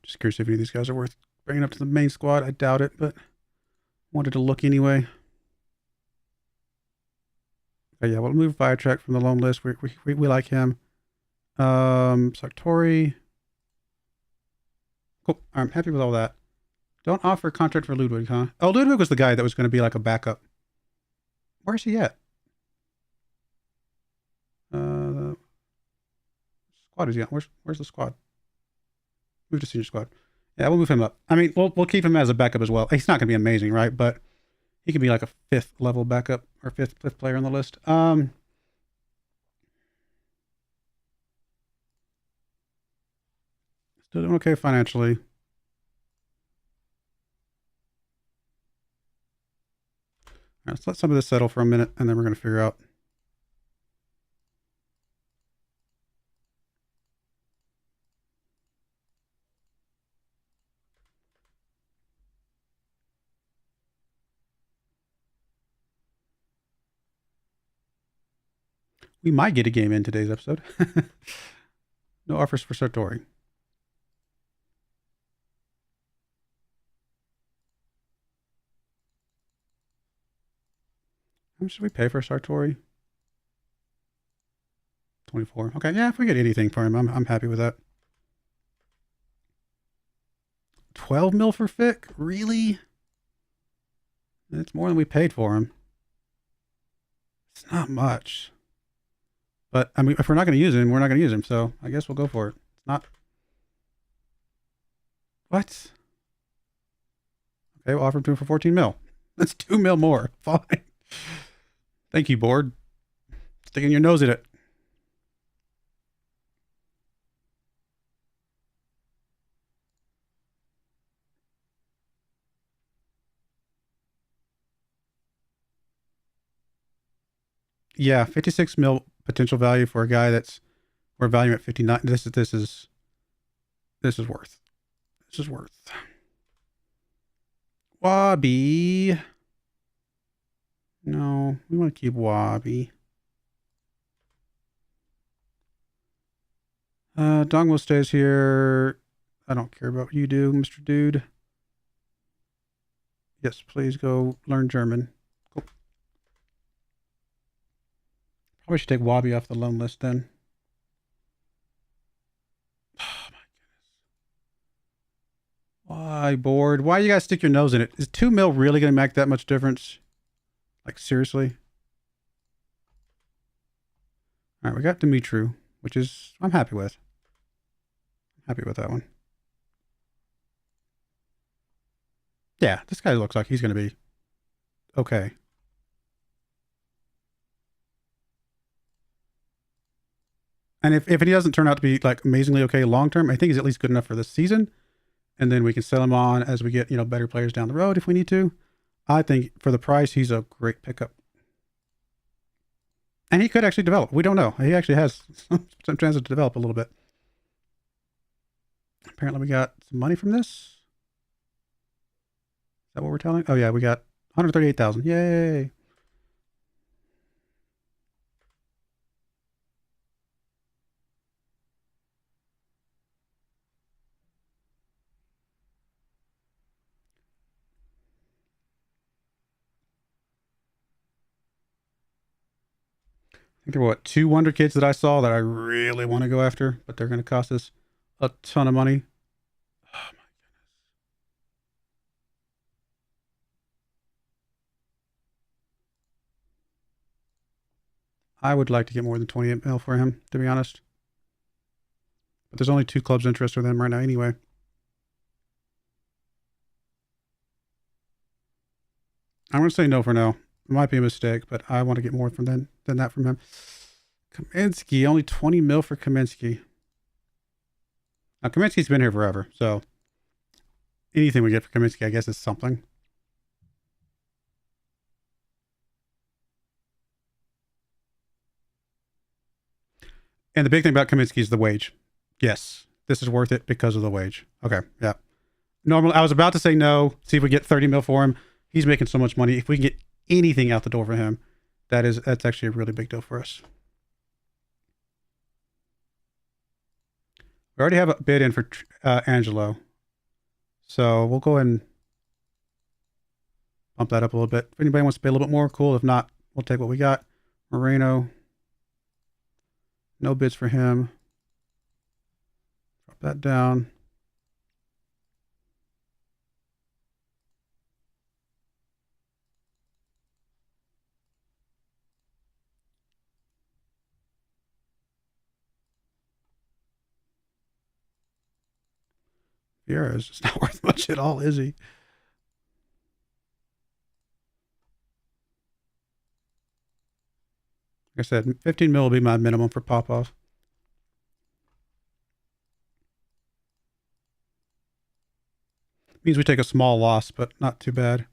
Just curious if any of these guys are worth bringing up to the main squad. I doubt it, but wanted to look anyway. Okay, yeah, we'll move Viatrack from the loan list. We like him. Sartori. Cool. I'm happy with all that. Don't offer a contract for Ludwig, huh? Oh, Ludwig was the guy that was going to be like a backup. Where's he at? Squad is he on? Where's the squad? Move to senior squad. Yeah, we'll move him up. I mean, we'll keep him as a backup as well. He's not going to be amazing, right? But he could be like a 5th level backup or fifth player on the list. Still doing okay financially. All right, let's let some of this settle for a minute, and then we're going to figure out. We might get a game in today's episode. No offers for Sartori. How much should we pay for Sartori? 24. Okay, yeah, if we get anything for him, I'm happy with that. 12 mil for Fick? Really? It's more than we paid for him. It's not much. But, I mean, if we're not going to use him, we're not going to use him. So, I guess we'll go for it. It's not... What? Okay, we'll offer him to him for 14 mil. That's 2 mil more. Fine. Thank you, board. Sticking your nose in it. Yeah, 56 mil potential value for a guy that's we're valuing at 59. This is worth. This is worth. Wabi. No, we want to keep Wabi. Dongwo stays here. I don't care about what you do, Mr. Dude. Yes, please go learn German. Cool. Probably should take Wabi off the loan list then. Oh my goodness. Why, board? Why you guys stick your nose in it? Is 2 mil really going to make that much difference? Like, seriously? All right, we got Dimitru, which is, I'm happy with. Happy with that one. Yeah, this guy looks like he's going to be okay. And if he doesn't turn out to be like amazingly okay long term, I think he's at least good enough for this season. And then we can sell him on as we get, you know, better players down the road if we need to. I think for the price, he's a great pickup. And he could actually develop. We don't know. He actually has some chances to develop a little bit. Apparently we got some money from this. Is that what we're telling? Oh yeah, we got 138,000. Yay. I think there were, what, 2 Wonder Kids that I saw that I really want to go after, but they're going to cost us a ton of money. Oh my goodness. I would like to get more than 28 mil for him, to be honest. But there's only 2 clubs interested in him right now anyway. I'm going to say no for now. It might be a mistake, but I want to get more from than that from him. Kaminsky, only 20 mil for Kaminsky. Now, Kaminsky's been here forever, so anything we get for Kaminsky, I guess, is something. And the big thing about Kaminsky is the wage. Yes, this is worth it because of the wage. Okay, yeah. Normally, I was about to say no, see if we get 30 mil for him. He's making so much money. If we can get anything out the door for him, that's actually a really big deal for us. We already have a bid in for Angelo. So we'll go ahead and bump that up a little bit. If anybody wants to pay a little bit more, cool. If not, we'll take what we got. Moreno. No bids for him. Drop that down. Vieira is just not worth much at all, is he? Like I said, 15 mil will be my minimum for Popov. Means we take a small loss, but not too bad.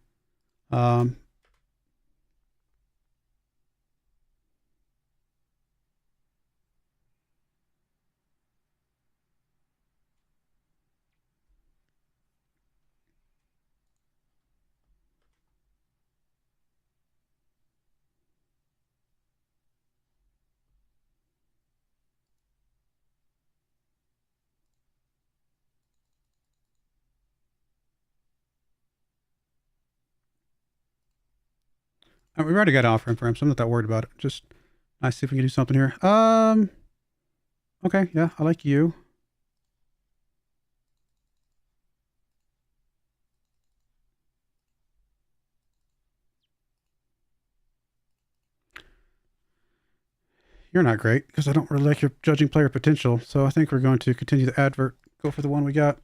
We've already got an offering for him, so I'm not that worried about it. Just nice, see if we can do something here. Okay, yeah, I like you. You're not great because I don't really like your judging player potential. So I think we're going to continue the advert. Go for the one we got.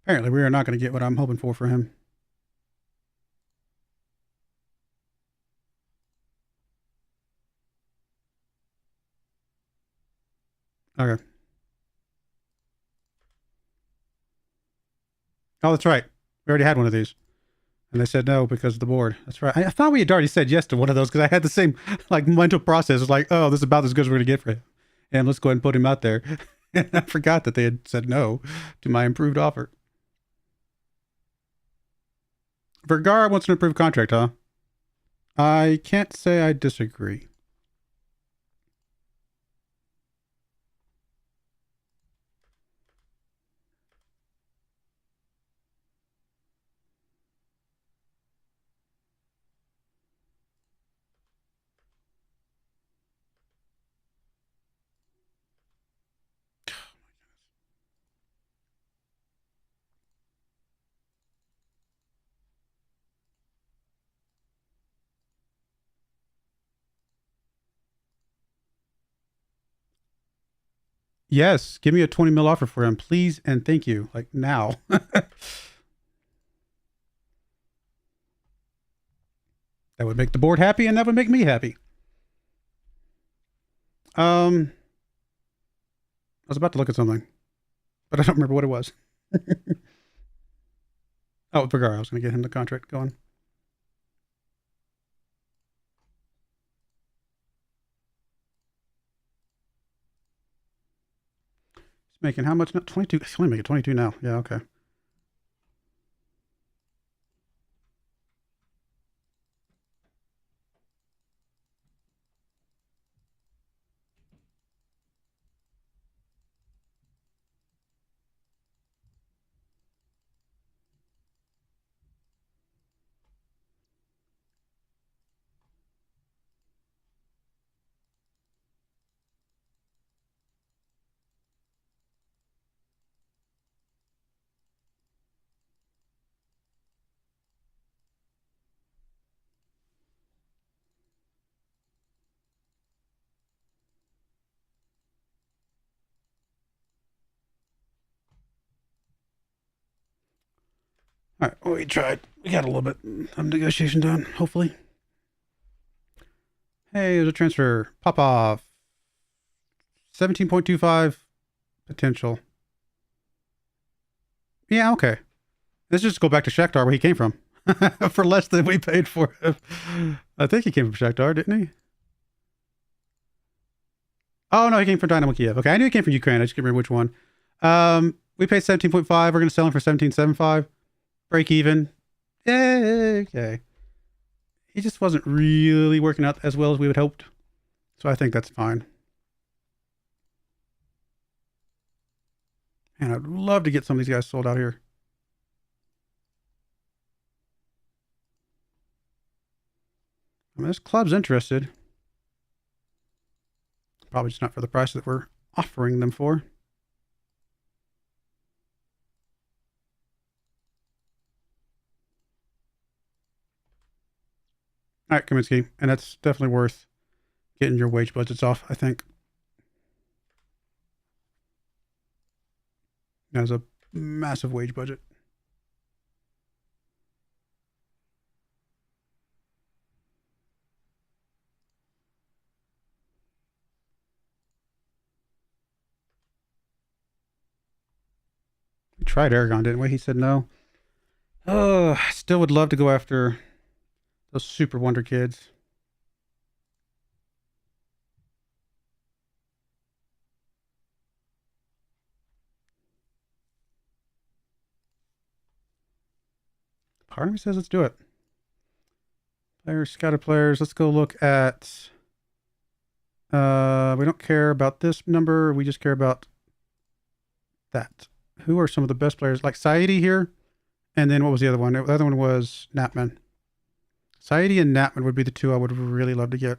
Apparently, we are not going to get what I'm hoping for him. Okay. Oh, that's right. We already had one of these. And they said no because of the board. That's right. I thought we had already said yes to one of those because I had the same like mental process. It's like, oh, this is about as good as we're going to get for him. And let's go ahead and put him out there. And I forgot that they had said no to my improved offer. Vergara wants an improved contract, huh? I can't say I disagree. Yes, give me a 20 mil offer for him, please, and thank you. Like now. That would make the board happy, and that would make me happy. I was about to look at something, but I don't remember what it was. Oh, Vergara. I was going to get him the contract going. He's making how much now? 22. He's only making 22 now. Yeah, okay. All right, well, we tried. We got a little bit of negotiation done, hopefully. Hey, there's a transfer. Pop off. 17.25 potential. Yeah, okay. Let's just go back to Shakhtar where he came from. For less than we paid for him. I think he came from Shakhtar, didn't he? Oh, no, he came from Dynamo Kiev. Okay, I knew he came from Ukraine. I just can't remember which one. We paid 17.5. We're going to sell him for 17.75. Break even. Yay, okay. He just wasn't really working out as well as we would hoped. So I think that's fine. And I'd love to get some of these guys sold out here. I mean, this club's interested. Probably just not for the price that we're offering them for. All right, Kaminsky. And that's definitely worth getting your wage budgets off, I think. That's a massive wage budget. We tried Aragon, didn't we? He said no. Oh, I still would love to go after those super wonder kids. Part of me says let's do it. Players, scouted players. Let's go look at. We don't care about this number. We just care about that. Who are some of the best players? Like Saidi here. And then what was the other one? The other one was Knapman. Saidi and Knapman would be the two I would really love to get.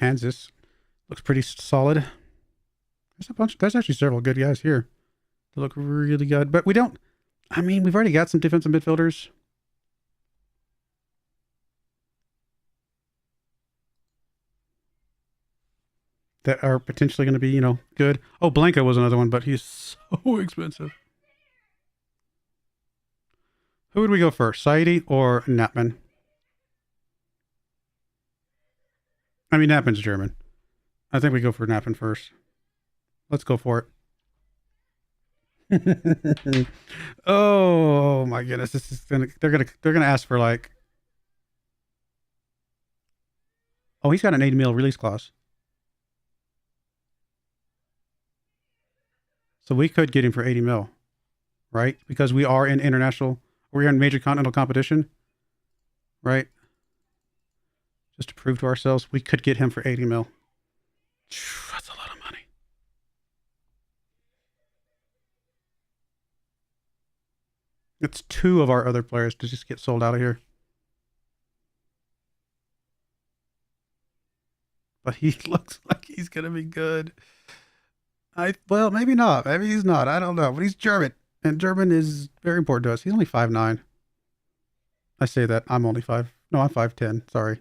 Kansas looks pretty solid. There's actually several good guys here that look really good, but we don't. I mean, we've already got some defensive midfielders. That are potentially going to be, good. Oh, Blanco was another one, but he's so expensive. Who would we go first, Saidi or Knappman? I mean, Knappman's German. I think we go for Knappman first. Let's go for it. Oh my goodness, this is they're gonna ask for like. Oh, he's got an 80 mil release clause. So we could get him for 80 mil, right? Because we're in major continental competition, right? Just to prove to ourselves, we could get him for 80 mil. That's a lot of money. It's 2 of our other players to just get sold out of here. But he looks like he's going to be good. Well, maybe not. Maybe he's not. I don't know. But he's German. And German is very important to us. He's only 5'9". I say that. I'm only 5. No, I'm 5'10". Sorry.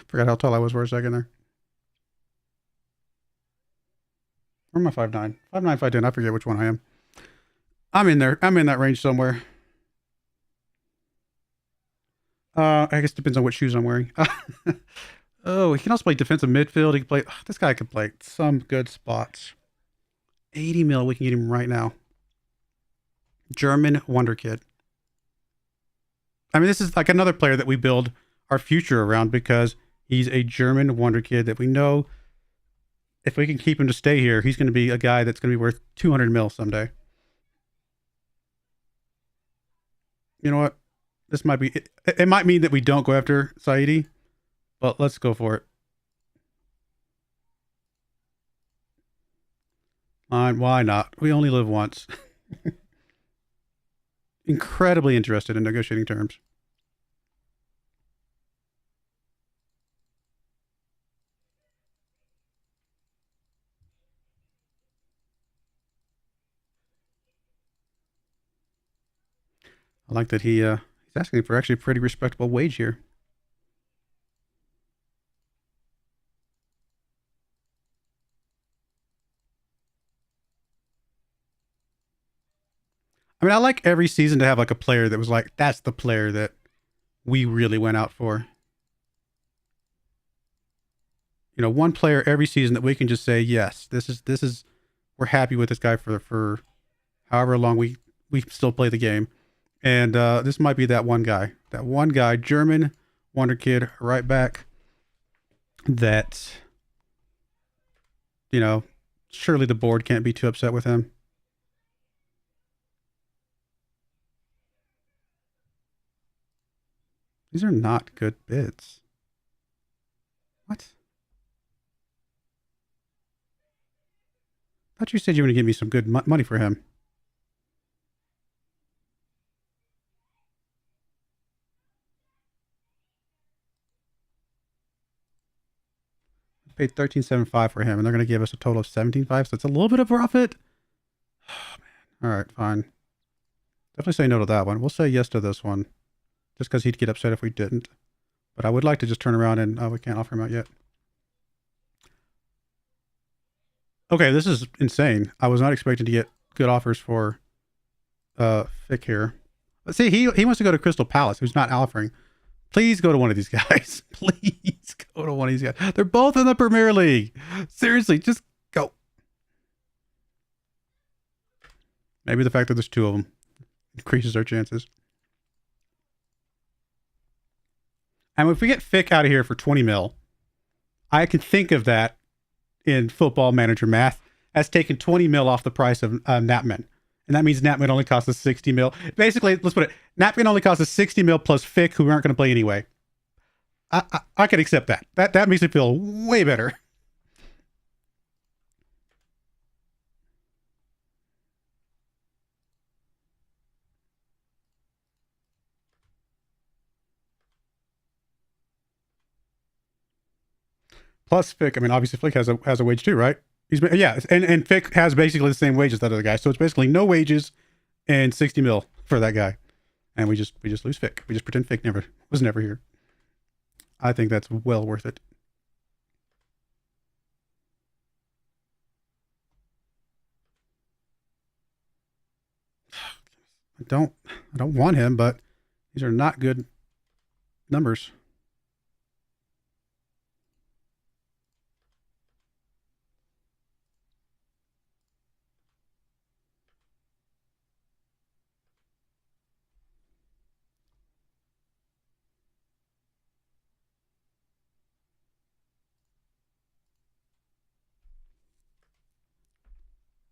Forgot how tall I was for a second there. Where am I 5'9"? 5'9", 5'10". I forget which one I am. I'm in there. I'm in that range somewhere. I guess it depends on what shoes I'm wearing. Oh, he can also play defensive midfield. He can play. This guy can play some good spots. 80 mil. We can get him right now. German wonder kid. I mean, this is like another player that we build our future around because he's a German wonder kid that we know if we can keep him to stay here, he's going to be a guy that's going to be worth 200 mil someday. You know what? This might be. It might mean that we don't go after Saidi, but let's go for it. Why not? We only live once. Incredibly interested in negotiating terms. I like that he's asking for actually a pretty respectable wage here. I mean, I like every season to have like a player that was like, that's the player that we really went out for. One player every season that we can just say, yes, this is we're happy with this guy for however long we still play the game. And this might be that one guy, German wonder kid, right back. That, surely the board can't be too upset with him. These are not good bids. What? I thought you said you were going to give me some good money for him. I paid $13.75 for him, and they're going to give us a total of $17.5, so it's a little bit of profit. Oh, man. All right, fine. Definitely say no to that one. We'll say yes to this one, just because he'd get upset if we didn't. But I would like to just turn around and we can't offer him out yet. Okay, this is insane. I was not expecting to get good offers for Fick here. But see, he wants to go to Crystal Palace, who's not offering. Please go to one of these guys. Please go to one of these guys. They're both in the Premier League. Seriously, just go. Maybe the fact that there's 2 of them increases our chances. And if we get Fick out of here for 20 mil, I can think of that in Football Manager math as taking 20 mil off the price of Knappman. And that means Knappman only costs us 60 mil. Basically, let's put it, Knappman only costs us 60 mil plus Fick, who aren't going to play anyway. I can accept that. That makes me feel way better. Plus Fick. I mean, obviously Fick has a wage too, right? Yeah, and Fick has basically the same wage as that other guy. So it's basically no wages and 60 mil for that guy. And we just lose Fick. We just pretend Fick was never here. I think that's well worth it. I don't want him, but these are not good numbers.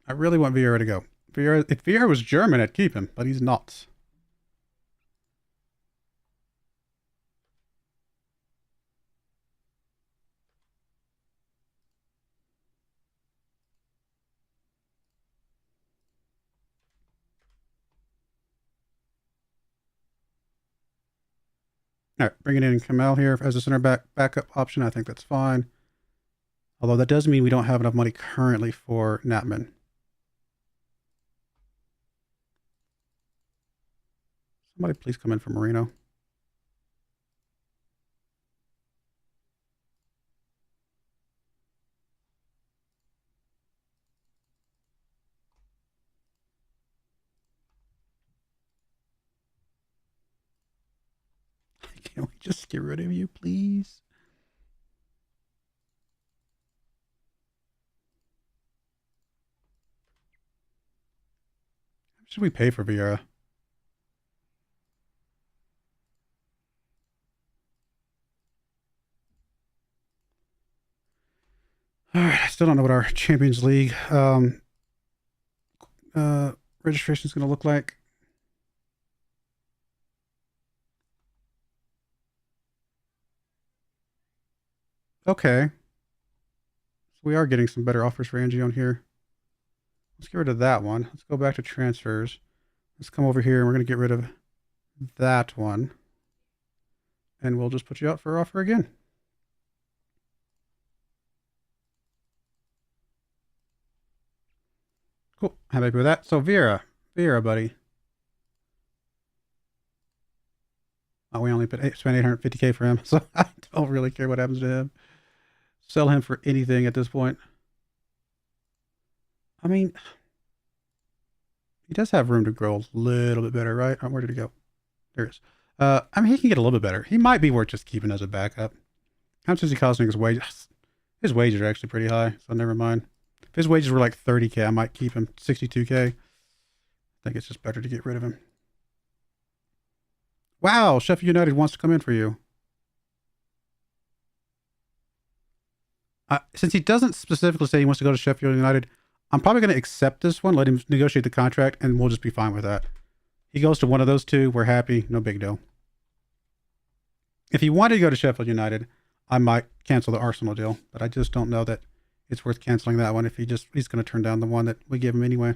I really want Vieira to go. If Vieira was German, I'd keep him, but he's not. All right, bringing in Kamel here as a center backup option. I think that's fine. Although that does mean we don't have enough money currently for Natman. Somebody please come in for Marino. Can we just get rid of you, please? How much should we pay for Vieira? All right, I still don't know what our Champions League registration is going to look like. Okay. So we are getting some better offers for Angie on here. Let's get rid of that one. Let's go back to transfers. Let's come over here and we're going to get rid of that one. And we'll just put you out for offer again. Cool. I'm happy with that. So Vieira, buddy. Oh, we only spent 850K for him, so I don't really care what happens to him. Sell him for anything at this point. I mean, he does have room to grow a little bit better, right? Where did he go? There he is. I mean, he can get a little bit better. He might be worth just keeping as a backup. How much is he costing his wages? His wages are actually pretty high, so never mind. If his wages were like 30K, I might keep him. 62K. I think it's just better to get rid of him. Wow, Sheffield United wants to come in for you. Since he doesn't specifically say he wants to go to Sheffield United, I'm probably going to accept this one, let him negotiate the contract, and we'll just be fine with that. He goes to one of those two, we're happy, no big deal. If he wanted to go to Sheffield United, I might cancel the Arsenal deal, but I just don't know that it's worth canceling that one if he's going to turn down the one that we give him anyway.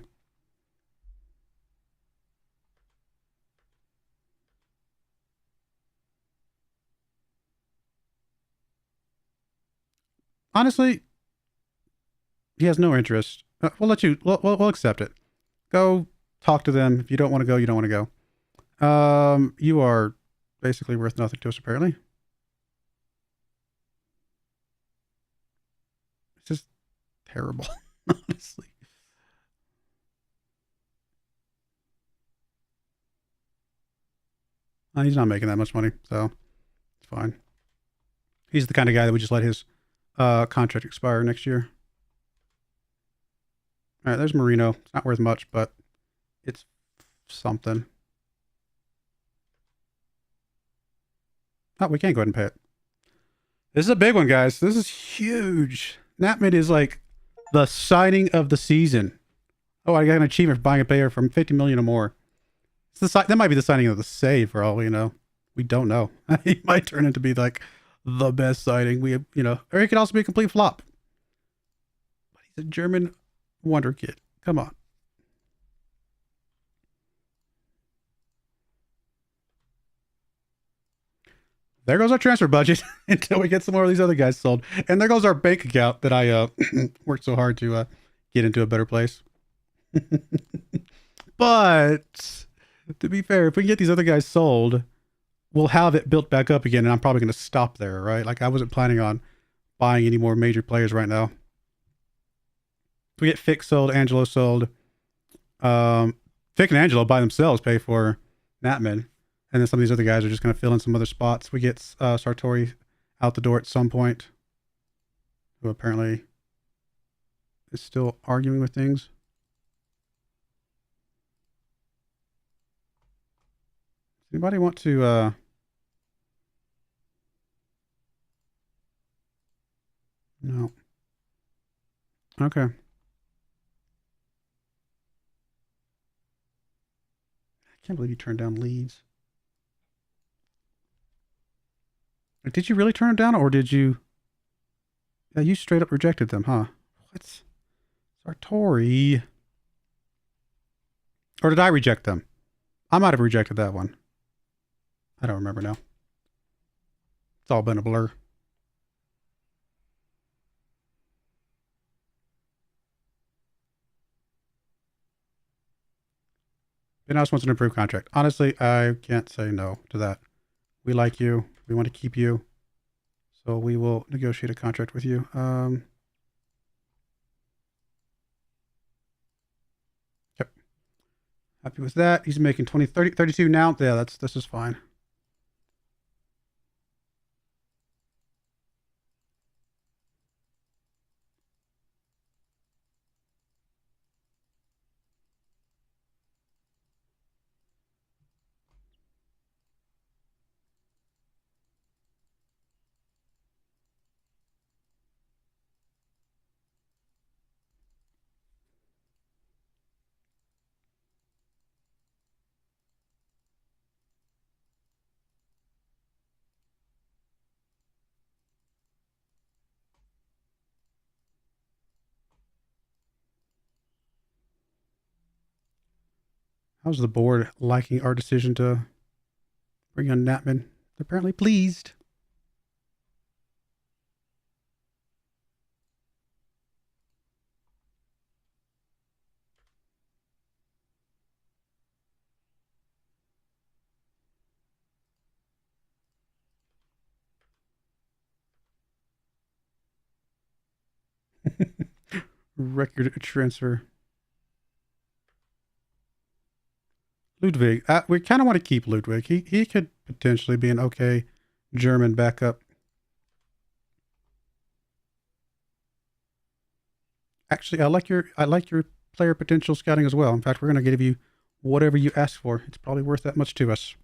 Honestly, he has no interest. We'll let you. We'll accept it. Go talk to them. If you don't want to go, you don't want to go. You are basically worth nothing to us, apparently. It's just terrible, honestly. He's not making that much money, so it's fine. He's the kind of guy that would just let his contract expire next year. All right, there's Marino. It's not worth much, but it's something. Oh, we can't go ahead and pay it. This is a big one, guys. This is huge. Natman is like the signing of the season. Oh, I got an achievement for buying a player from 50 million or more. That might be the signing of the save for all we know. We don't know. He might turn into be like the best signing or he could also be a complete flop. But he's a German wonder kid. Come on. there goes our transfer budget until we get some more of these other guys sold. And there goes our bank account that I worked so hard to get into a better place. But to be fair, if we can get these other guys sold, we'll have it built back up again, and I'm probably going to stop there, right? Like, I wasn't planning on buying any more major players right now. If we get Fick sold, Angelo sold, Fick and Angelo by themselves pay for Natman, and then some of these other guys are just going to fill in some other spots. We get Sartori out the door at some point, who apparently is still arguing with things. Anybody want to no. Okay. I can't believe you turned down leads. Did you really turn them down, or did you? Yeah, you straight up rejected them, huh? What? Sartori. Or did I reject them? I might have rejected that one. I don't remember now. It's all been a blur. Ben House wants an improved contract. Honestly, I can't say no to that. We like you. We want to keep you. So we will negotiate a contract with you. Yep. Happy with that. He's making 20, 30, 32 now. Yeah, this is fine. How's the board liking our decision to bring on Natman? They're apparently pleased. Record transfer. Ludwig. We kind of want to keep Ludwig. He could potentially be an okay German backup. Actually, I like your player potential scouting as well. In fact, we're going to give you whatever you ask for. It's probably worth that much to us.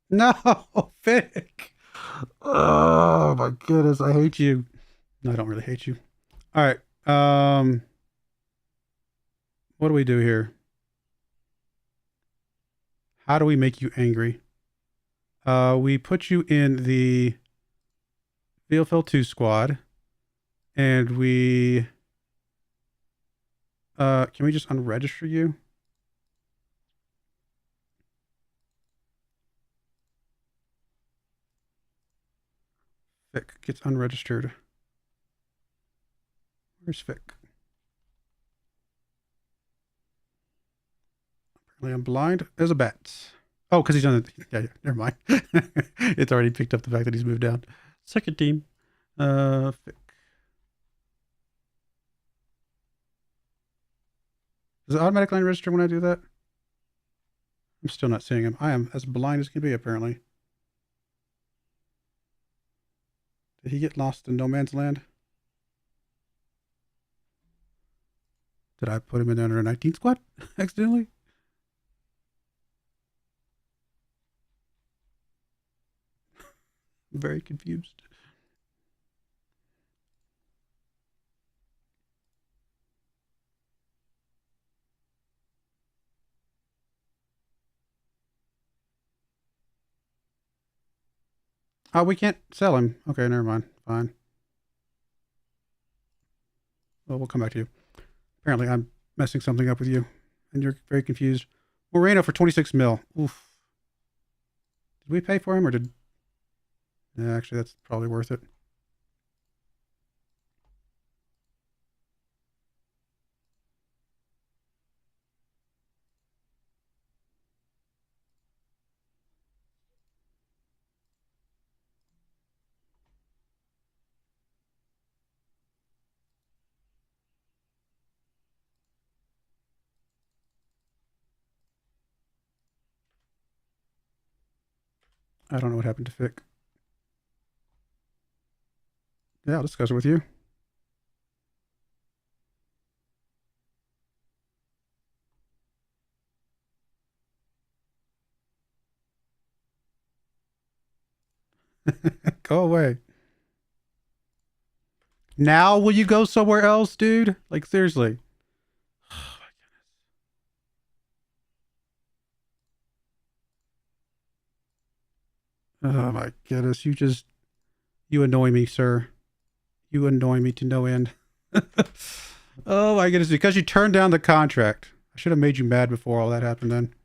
No, Vic. Oh my goodness, I hate you. No, I don't really hate you. All right. What do we do here? How do we make you angry? We put you in the VFL 2 squad, and we can we just unregister you? Vic gets unregistered. Where's Vic? Apparently I'm blind as a bat. Oh, because he's on the... Yeah, never mind. It's already picked up the fact that he's moved down. Second team. Vic. Does it automatically unregister when I do that? I'm still not seeing him. I am as blind as can be, apparently. Did he get lost in no man's land? Did I put him in under a 19 squad accidentally? I'm very confused. Oh, we can't sell him. Okay, never mind. Fine. Well, we'll come back to you. Apparently, I'm messing something up with you, and you're very confused. Moreno for 26 mil. Oof. Did we pay for him, or did... Yeah, actually, that's probably worth it. I don't know what happened to Fick. Yeah, I'll discuss it with you. Go away. Now will you go somewhere else, dude? Like, seriously. Oh my goodness. You annoy me, sir. You annoy me to no end. Oh my goodness. Because you turned down the contract. I should have made you mad before all that happened then.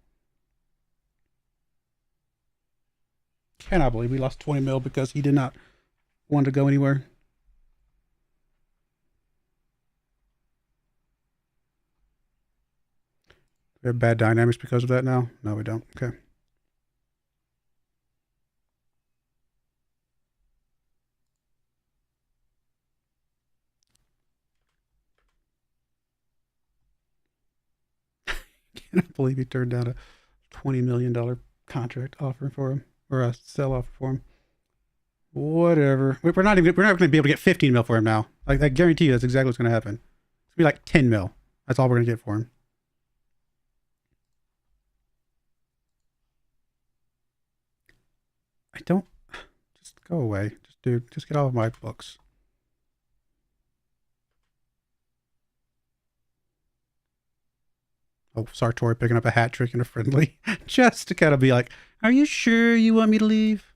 Cannot believe we lost 20 mil because he did not want to go anywhere. We have bad dynamics because of that now? No, we don't. Okay. Cannot believe he turned down a $20 million contract offer for him, or a sell offer for him. Whatever. We're not going to be able to get 15 mil for him now. Like, I guarantee you that's exactly what's going to happen. It's going to be like 10 mil. That's all we're going to get for him. I don't... Just go away. Just get all of my books. Oh, Sartori picking up a hat trick and a friendly. Just to kind of be like, are you sure you want me to leave?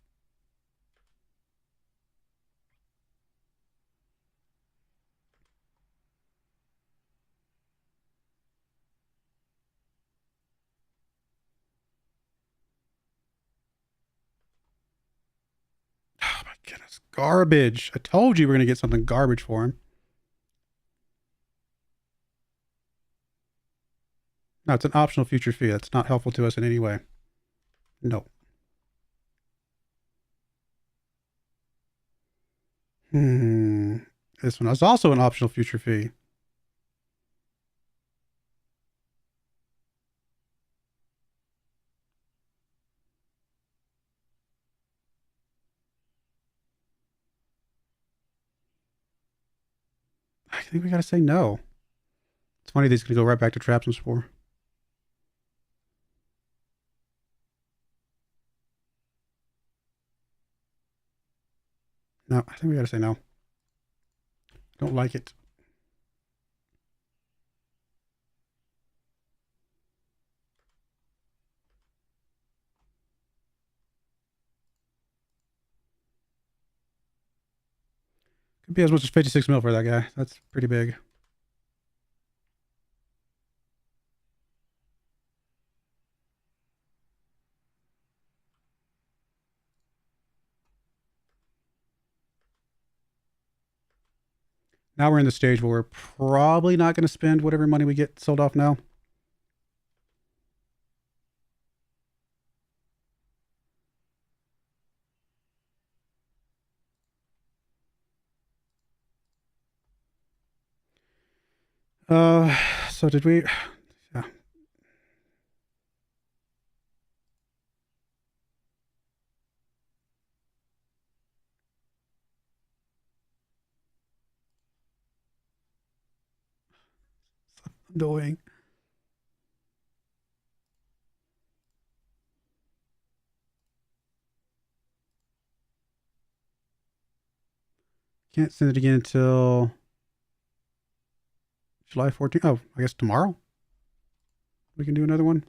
Oh my goodness. Garbage. I told you we're going to get something garbage for him. No, it's an optional future fee. That's not helpful to us in any way. No. This one is also an optional future fee. I think we got to say no. It's funny these could go right back to Traps and Spore. No, I think we got to say no. Don't like it. Could be as much as 56 mil for that guy. That's pretty big. Now we're in the stage where we're probably not going to spend whatever money we get sold off now. So did we... Yeah. Annoying. Can't send it again until July 14th. Oh, I guess tomorrow we can do another one.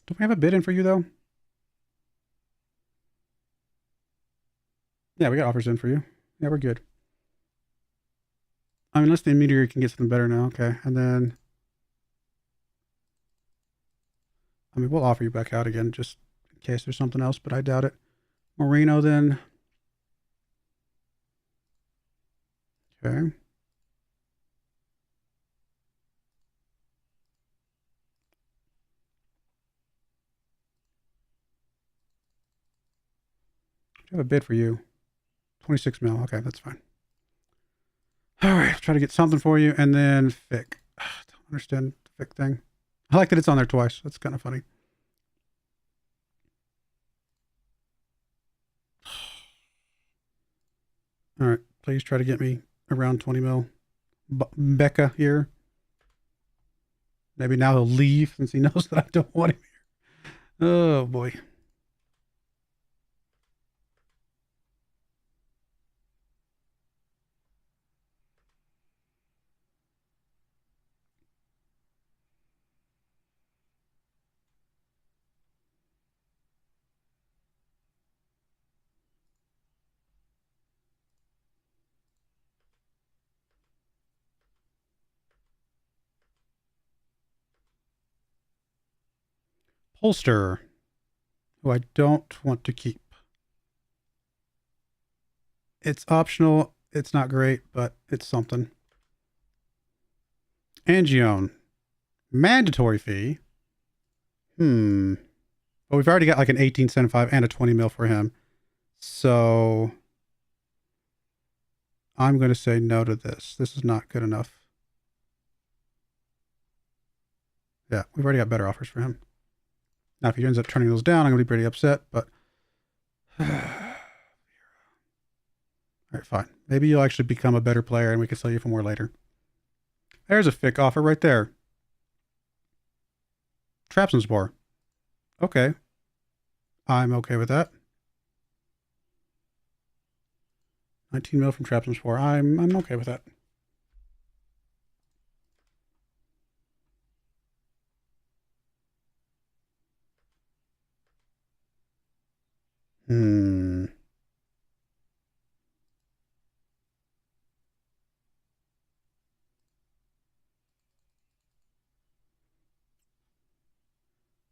Don't we have a bid in for you, though? Yeah, we got offers in for you. Yeah, we're good. I mean, unless the Meteor can get something better now. Okay, and then... I mean, we'll offer you back out again, just in case there's something else, but I doubt it. Moreno, then. Okay. I have a bid for you. 26 mil. Okay, that's fine. All right, try to get something for you, and then Fick. Don't understand the Fick thing. I like that it's on there twice. That's kind of funny. All right, please try to get me around 20 mil. Becca here. Maybe now he'll leave since he knows that I don't want him here. Oh boy. Holster, who I don't want to keep. It's optional. It's not great, but it's something. Angione, mandatory fee. Well, we've already got like an 1875 and a 20 mil for him. So I'm going to say no to this. This is not good enough. Yeah, we've already got better offers for him. Now, if he ends up turning those down, I'm going to be pretty upset, but... All right, fine. Maybe you'll actually become a better player and we can sell you for more later. There's a Fick offer right there. Trapsonspor. Okay. I'm okay with that. 19 mil from Trapsonspor. I'm okay with that.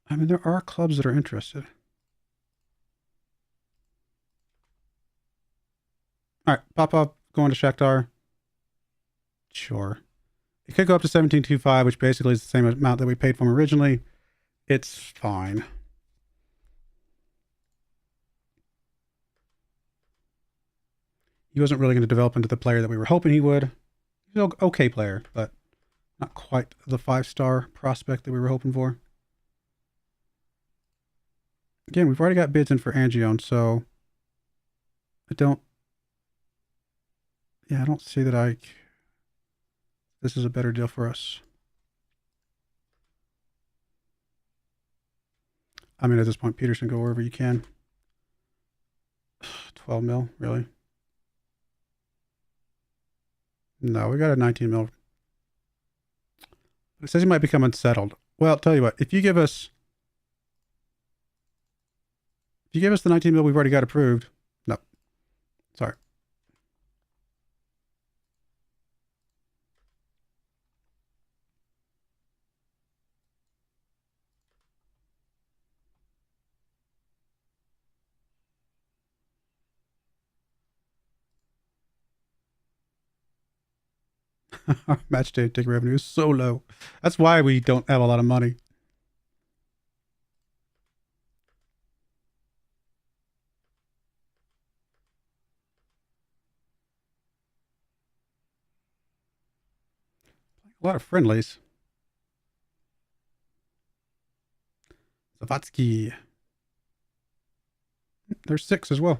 I mean, there are clubs that are interested. All right, Popov going to Shakhtar. Sure. It could go up to 17.25, which basically is the same amount that we paid for him originally. It's fine. He wasn't really going to develop into the player that we were hoping he would. He's an okay player, but not quite the 5-star prospect that we were hoping for. Again, we've already got bids in for Angione, so I don't see that this is a better deal for us. I mean, at this point, Peterson, go wherever you can. 12 mil, really? No, we got a 19 mil. It says he might become unsettled. Well, I'll tell you what, if you give us the 19 mil we've already got approved. No. Sorry. Our match day ticket revenue is so low. That's why we don't have a lot of money. A lot of friendlies. Zavatsky. There's 6 as well.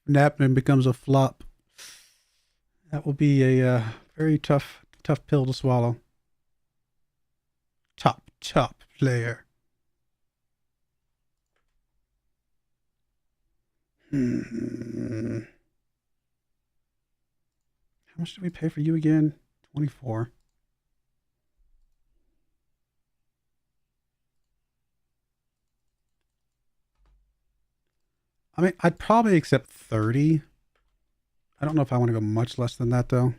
Napman becomes a flop. That will be a very tough pill to swallow. top player. How much did we pay for you again? 24. I mean, I'd probably accept 30. I don't know if I want to go much less than that, though.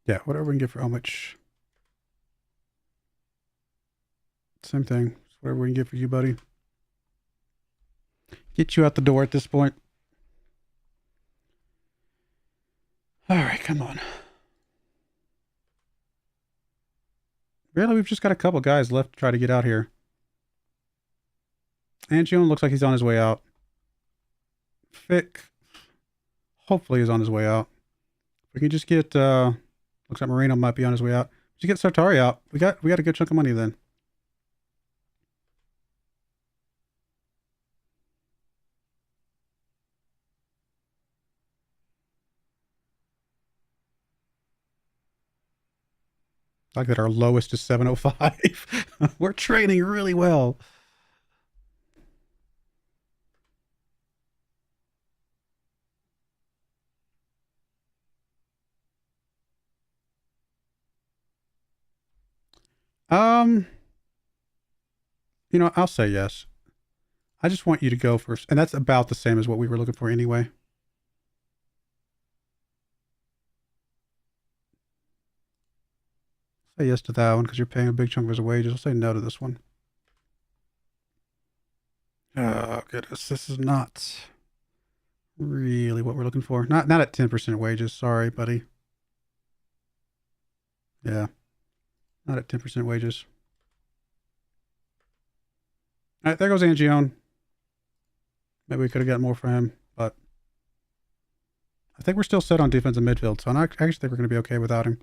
Yeah, whatever we can get for how much. Same thing. Whatever we can get for you, buddy. Get you out the door at this point. All right, come on. Really, we've just got a couple guys left to try to get out here. Angione looks like he's on his way out. Fick, hopefully, is on his way out. We can just get. Looks like Moreno might be on his way out. Just get Sartori out. We got a good chunk of money then. I like that our lowest is 705. We're trading really well. You know, I'll say yes. I just want you to go first. And that's about the same as what we were looking for anyway. Say yes to that one because you're paying a big chunk of his wages. I'll say no to this one. Oh, goodness. This is not really what we're looking for. Not at 10% wages. Sorry, buddy. Yeah. Not at 10% wages. All right, there goes Angione. Maybe we could have got more for him, but I think we're still set on defensive midfield, so I actually think we're going to be okay without him.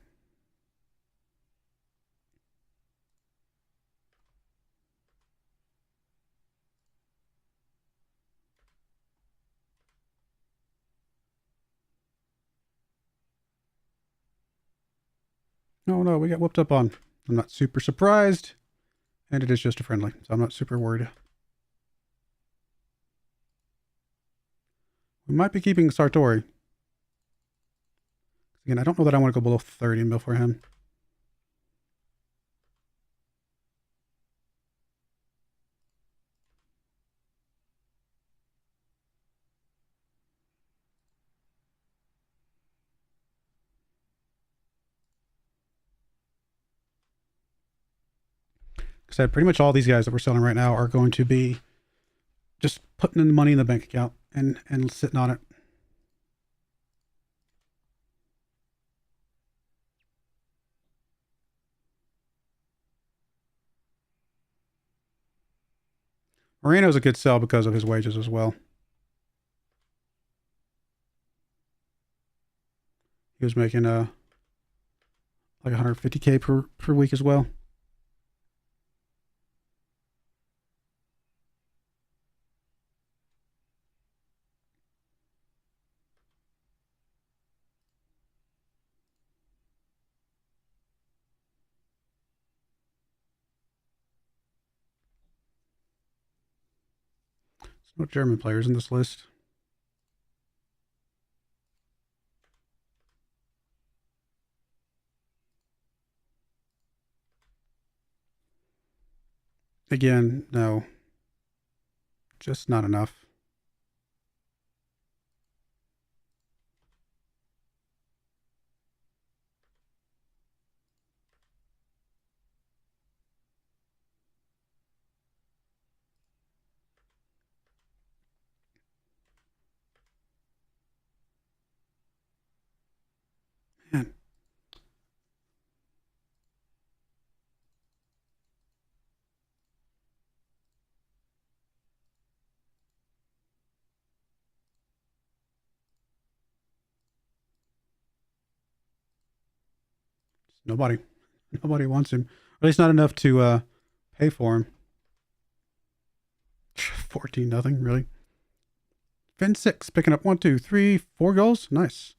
Oh no, we got whooped up on. I'm not super surprised, and it is just a friendly, so I'm not super worried. We might be keeping Sartori. Again, I don't know that I want to go below 30 mil for him. Because pretty much all these guys that we're selling right now are going to be just putting in the money in the bank account and sitting on it. Moreno's a good sell because of his wages as well. He was making like 150K per week as well. There's no German players in this list. Again, no. Just not enough. Man. Nobody wants him. At least not enough to Pay for him. 14-0, really. Fin 6, picking up 1, 2, 3, 4 goals. Nice.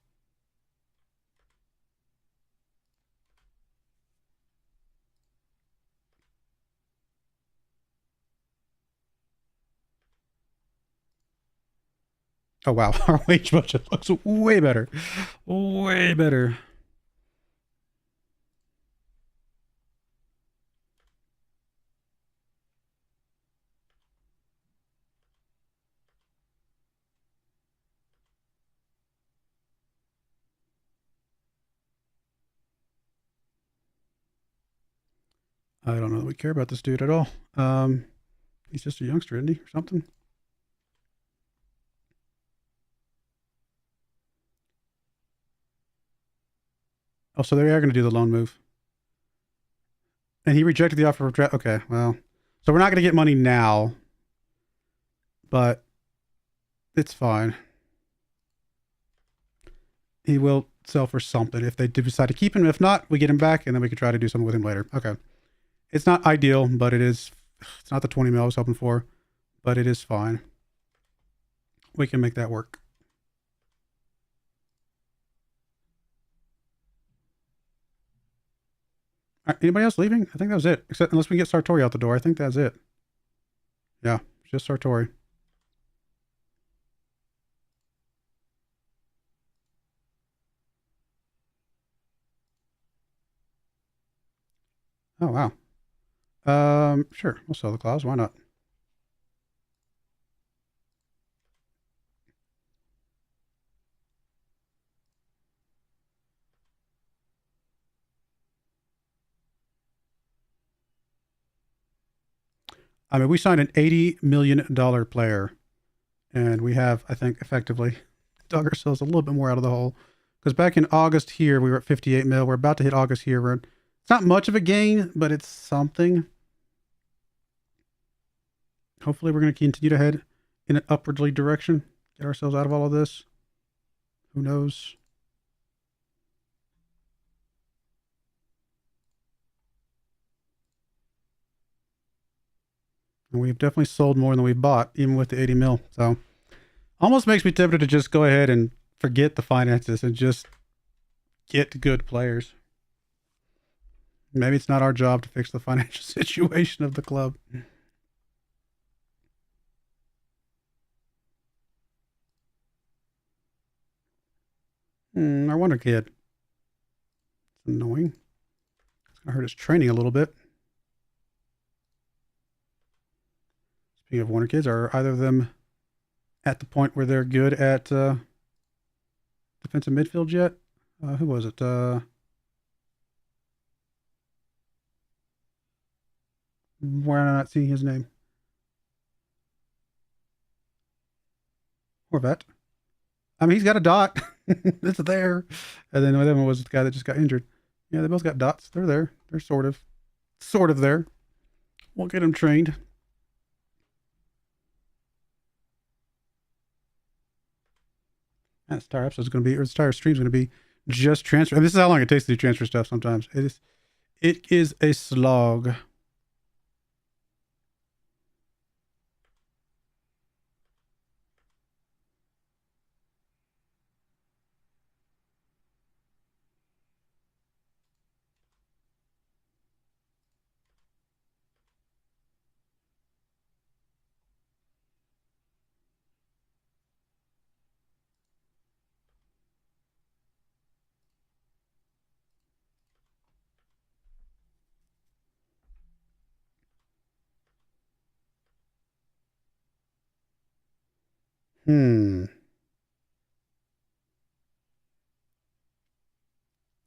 Oh, wow. Our wage budget looks way better. Way better. I don't know that we care about this dude at all. He's just a youngster, isn't he, or something? Oh, so they are going to do the loan move. And he rejected the offer of draft. Okay, well. So we're not going to get money now. But it's fine. He will sell for something if they do decide to keep him. If not, we get him back, and then we can try to do something with him later. Okay. It's not ideal, but it's not the 20 mil I was hoping for, but it is fine. We can make that work. All right, anybody else leaving? I think that was it. Except unless we get Sartori out the door. I think that's it. Yeah, just Sartori. Oh, wow. Sure. We'll sell the claws. Why not? I mean, we signed an $80 million player, and we have, I think, effectively dug ourselves a little bit more out of the hole. Because back in August here, we were at 58 mil. We're about to hit August here. It's not much of a gain, but it's something. Hopefully, we're going to continue to head in an upwardly direction. Get ourselves out of all of this. Who knows? And we've definitely sold more than we've bought, even with the 80 mil. So almost makes me tempted to just go ahead and forget the finances and just get good players. Maybe it's not our job to fix the financial situation of the club. Our wonder kid. It's annoying. It's going to hurt his training a little bit. Speaking of wonder kids, are either of them at the point where they're good at defensive midfield yet? Who was it? Why am I not seeing his name? Horvat. I mean, he's got a dot. It's there. And then the other one was the guy that just got injured. Yeah, they both got dots. They're there. They're sort of there. We'll get him trained. This entire episode is going to be, or this entire stream is going to be just transfer. And this is how long it takes to do transfer stuff sometimes. It is a slog.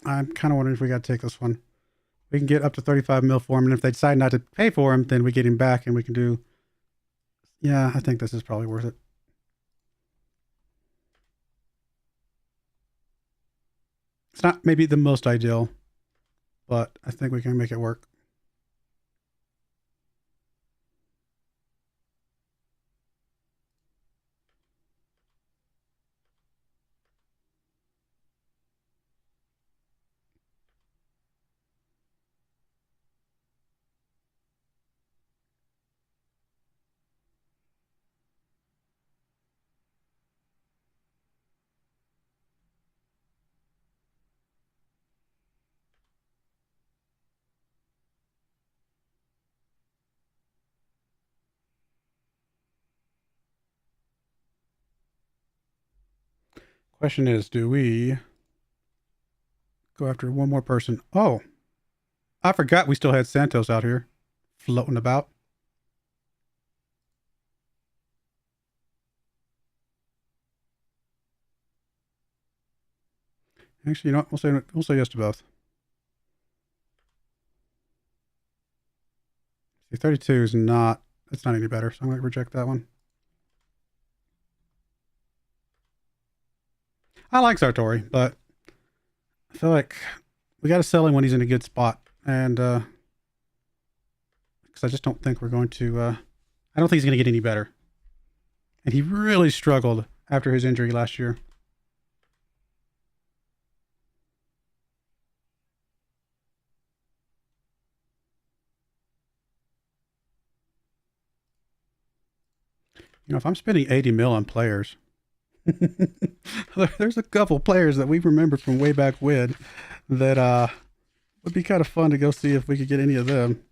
I'm kind of wondering if we got to take this one. We can get up to 35 mil for him, and if they decide not to pay for him, then we get him back and we can do. Yeah, I think this is probably worth it. It's not maybe the most ideal, but I think we can make it work. Question is, do we go after one more person? Oh, I forgot we still had Santos out here floating about. Actually, you know what? We'll say yes to both. See, 32 is not. It's not any better, so I'm going to reject that one. I like Sartori, but I feel like we got to sell him when he's in a good spot, and because I just don't think we're going to. I don't think he's going to get any better, and he really struggled after his injury last year. You know, if I'm spending 80 mil on players, there's a couple players that we remember from way back when that would be kind of fun to go see if we could get any of them.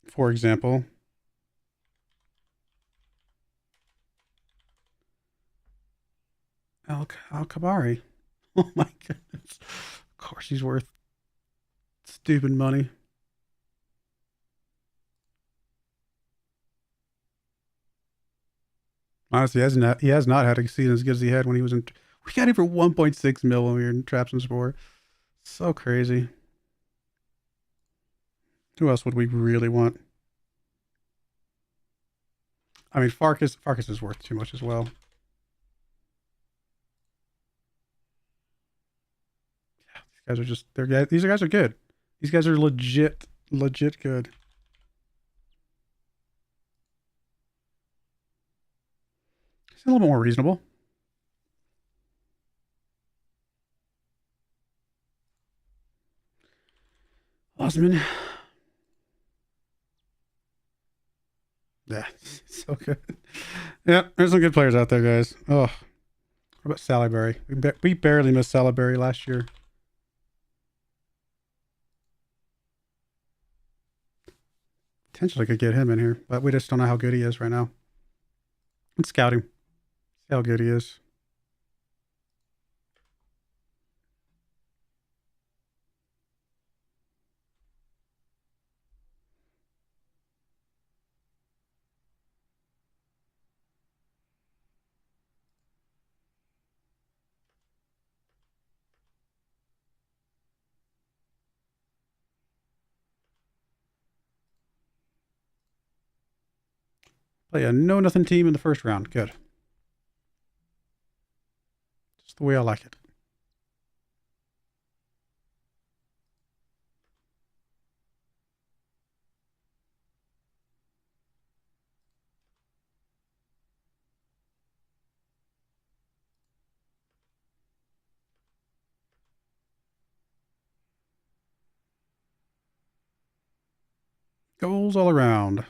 For example, Al-Kabari. Oh my goodness. Of course he's worth stupid money. Honestly, he has not had a season as good as he had when he was in. We got him for 1.6 mil when we were in Traps and Spore. So crazy. Who else would we really want? I mean, Farkas is worth too much as well. Yeah, these guys are just these guys are good. These guys are legit good. It's a little bit more reasonable. Osman. Yeah, so good. Yeah, there's some good players out there, guys. Oh, what about Salaberry? We barely missed Salaberry last year. Potentially could get him in here, but we just don't know how good he is right now. Let's scout him. See how good he is. Play a no-nothing team in the first round. Good. Just the way I like it. Goals all around.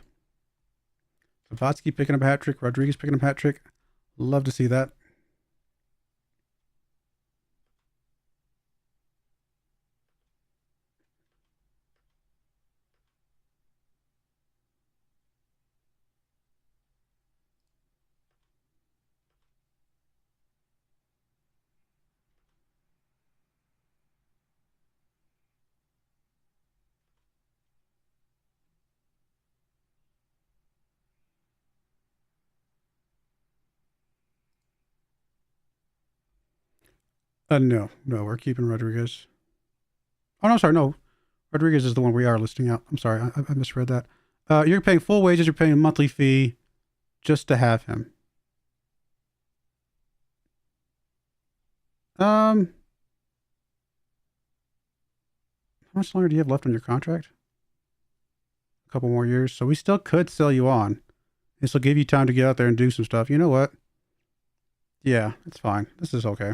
Savatsky picking up a hat trick. Rodriguez picking up a hat trick. Love to see that. No, we're keeping Rodriguez. Oh no, sorry, no. Rodriguez is the one we are listing out. I'm sorry, I misread that. You're paying full wages. You're paying a monthly fee just to have him. How much longer do you have left on your contract? A couple more years. So we still could sell you on. This will give you time to get out there and do some stuff. You know what? Yeah, it's fine. This is okay.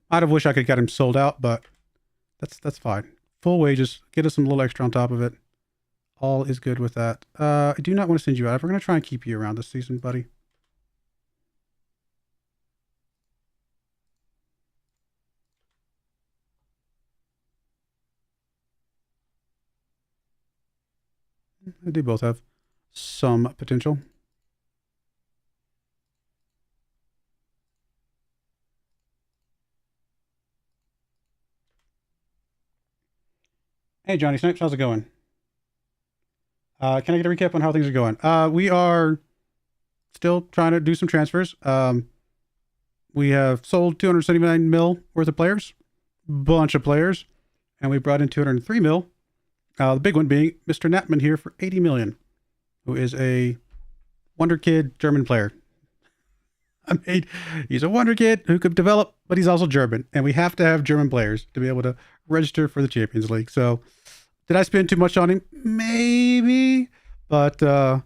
I'd have wished I could get him sold out, but that's fine. Full wages. Get us some little extra on top of it. All is good with that. I do not want to send you out. We're going to try and keep you around this season, buddy. They both have some potential. Hey, Johnny Snipes, how's it going? Can I get a recap on how things are going? We are still trying to do some transfers. We have sold 279 mil worth of players, bunch of players, and we brought in 203 mil. The big one being Mr. Knapman here for 80 million, who is a wonder kid German player. I mean, he's a wonder kid who could develop, but he's also German, and we have to have German players to be able to register for the Champions League. So, did I spend too much on him? Maybe, but I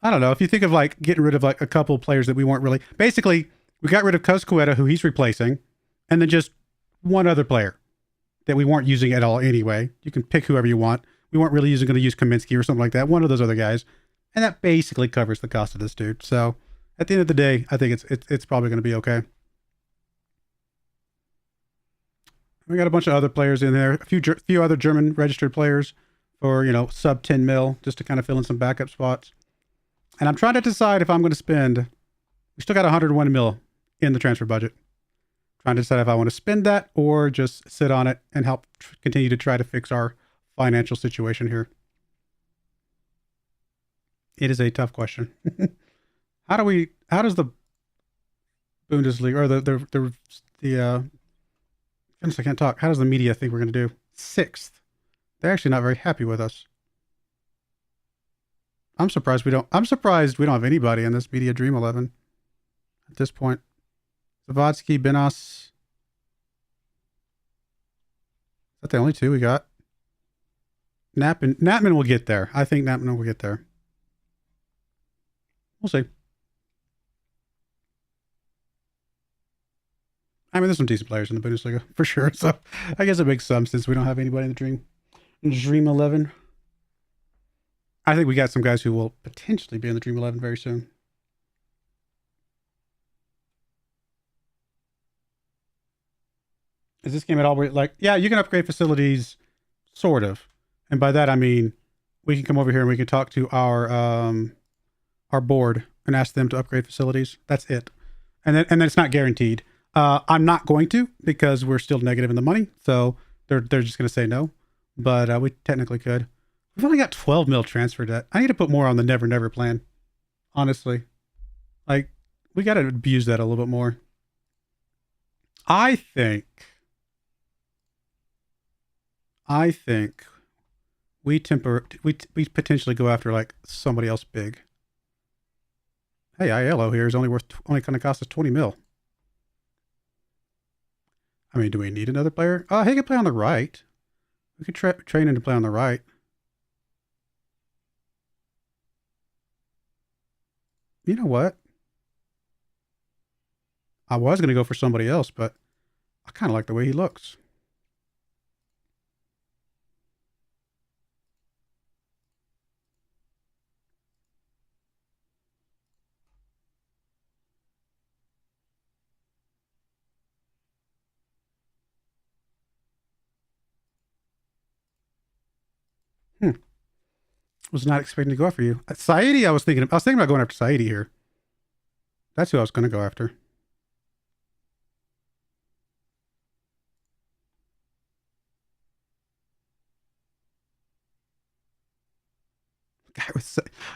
don't know. If you think of like getting rid of like a couple of players that we weren't really, basically, we got rid of Coscueta, who he's replacing, and then just one other player that we weren't using at all anyway. You can pick whoever you want. We weren't really going to use Kaminsky or something like that. One of those other guys, and that basically covers the cost of this dude. So at the end of the day, I think it's probably going to be okay. We got a bunch of other players in there, a few other German registered players for, you know, sub 10 mil, just to kind of fill in some backup spots. And I'm trying to decide if I'm going to spend, we still got 101 mil in the transfer budget. Trying to decide if I want to spend that or just sit on it and help continue to try to fix our financial situation here. It is a tough question. How does the Bundesliga or goodness, I can't talk. How does the media think we're going to do? 6th. They're actually not very happy with us. I'm surprised we don't have anybody in this media Dream 11 at this point. Zavadsky, Benas. Is that the only two we got? Knapman will get there. I think Knapman will get there. We'll see. I mean, there's some decent players in the Bundesliga for sure. So I guess it makes some sense we don't have anybody in the Dream 11. I think we got some guys who will potentially be in the Dream 11 very soon. Is this game at all like, yeah, you can upgrade facilities, sort of. And by that, I mean, we can come over here and we can talk to our board and ask them to upgrade facilities. That's it. And then it's not guaranteed. I'm not going to, because we're still negative in the money. So they're just going to say no, but we technically could. We've only got 12 mil transfer debt. I need to put more on the never plan. Honestly, like, we got to abuse that a little bit more. I think we potentially go after like somebody else big. Hey, Aiello here is only going to cost us 20 mil. I mean, do we need another player? Oh, he could play on the right. We could train him to play on the right. You know what? I was going to go for somebody else, but I kind of like the way he looks. Was not expecting to go after you. Saidi, I was thinking about going after Saidi here. That's who I was going to go after.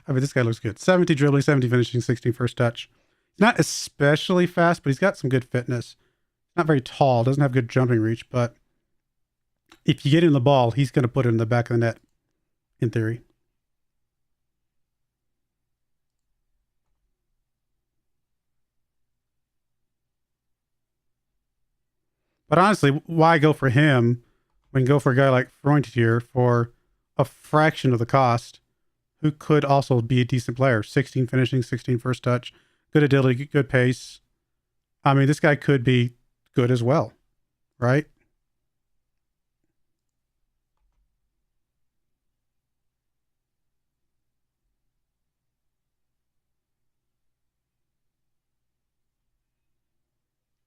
This guy looks good. 70 dribbling, 70 finishing, 16 first touch. He's not especially fast, but he's got some good fitness. Not very tall, doesn't have good jumping reach, but if you get him the ball, he's going to put it in the back of the net, in theory. But honestly, why go for him when you go for a guy like Freund here for a fraction of the cost, who could also be a decent player? 16 finishing, 16 first touch, good agility, good pace. I mean, this guy could be good as well, right?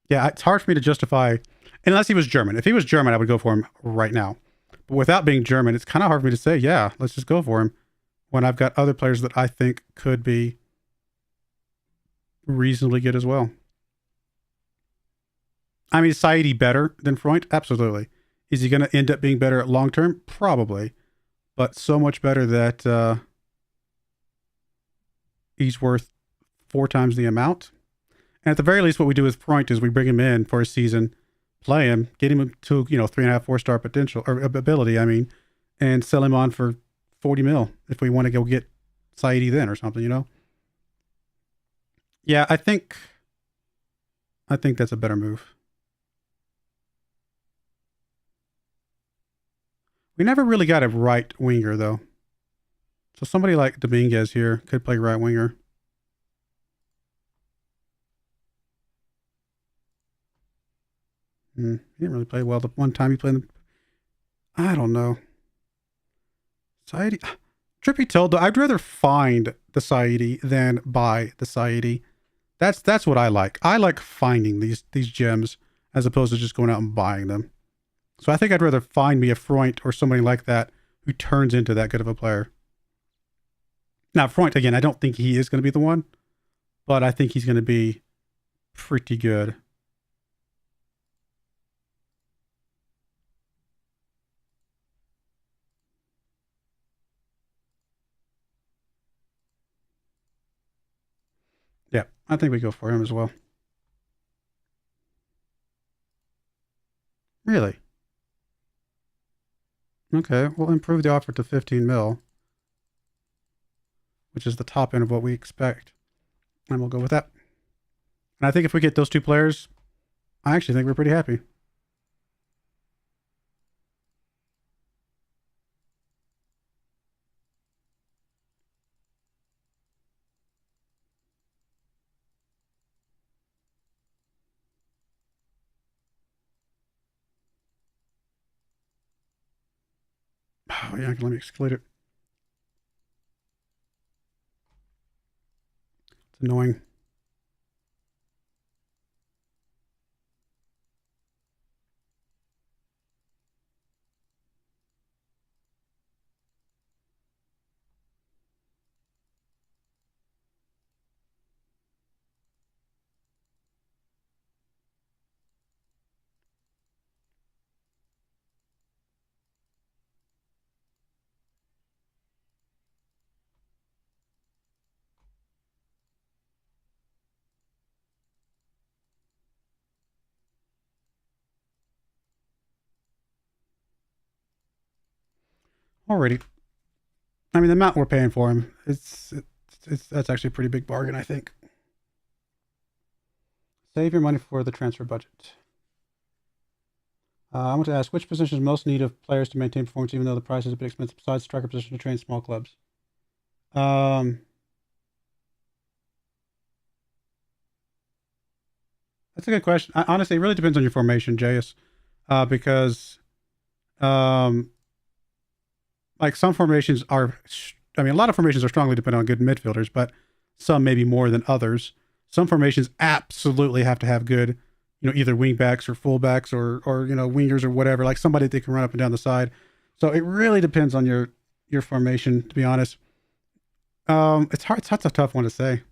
Yeah, it's hard for me to justify, unless he was German. If he was German, I would go for him right now. But without being German, it's kind of hard for me to say, yeah, let's just go for him. when I've got other players that I think could be reasonably good as well. I mean, is Saidi better than Freund? Absolutely. Is he going to end up being better at long term? Probably. But so much better that he's worth 4 times the amount. And at the very least, what we do with Freund is we bring him in for a season, play him, get him to 3.5, 4-star potential or ability. I mean, and sell him on for 40 mil if we want to go get Saidi then or something. Yeah, I think that's a better move. We never really got a right winger though. So somebody like Dominguez here could play right winger. He didn't really play well the one time he played. I don't know. Saidi. Trippy told though, I'd rather find the Saidi than buy the Saidi. That's what I like. I like finding these gems as opposed to just going out and buying them. So I think I'd rather find me a Freund or somebody like that who turns into that good of a player. Now, Freund, again, I don't think he is going to be the one, but I think he's going to be pretty good. Yeah, I think we go for him as well. Really? Okay, we'll improve the offer to 15 mil, which is the top end of what we expect. And we'll go with that. And I think if we get those 2 players, I actually think we're pretty happy. Oh, yeah, let me exclude it. It's annoying. Alrighty. I mean, the amount we're paying for him, it's that's actually a pretty big bargain, I think. Save your money for the transfer budget. I want to ask, which positions most need of players to maintain performance, even though the price is a bit expensive, besides striker position to train small clubs? That's a good question. Honestly, it really depends on your formation, JS, because like some formations are, I mean, a lot of formations are strongly dependent on good midfielders, but some maybe more than others. Some formations absolutely have to have good, either wing backs or fullbacks or wingers or whatever, like somebody that can run up and down the side. So it really depends on your formation, to be honest. It's hard. That's a tough one to say.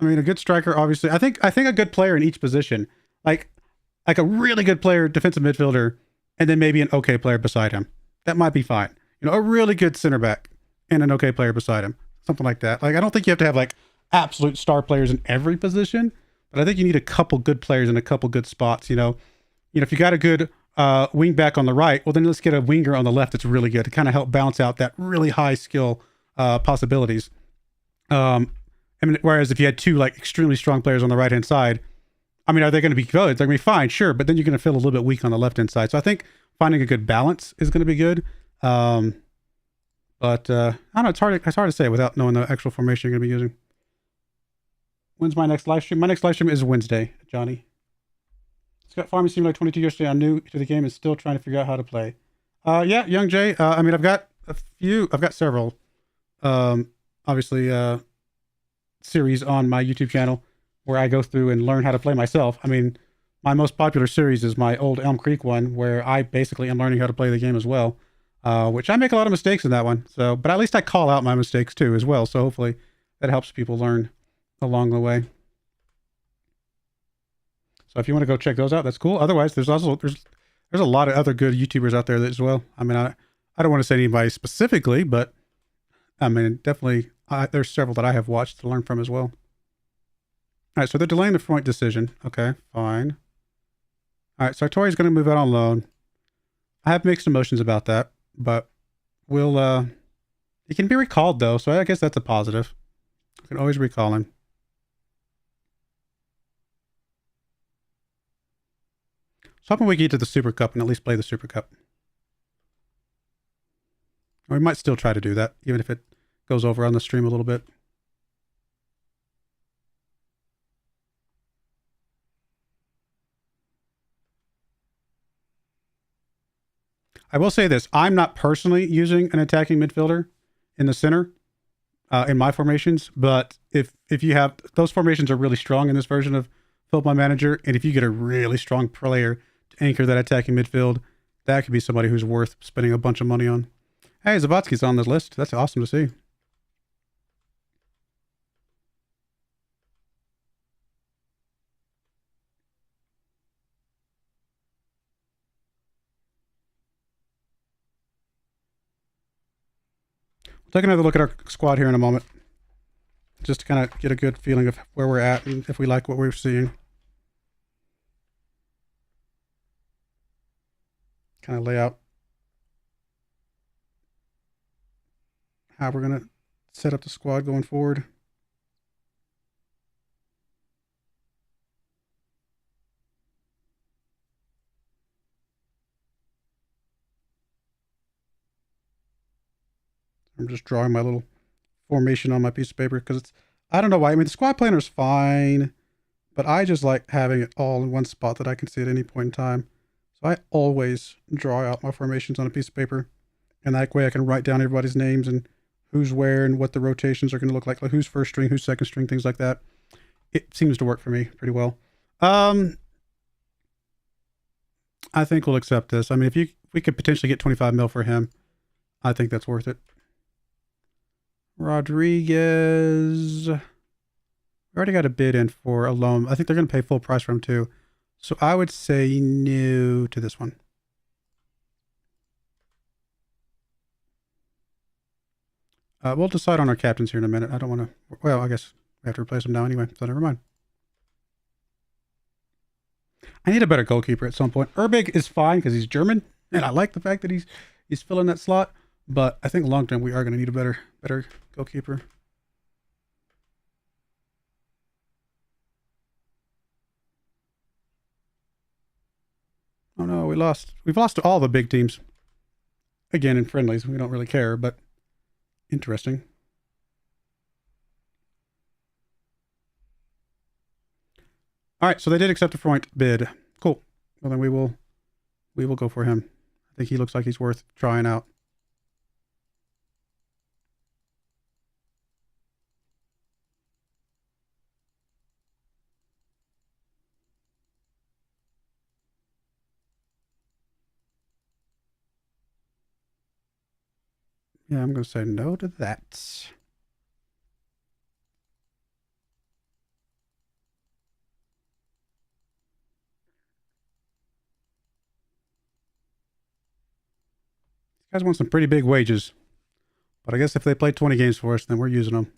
I mean, a good striker, obviously. I think a good player in each position, like a really good player, defensive midfielder, and then maybe an okay player beside him. That might be fine. A really good center back and an okay player beside him. Something like that. Like, I don't think you have to have like absolute star players in every position, but I think you need a couple good players in a couple good spots. If you got a good wing back on the right, well, then let's get a winger on the left that's really good to kind of help balance out that really high skill possibilities. I mean, whereas if you had 2 like extremely strong players on the right hand side, I mean, are they going to be good? They're going to be fine, sure, but then you're going to feel a little bit weak on the left hand side. So I think finding a good balance is going to be good. But I don't know. It's hard to say without knowing the actual formation you're going to be using. When's my next live stream? My next live stream is Wednesday, Johnny. Scott Farming Simulator 22 yesterday. I'm new to the game and still trying to figure out how to play. Yeah, Young Jay. I mean, I've got several, obviously, series on my YouTube channel where I go through and learn how to play myself. I mean, my most popular series is my old Elm Creek one where I basically am learning how to play the game as well. which I make a lot of mistakes in that one. So, but at least I call out my mistakes too as well. So hopefully that helps people learn along the way. So if you want to go check those out, that's cool. Otherwise, there's a lot of other good YouTubers out there as well. I mean, I don't want to say anybody specifically, but I mean, definitely there's several that I have watched to learn from as well. All right, so they're delaying the point decision. Okay, fine. All right, Sartori's going to move out on loan. I have mixed emotions about that, but we'll, he can be recalled though, so I guess that's a positive. I can always recall him. So hoping we get to the Super Cup and at least play the Super Cup. Or we might still try to do that, even if it goes over on the stream a little bit. I will say this. I'm not personally using an attacking midfielder in the center in my formations, but if you have, those formations are really strong in this version of Football Manager, and if you get a really strong player to anchor that attacking midfield, that could be somebody who's worth spending a bunch of money on. Hey, Zavatsky's on this list. That's awesome to see. We'll take another look at our squad here in a moment, just to kind of get a good feeling of where we're at and if we like what we're seeing. Kind of lay out how we're going to set up the squad going forward. I'm just drawing my little formation on my piece of paper because it's, I don't know why. I mean, the squad planner is fine, but I just like having it all in one spot that I can see at any point in time. So I always draw out my formations on a piece of paper, and that way I can write down everybody's names and who's where and what the rotations are going to look like who's first string, who's second string, things like that. It seems to work for me pretty well. I think we'll accept this. I mean, if we could potentially get 25 mil for him, I think that's worth it. Rodriguez, we already got a bid in for a loan. I think they're going to pay full price for him too. So I would say no to this one. We'll decide on our captains here in a minute. I don't want to, well, I guess we have to replace them now anyway, so never mind. I need a better goalkeeper at some point. Urbig is fine because he's German, and I like the fact that he's filling that slot. But I think long term we are going to need a better goalkeeper. Oh no, we've lost to all the big teams. Again, in friendlies, we don't really care, but interesting. All right, so they did accept a point bid. Cool. Well, then we will go for him. I think he looks like he's worth trying out. Yeah, I'm going to say no to that. These guys want some pretty big wages. But I guess if they play 20 games for us, then we're using them.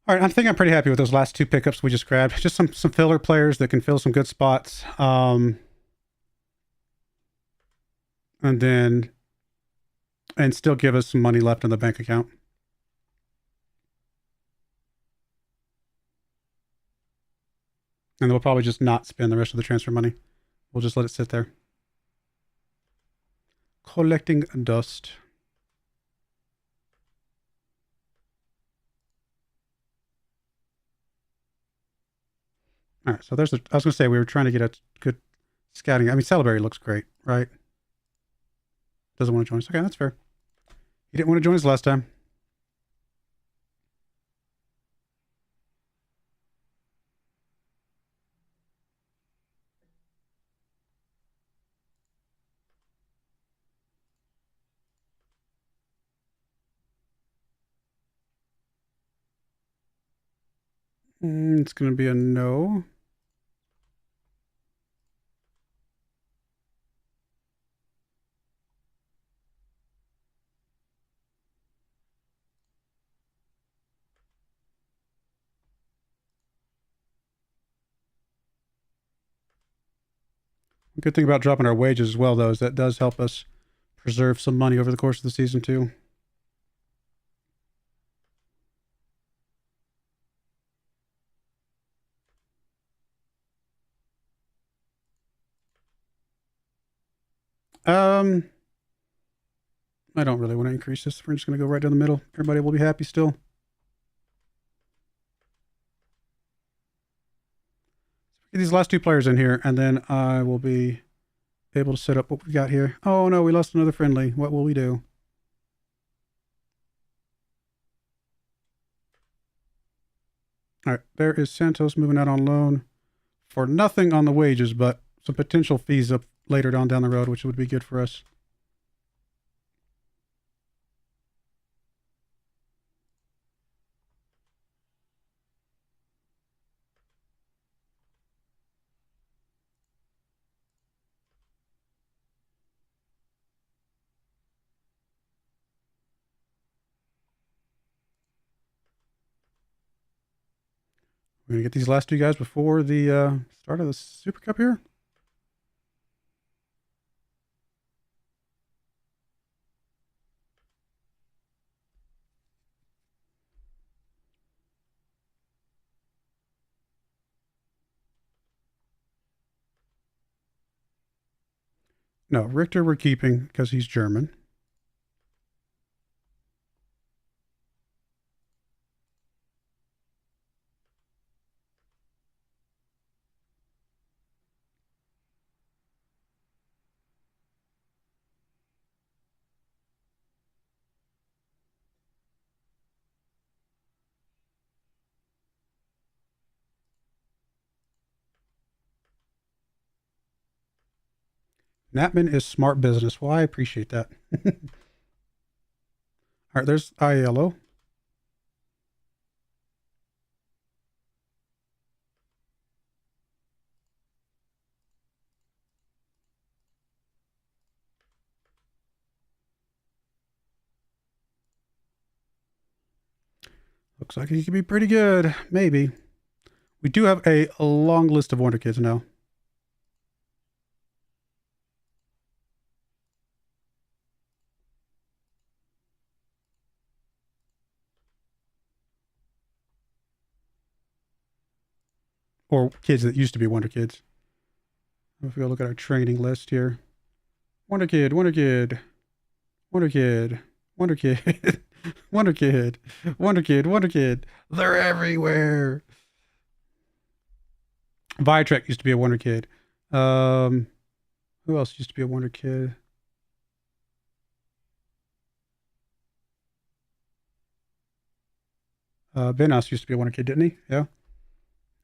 All right, I think I'm pretty happy with those last two pickups we just grabbed. Just some filler players that can fill some good spots. And still give us some money left in the bank account. And we'll probably just not spend the rest of the transfer money. We'll just let it sit there. Collecting dust. All right, so I was going to say we were trying to get a good scouting. I mean, Celeberry looks great, right? Doesn't want to join us. Okay, that's fair. He didn't want to join us last time. It's going to be a no. Good thing about dropping our wages as well, though, is that does help us preserve some money over the course of the season, too. I don't really want to increase this. We're just going to go right down the middle. Everybody will be happy still. Get these last two players in here, and then I will be able to set up what we got here. Oh, no, we lost another friendly. What will we do? All right, there is Santos moving out on loan for nothing on the wages, but some potential fees up later down the road, which would be good for us. We're going to get these last two guys before the start of the Super Cup here. No, Richter we're keeping because he's German. Natman is smart business. Well, I appreciate that. All right, there's Aiello. Looks like he could be pretty good. Maybe. We do have a long list of Wonder Kids now. Or kids that used to be Wonder Kids. If we look at our training list here. Wonder Kid, Wonder Kid, Wonder Kid, Wonder Kid, Wonder Kid, Wonder Kid, Wonder Kid. They're everywhere. Viatrek used to be a Wonder Kid. Who else used to be a Wonder Kid? Benos used to be a Wonder Kid, didn't he? Yeah.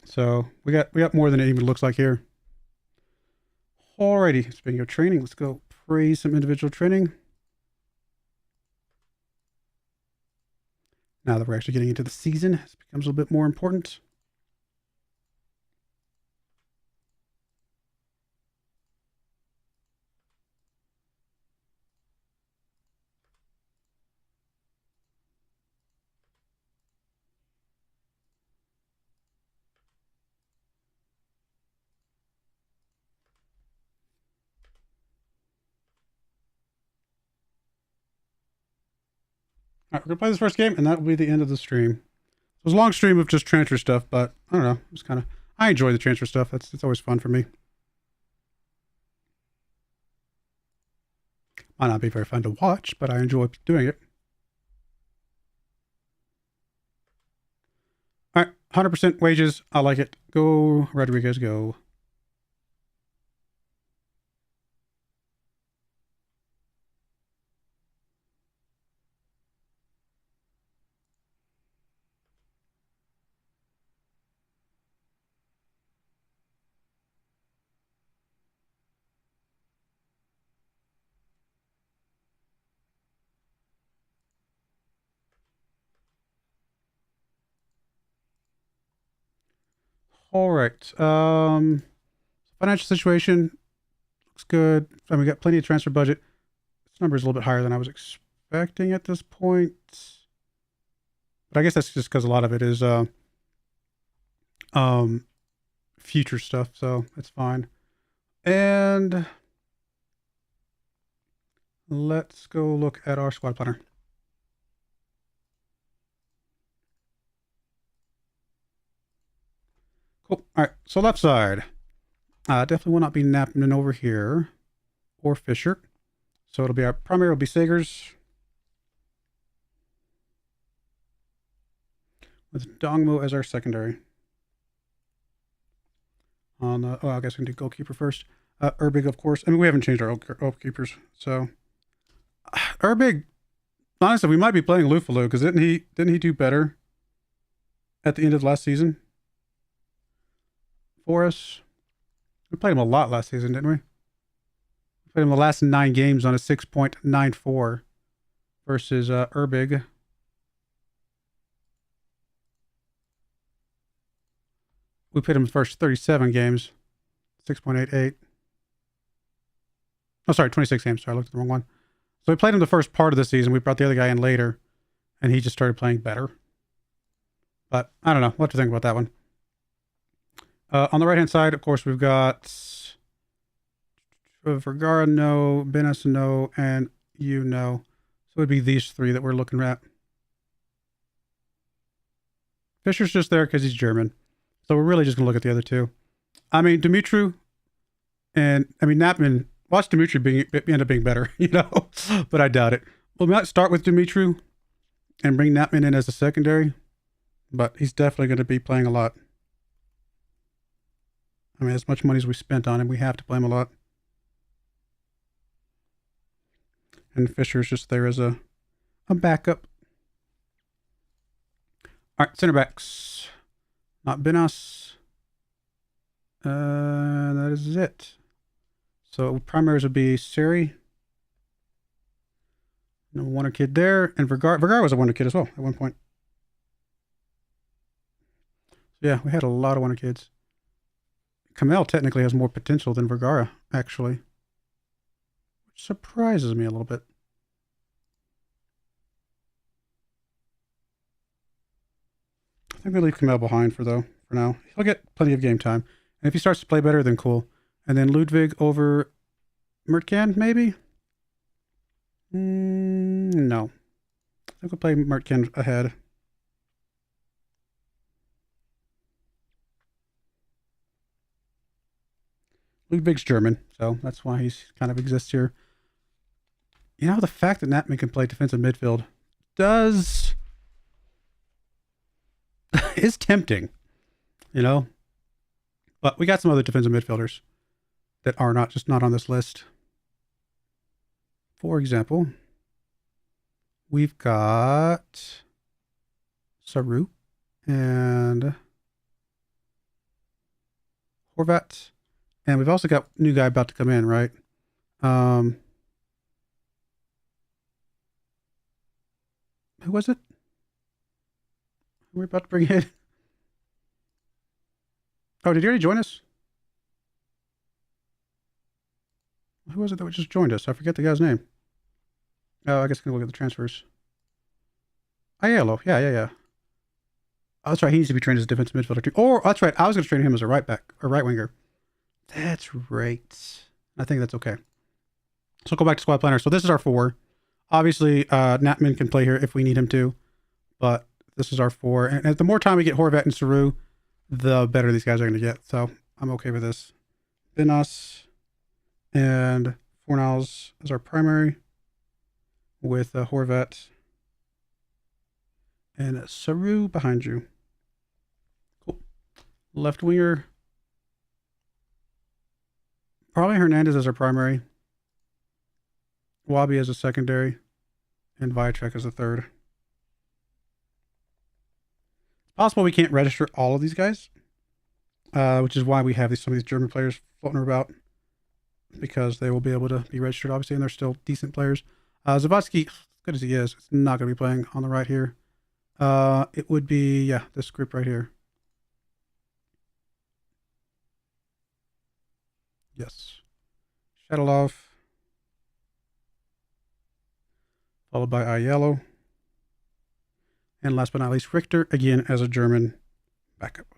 So we got more than it even looks like here. Alrighty, speaking of training, let's go praise some individual training. Now that we're actually getting into the season, this becomes a little bit more important. All right, we're gonna play this first game, and that will be the end of the stream. It was a long stream of just transfer stuff, but I don't know. It was kind of I enjoy the transfer stuff. It's always fun for me. Might not be very fun to watch, but I enjoy doing it. All right, 100% wages. I like it. Go, Rodriguez, go. All right. Financial situation looks good. I mean, we got plenty of transfer budget. This number is a little bit higher than I was expecting at this point. But I guess that's just because a lot of it is future stuff, so it's fine. And let's go look at our squad planner. Cool. All right, so left side. Definitely will not be Napman over here or Fisher. So it'll be our primary will be Sagers with Dongmo as our secondary. On I guess we can do goalkeeper first. Urbig, of course. I mean, we haven't changed our goalkeepers, so Urbig. Honestly, we might be playing Lufalu because didn't he do better at the end of last season for us? We played him a lot last season, didn't we? We played him the last 9 games on a 6.94 versus Urbig. We played him the first 37 games, 6.88. Oh, sorry, 26 games. Sorry, I looked at the wrong one. So we played him the first part of the season. We brought the other guy in later, and he just started playing better. But I don't know. We'll have to think about that one. On the right-hand side, of course, we've got Vergara, no, Benes, no, and you, no. So it would be these 3 that we're looking at. Fisher's just there because he's German. So we're really just going to look at the other 2. I mean, Dumitru and, I mean, Napman, watch Dumitru end up being better, you know, but I doubt it. We might start with Dumitru and bring Napman in as a secondary, but he's definitely going to be playing a lot. I mean, as much money as we spent on him, we have to play him a lot. And Fisher's just there as a backup. All right, center backs. Not Benas. That is it. So primaries would be Seri. No wonder kid there. And Vergara was a wonder kid as well at one point. So yeah, we had a lot of wonder kids. Kamel technically has more potential than Vergara, actually. Which surprises me a little bit. I think we leave Kamel behind for now. He'll get plenty of game time. And if he starts to play better, then cool. And then Ludwig over Mertcan, maybe? No. I think we'll play Mertcan ahead. Ludwig's German, so that's why he's kind of exists here. You know, the fact that Natman can play defensive midfield is tempting, you know? But we got some other defensive midfielders that are not on this list. For example, we've got Saru and Horvat. And we've also got a new guy about to come in, right? Who was it? We're about to bring in. Oh, did he already join us? Who was it that just joined us? I forget the guy's name. Oh, I guess I'm going to look at the transfers. Aiello. Yeah. Oh, that's right. He needs to be trained as a defensive midfielder too. Or, that's right. I was going to train him as a right back or right winger. That's right. I think that's okay. So go back to squad planner. So this is our 4. Obviously, Natman can play here if we need him to, but this is our 4. And the more time we get Horvat and Saru, the better these guys are going to get. So I'm okay with this. Benas and Fornals as our primary with Horvat and Saru behind you. Cool. Left winger. Probably Hernandez as our primary. Wabi as a secondary. And Viatrek as a third. It's possible we can't register all of these guys. Which is why we have some of these German players floating about. Because they will be able to be registered, obviously, and they're still decent players. Zavatsky, as good as he is, it's not going to be playing on the right here. It would be, this group right here. Yes. Shadowlov. Followed by Aiello. And last but not least, Richter, again, as a German backup.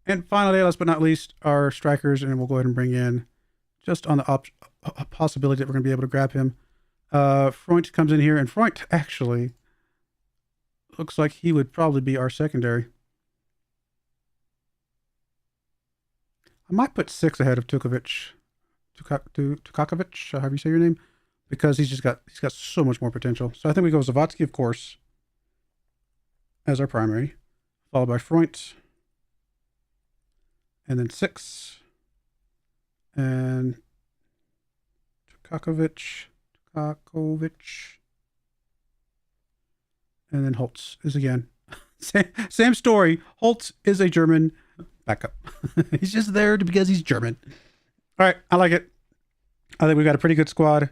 And finally, last but not least, our strikers, and we'll go ahead and bring in, just on the possibility that we're going to be able to grab him. Freund comes in here, and Freund actually looks like he would probably be our secondary. I might put 6 ahead of Tukovic, however you say your name, because he's got so much more potential. So I think we go Zavatsky, of course, as our primary, followed by Freund, and then 6, and Tukakovic, and then Holtz is again. Same story. Holtz is a German backup. He's just there because he's German. All right, I like it. I think we got a pretty good squad.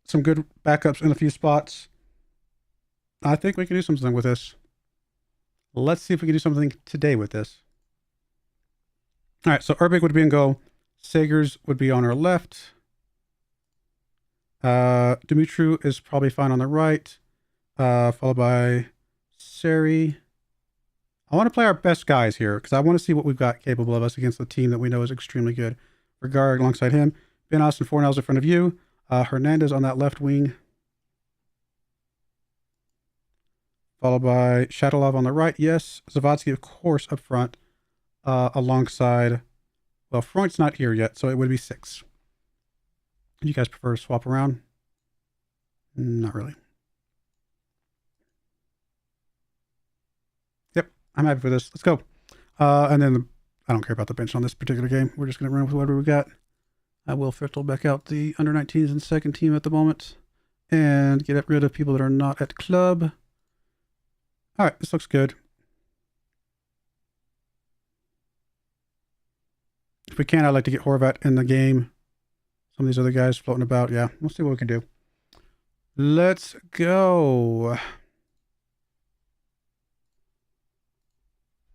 Some good backups in a few spots. I think we can do something with this. Let's see if we can do something today with this. All right, so Urbig would be in goal. Sagers would be on our left. Dumitru is probably fine on the right. Followed by Seri. I want to play our best guys here because I want to see what we've got capable of us against the team that we know is extremely good. Regard alongside him. Ben Austin, Fornells in front of you. Hernandez on that left wing. Followed by Shadowlov on the right. Yes. Zavatsky, of course, up front. Alongside, well, Freund's not here yet, so it would be 6. You guys prefer to swap around? Not really. Yep, I'm happy for this. Let's go. And then I don't care about the bench on this particular game. We're just going to run with whatever we got. I will filter back out the under 19s and second team at the moment and get rid of people that are not at club. All right, this looks good. If we can, I'd like to get Horvat in the game. Some of these other guys floating about. Yeah, we'll see what we can do. Let's go. A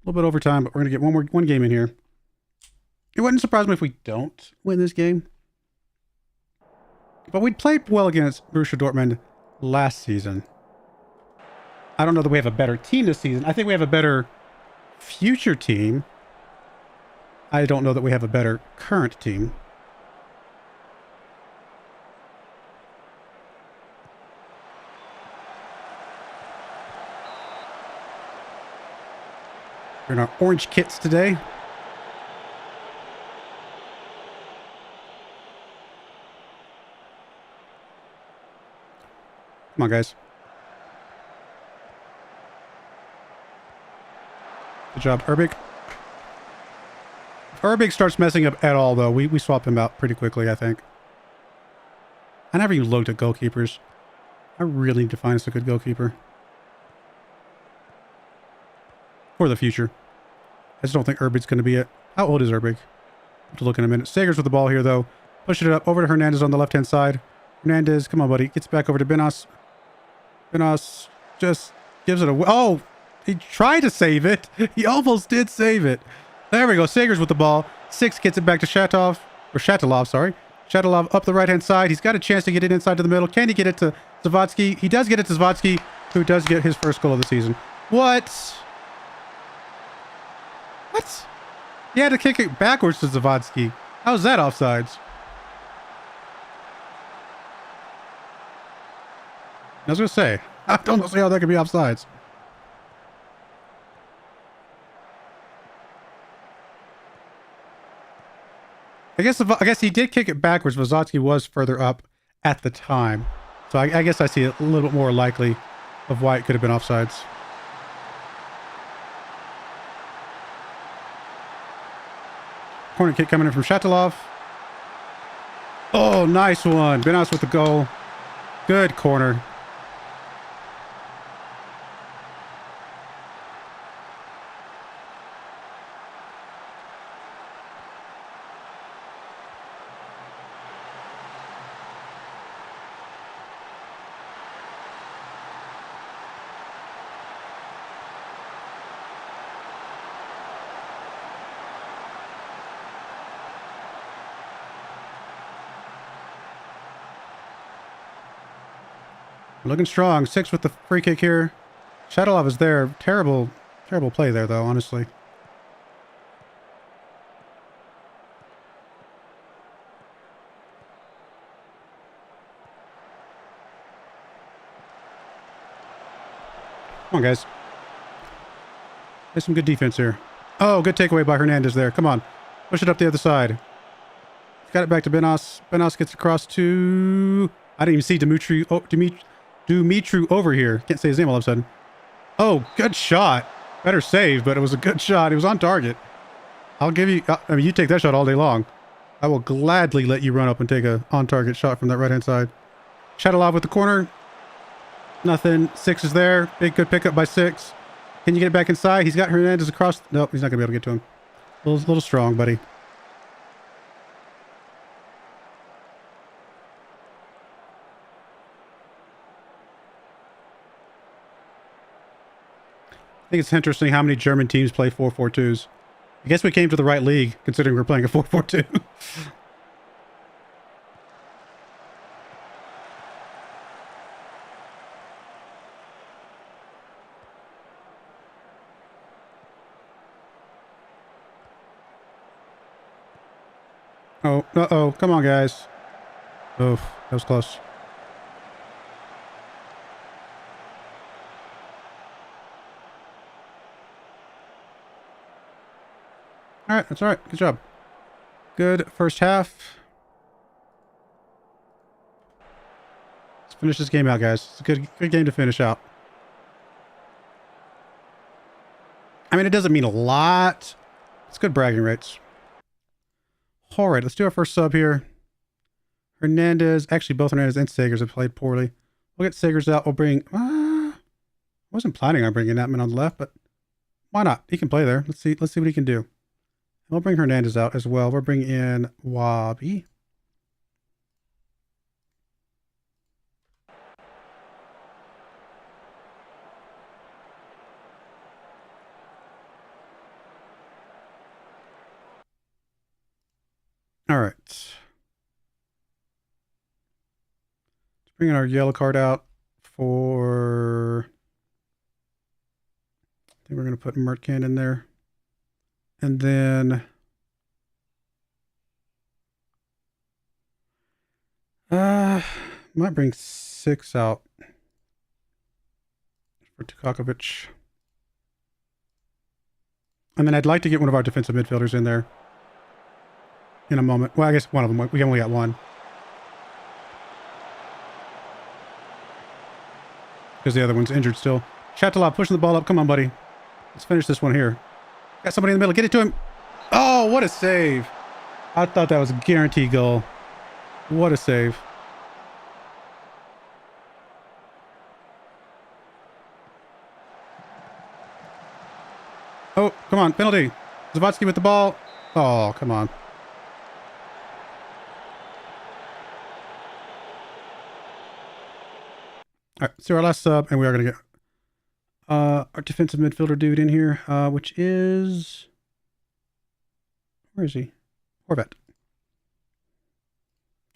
little bit overtime, but we're going to get one game in here. It wouldn't surprise me if we don't win this game. But we played well against Borussia Dortmund last season. I don't know that we have a better team this season. I think we have a better future team. I don't know that we have a better current team. We're in our orange kits today. Come on, guys. Good job, Urbig. If Urbig starts messing up at all, though, we swap him out pretty quickly, I think. I never even looked at goalkeepers. I really need to find us a good goalkeeper. For the future. I just don't think Urbig's going to be it. How old is Urbig? I'll have to look in a minute. Sagers with the ball here, though. Pushing it up over to Hernandez on the left-hand side. Hernandez, come on, buddy. Gets back over to Benas. Benas just gives it away. Oh, he tried to save it. He almost did save it. There we go. Sagers with the ball. 6 gets it back to Shatilov, sorry. Shatilov up the right-hand side. He's got a chance to get it inside to the middle. Can he get it to Zavatsky? He does get it to Zavatsky, who does get his first goal of the season. What? What? He had to kick it backwards to Zavatsky. How's that offsides? I was going to say, I don't see how that could be offsides. I guess he did kick it backwards. Zavatsky was further up at the time. So I guess I see a little bit more likely of why it could have been offsides. Corner kick coming in from Shatilov. Oh, nice one. Benas with the goal. Good corner. Looking strong. 6 with the free kick here. Shadowlov is there. Terrible, terrible play there, though, honestly. Come on, guys. There's some good defense here. Oh, good takeaway by Hernandez there. Come on. Push it up the other side. Got it back to Benos. Benos gets across to... I didn't even see Dumitru over here. Can't say his name all of a sudden. Oh, good shot. Better save, but it was a good shot. He was on target. I'll give you... I mean, you take that shot all day long. I will gladly let you run up and take a on-target shot from that right-hand side. Shadowlov with the corner. Nothing. 6 is there. Big good pickup by 6. Can you get it back inside? He's got Hernandez across... Nope, he's not going to be able to get to him. A little strong, buddy. I think it's interesting how many German teams play 4-4-2s. I guess we came to the right league, considering we're playing a 4-4-2. Oh, uh-oh. Come on, guys. Oof, that was close. All right, that's all right. Good job. Good first half. Let's finish this game out, guys. It's a good game to finish out. I mean, it doesn't mean a lot. It's good bragging rights. All right, let's do our first sub here. Hernandez. Actually, both Hernandez and Sagers have played poorly. We'll get Sagers out. We'll bring... I wasn't planning on bringing Atman on the left, but why not? He can play there. Let's see what he can do. We'll bring Hernandez out as well. We'll bring in Wabi. All right. Let's bring in our yellow card out for... I think we're going to put Mertcan in there. And then... might bring 6 out for Tukakovic. And then I'd like to get one of our defensive midfielders in there in a moment. Well, I guess one of them. We only got one. Because the other one's injured still. Shatalov pushing the ball up. Come on, buddy. Let's finish this one here. Got somebody in the middle. Get it to him. Oh, what a save. I thought that was a guaranteed goal. What a save. Oh, come on. Penalty. Zavatsky with the ball. Oh, come on. All right, so our last sub, and we are going to get our defensive midfielder dude in here, which is... Where is he? Horvat.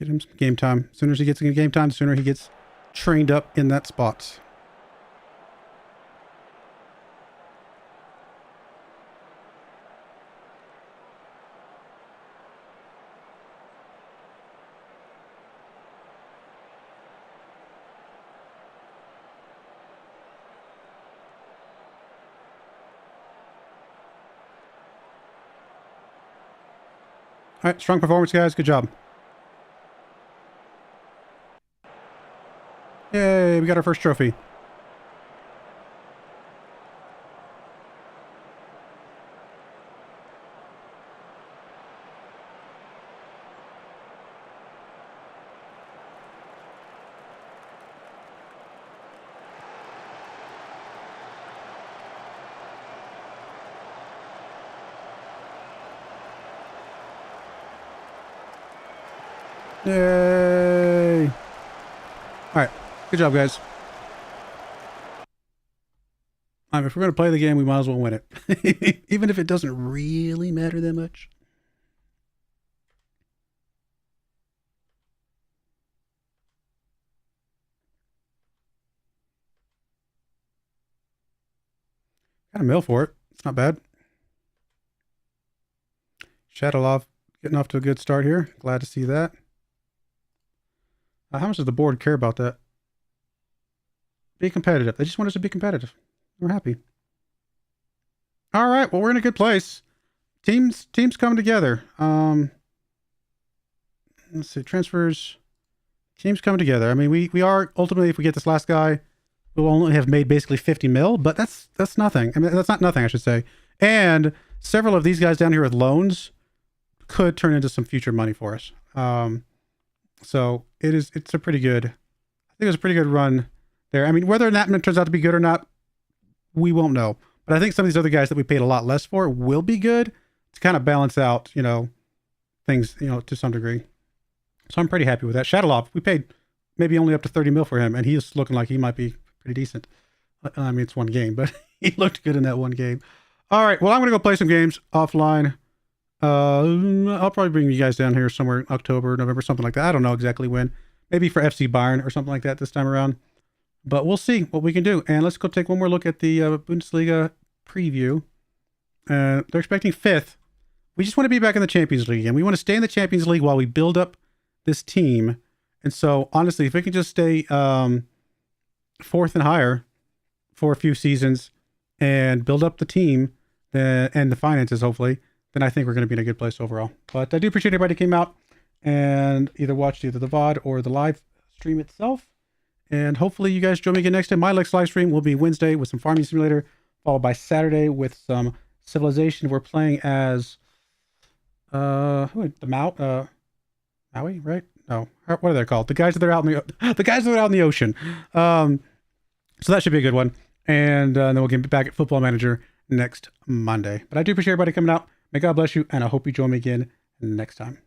Get him some game time. As soon as he gets game time, the sooner he gets trained up in that spot. All right, strong performance, guys. Good job. Yay, we got our first trophy. Yay! All right, good job, guys. If we're going to play the game, we might as well win it. Even if it doesn't really matter that much. Got a mill for it. It's not bad. Shadowlov getting off to a good start here. Glad to see that. How much does the board care about that? Be competitive. They just want us to be competitive. We're happy. All right. Well, we're in a good place. Teams coming together. Let's see. Transfers. Teams coming together. I mean, we are ultimately, if we get this last guy, we'll only have made basically 50 mil, but that's nothing. I mean, that's not nothing, I should say. And several of these guys down here with loans could turn into some future money for us. So it's a pretty good, I think it's a pretty good run there. I mean, whether that turns out to be good or not, we won't know. But I think some of these other guys that we paid a lot less for will be good to kind of balance out, you know, things, you know, to some degree. So I'm pretty happy with that. Shadowlop, we paid maybe only up to 30 mil for him, and he's looking like he might be pretty decent. I mean, it's one game, but he looked good in that one game. All right, well, I'm going to go play some games offline. I'll probably bring you guys down here somewhere in October, November, something like that. I don't know exactly when. Maybe for FC Bayern or something like that this time around. But we'll see what we can do. And let's go take one more look at the Bundesliga preview. They're expecting 5th. We just want to be back in the Champions League again. We want to stay in the Champions League while we build up this team. And so, honestly, if we can just stay 4th and higher for a few seasons and build up the team and the finances, hopefully, then I think we're going to be in a good place overall. But I do appreciate everybody who came out and either watched either the VOD or the live stream itself. And hopefully you guys join me again next time. My next live stream will be Wednesday with some Farming Simulator, followed by Saturday with some Civilization. We're playing as Maui, right? No, what are they called? The guys that are out in the ocean. So that should be a good one. And then we'll get back at Football Manager next Monday. But I do appreciate everybody coming out. May God bless you, and I hope you join me again next time.